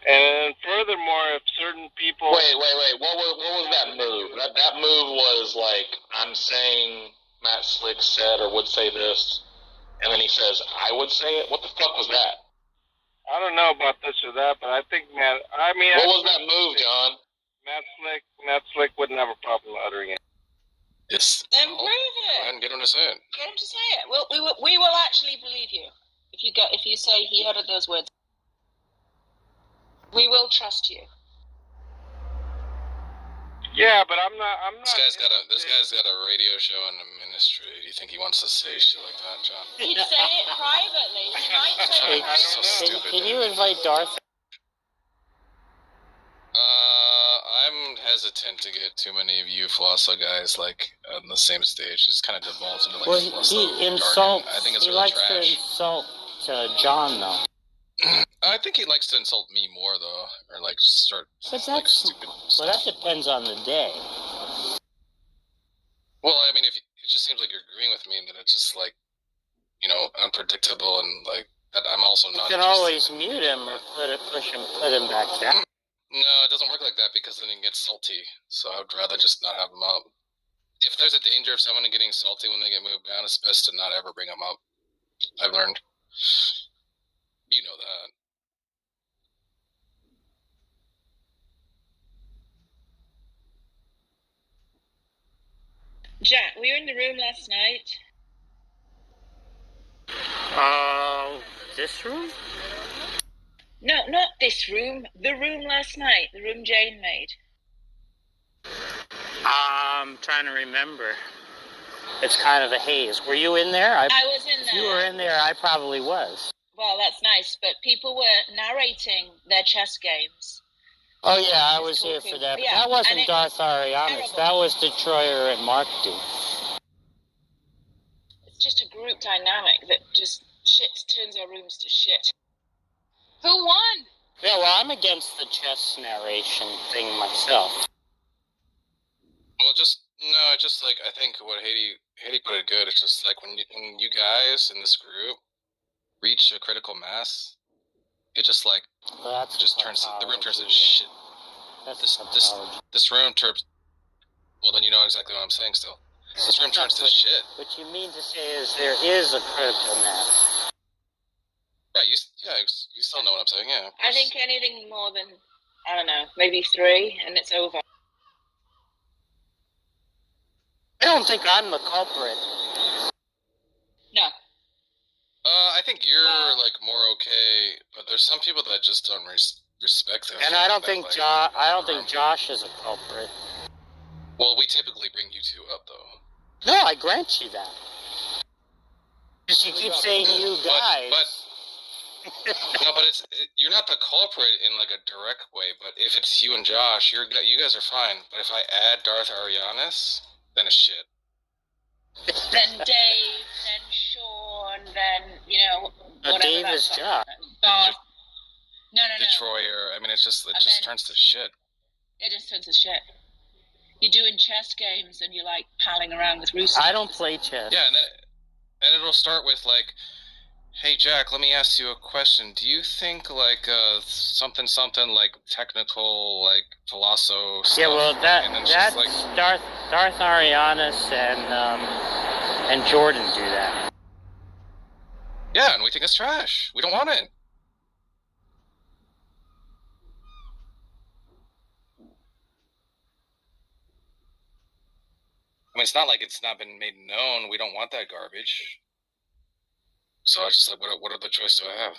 And furthermore, if certain people...
Wait. What was that move? That move was like, I'm saying Matt Slick said or would say this, and then he says, I would say it? What the fuck was that?
I don't know about this or that, but I think Matt...
What was that move, John?
Matt Slick wouldn't have a problem uttering it.
Yes.
Then prove it.
Go ahead and get him to say it.
Get him to say it. We will actually believe you if you say he uttered those words. We will trust you.
Yeah, but I'm not.
This guy's got a radio show and a ministry. Do you think he wants to say shit like that, John?
He'd say it privately. He might say it privately.
So stupid.
Can you invite Darth?
I'm hesitant to get too many of you Flossa guys like on the same stage. It's kind of devolves into like
He insults.
I think it's
he
really
likes
trash.
to insult John though.
I think he likes to insult me more though, or like start like stupid.
Well, that depends on the day.
Well, I mean, it just seems like you're agreeing with me that it's just like, unpredictable and like that I'm also not.
You can always mute him or put him back down.
No, it doesn't work like that because then he gets salty. So I'd rather just not have him up. If there's a danger of someone getting salty when they get moved down, it's best to not ever bring them up. I've learned. You know that.
Jack, were you in the room last night?
This room?
No, not this room. The room last night. The room Jane made.
I'm trying to remember. It's kind of a haze. Were you in there?
I was in
If you
there.
were in there, I probably was.
Well, that's nice, but people were narrating their chess games.
Oh yeah, I was here for that. But
Yeah,
that wasn't
and
Darth Arianis.
terrible.
That was Detroyer and Mark D.
It's just a group dynamic that just turns our rooms to shit.
Who won?
Yeah, well, I'm against the chess narration thing myself.
Well, just like I think what Haiti put it good. It's just like when you guys in this group reach a critical mass, it just like the room turns to shit. This room turns. Well, then you know exactly what I'm saying. Still, this room turns to shit.
What you mean to say is there is a critical mass.
Right? You still know what I'm saying, yeah.
I think anything more than, I don't know, maybe 3, and it's over.
I don't think I'm the culprit.
No.
I think you're like more okay, but there's some people that just don't respect that.
And I don't think Josh is a culprit.
Well, we typically bring you two up, though.
No, I grant you that. Just you keep saying you guys.
No, but you're not the culprit in like a direct way. But if it's you and Josh, you guys are fine. But if I add Darth Arianis, then it's shit.
Then Dave, then Sean, then, whatever.
Dave is Josh.
No.
Detroyer. I mean, it just turns to shit.
It just turns to shit. You're doing chess games and you're like palling around with Russo.
I don't play chess.
Yeah, and it'll start with like, hey Jack, let me ask you a question. Do you think like something like technical like philosophy stuff?
Yeah, well that's
like,
Darth Arianis and Jordan do that.
Yeah, and we think it's trash. We don't want it. I mean, it's not like it's not been made known. We don't want that garbage. So I was just like, what other choice do I have?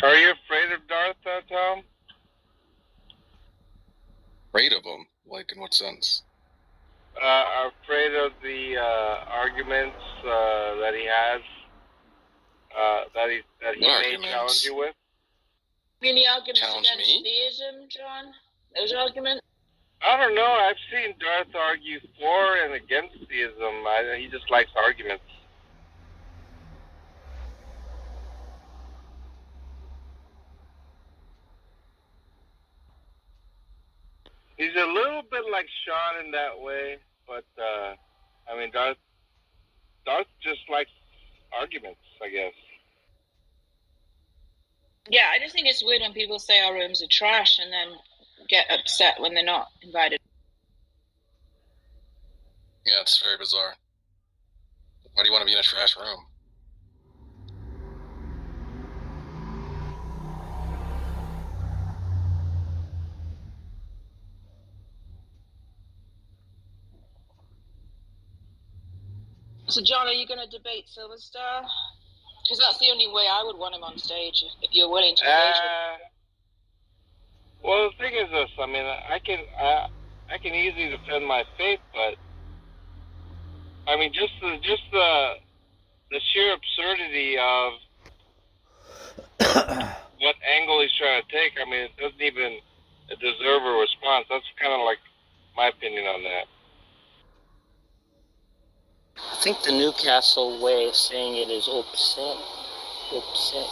Are you afraid of Darth, Tom?
Afraid of him? Like, in what sense?
Afraid of the arguments that he has, that he may challenge you with?
You mean the arguments
Challenge
against
me?
theism, John? Those arguments?
I don't know. I've seen Darth argue for and against theism. He just likes arguments. He's a little bit like Sean in that way, but I mean, Darth just likes arguments, I guess.
Yeah, I just think it's weird when people say our rooms are trash and then get upset when they're not invited.
Yeah, it's very bizarre. Why do you want to be in a trash room?
So, John, are you going to debate Silver Star? Because that's the only way I would want him on stage, if you're willing to engage with him.
Well, the thing is this. I mean, I can easily defend my faith, but I mean, just the sheer absurdity of what angle he's trying to take. I mean, it doesn't even deserve a response. That's kind of like my opinion on that.
I think the Newcastle way of saying it is upset. Upset.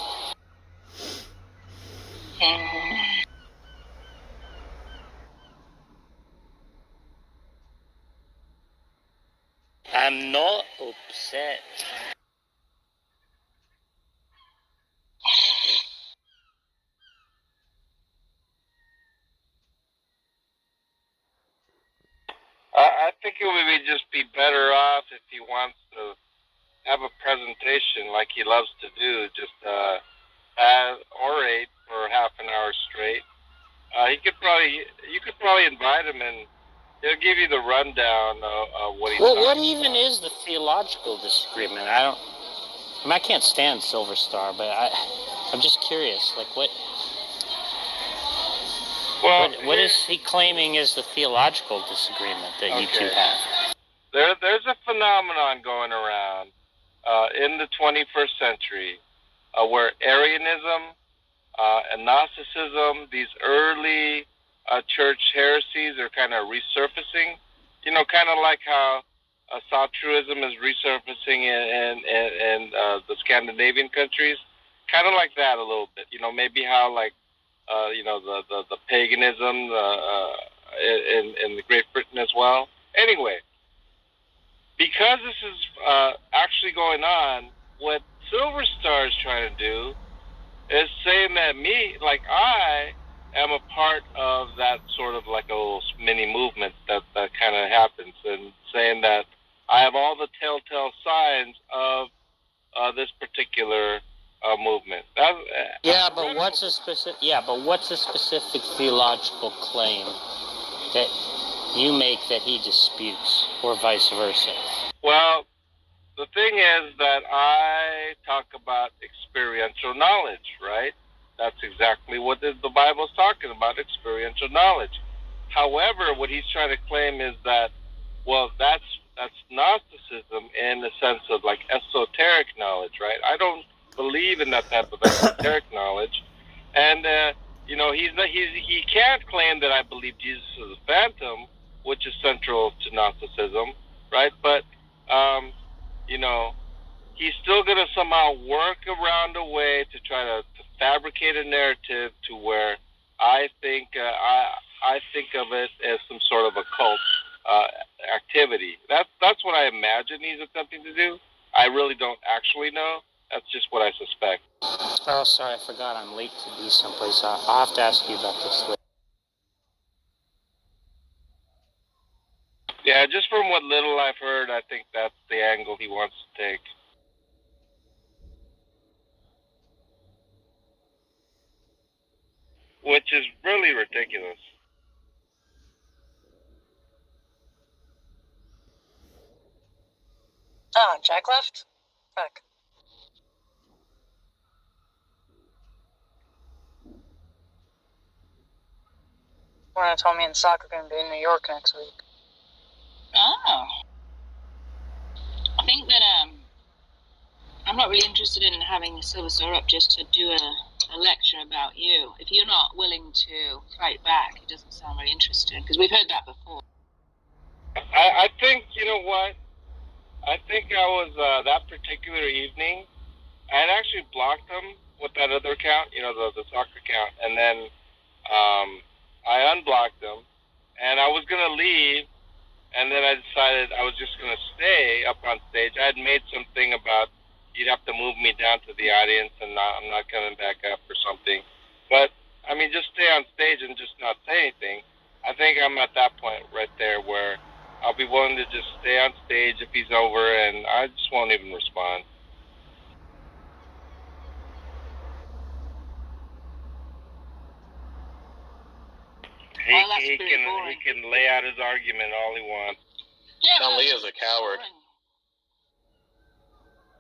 I'm not upset.
I think it would just be better off if he wants to have a presentation like he loves to do, just orate for half an hour straight. You could probably invite him and he'll give you the rundown of what he's
Well,
talking
what even is the theological disagreement? I can't stand Silver Star, but I'm just curious. Like, what is he claiming is the theological disagreement that you two have?
There's a phenomenon going around in the 21st century where Arianism and Gnosticism, these early church heresies, are kind of resurfacing. You know, kind of like how Soltruism is resurfacing in the Scandinavian countries. Kind of like that a little bit. You know, maybe how like the paganism in the Great Britain as well. Anyway, because this is actually going on, what Silver Star is trying to do is saying that I am a part of that sort of like a little mini movement that kind of happens, and saying that I have all the telltale signs of this particular movement.
But what's a specific theological claim that you make that he disputes, or vice versa?
Well, the thing is that I talk about experiential knowledge, right? That's exactly what the Bible is talking about, experiential knowledge. However, what he's trying to claim is that, well, that's Gnosticism in the sense of like esoteric knowledge, right? I don't believe in that type of esoteric knowledge, and he can't claim that I believe Jesus is a phantom, which is central to Gnosticism, right? But he's still going to somehow work around a way to try to fabricate a narrative to where I think of it as some sort of a cult activity. That's what I imagine he's attempting to do. I really don't actually know. That's just what I suspect.
Oh, sorry, I forgot I'm late to be someplace. I'll have to ask you about this later.
Yeah, just from what little I've heard, I think that's the angle he wants to take. Which is really ridiculous.
Oh, Jack left? Fuck. Lorna told me and Sock are going to be in New York next week.
Oh. I think that I'm not really interested in having Silver Star up just to do a lecture about you. If you're not willing to fight back, it doesn't sound very interesting, because we've heard that before.
I think, you know what? I think I was, that particular evening, I had actually blocked him with that other account, the soccer account, and then I unblocked him, and I was going to leave, and then I decided I was just going to stay up on stage. I had made something about you'd have to move me down to the audience, and I'm not coming back up or something. But, I mean, just stay on stage and just not say anything. I think I'm at that point right there where I'll be willing to just stay on stage if he's over, and I just won't even respond. He can lay out his argument all he wants.
John Lee is a coward.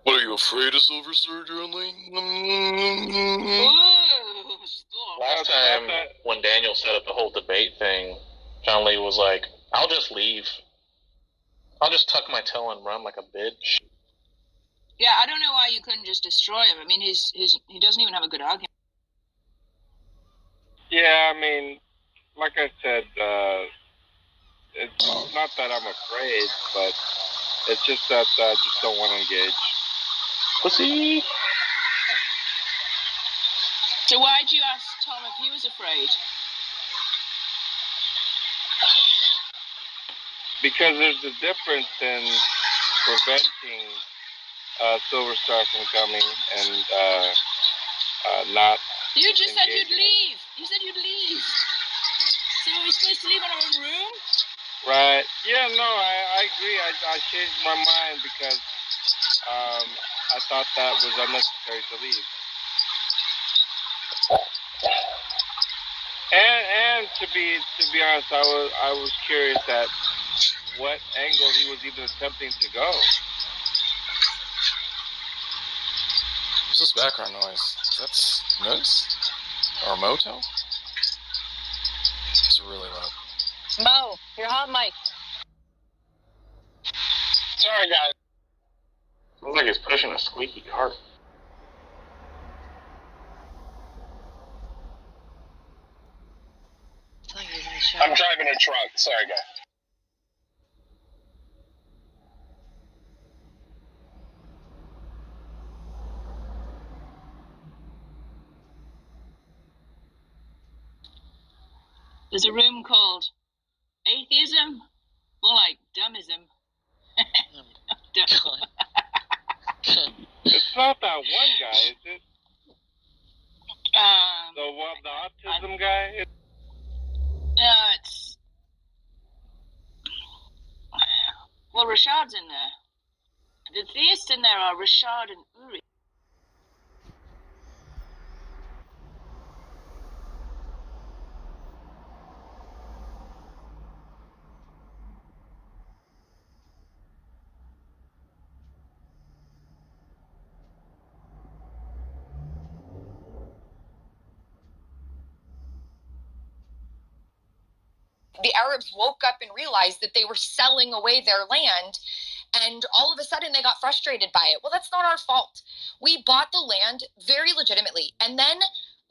What, are you afraid of Silver Star, John Lee?
Last time when Daniel set up the whole debate thing, John Lee was like, I'll just leave. I'll just tuck my tail and run like a bitch.
Yeah, I don't know why you couldn't just destroy him. I mean, he doesn't even have a good argument.
Yeah, I mean, like I said, it's not that I'm afraid, but it's just that I just don't want to engage.
Pussy.
So why'd you ask Tom if he was afraid?
Because there's a difference in preventing Silver Star from coming and not.
You just said
engaging.
you'd leave. You said you'd leave. So are we supposed to leave in our own room?
Right. Yeah, no, I agree. I changed my mind because I thought that was unnecessary to leave. And to be honest, I was curious at what angle he was even attempting to go.
What's this background noise? That's Moose? Or Moto? It's really loud.
Mo, your hot mic.
Sorry, guys. Sounds like he's pushing a squeaky cart.
I'm driving a truck. Sorry, guys.
There's a room called Atheism, more like Dummism.
It's not that one guy, is it? The autism guy?
No, it's... Well, Rashad's in there. The theists in there are Rashad and Uri.
The Arabs woke up and realized that they were selling away their land, and all of a sudden they got frustrated by it. Well, that's not our fault. We bought the land very legitimately, and then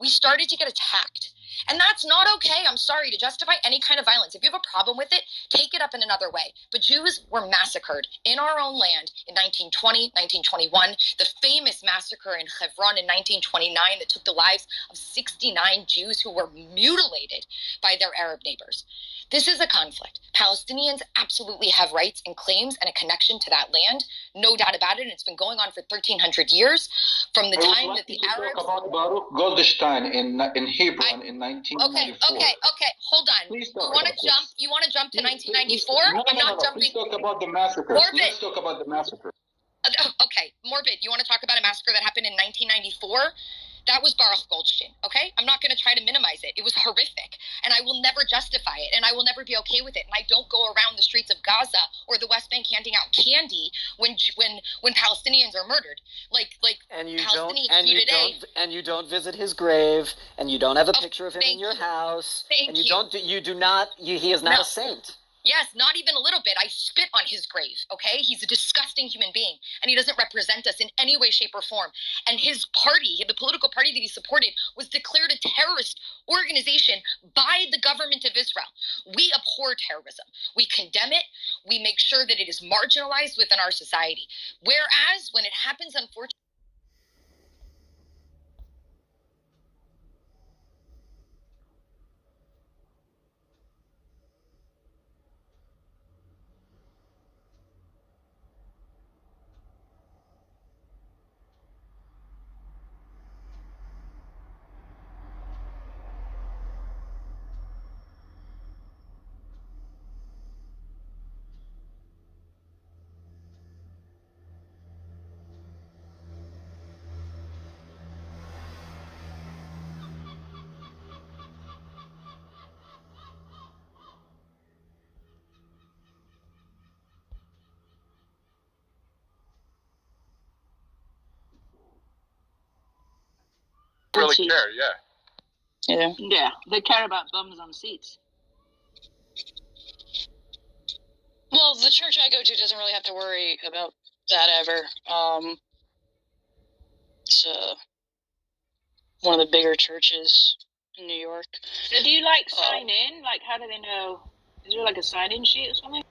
we started to get attacked. And that's not okay. I'm sorry, to justify any kind of violence. If you have a problem with it, take it up in another way. But Jews were massacred in our own land in 1920, 1921, the famous massacre in Hebron in 1929 that took the lives of 69 Jews who were mutilated by their Arab neighbors. This is a conflict. Palestinians absolutely have rights and claims and a connection to that land. No doubt about it. And it's been going on for 1,300 years from the time that the Arabs...
Talk about Baruch Goldstein in Hebron in 1994.
Okay. Hold on. You want to jump to 1994?
No,
I'm not jumping.
Please talk about the massacre.
Morbid.
Let's talk about the massacre.
Okay, Morbid, you want to talk about a massacre that happened in 1994? That was Baruch Goldstein, okay? I'm not going to try to minimize it. It was horrific, and I will never justify it, and I will never be okay with it. And I don't go around the streets of Gaza or the West Bank handing out candy when Palestinians are murdered.
And you
Palestinians
don't visit his grave, and you don't have a picture of him in your house.
Thank you.
He is not a saint.
Yes, not even a little bit. I spit on his grave, okay? He's a disgusting human being, and he doesn't represent us in any way, shape, or form. And his party, the political party that he supported, was declared a terrorist organization by the government of Israel. We abhor terrorism. We condemn it. We make sure that it is marginalized within our society. Whereas, when it happens, unfortunately,
Really care, yeah.
Yeah, they care about bums on seats.
Well, the church I go to doesn't really have to worry about that ever. It's one of the bigger churches in New York.
So do you like sign in? Like, how do they know? Is there like a sign-in sheet or something?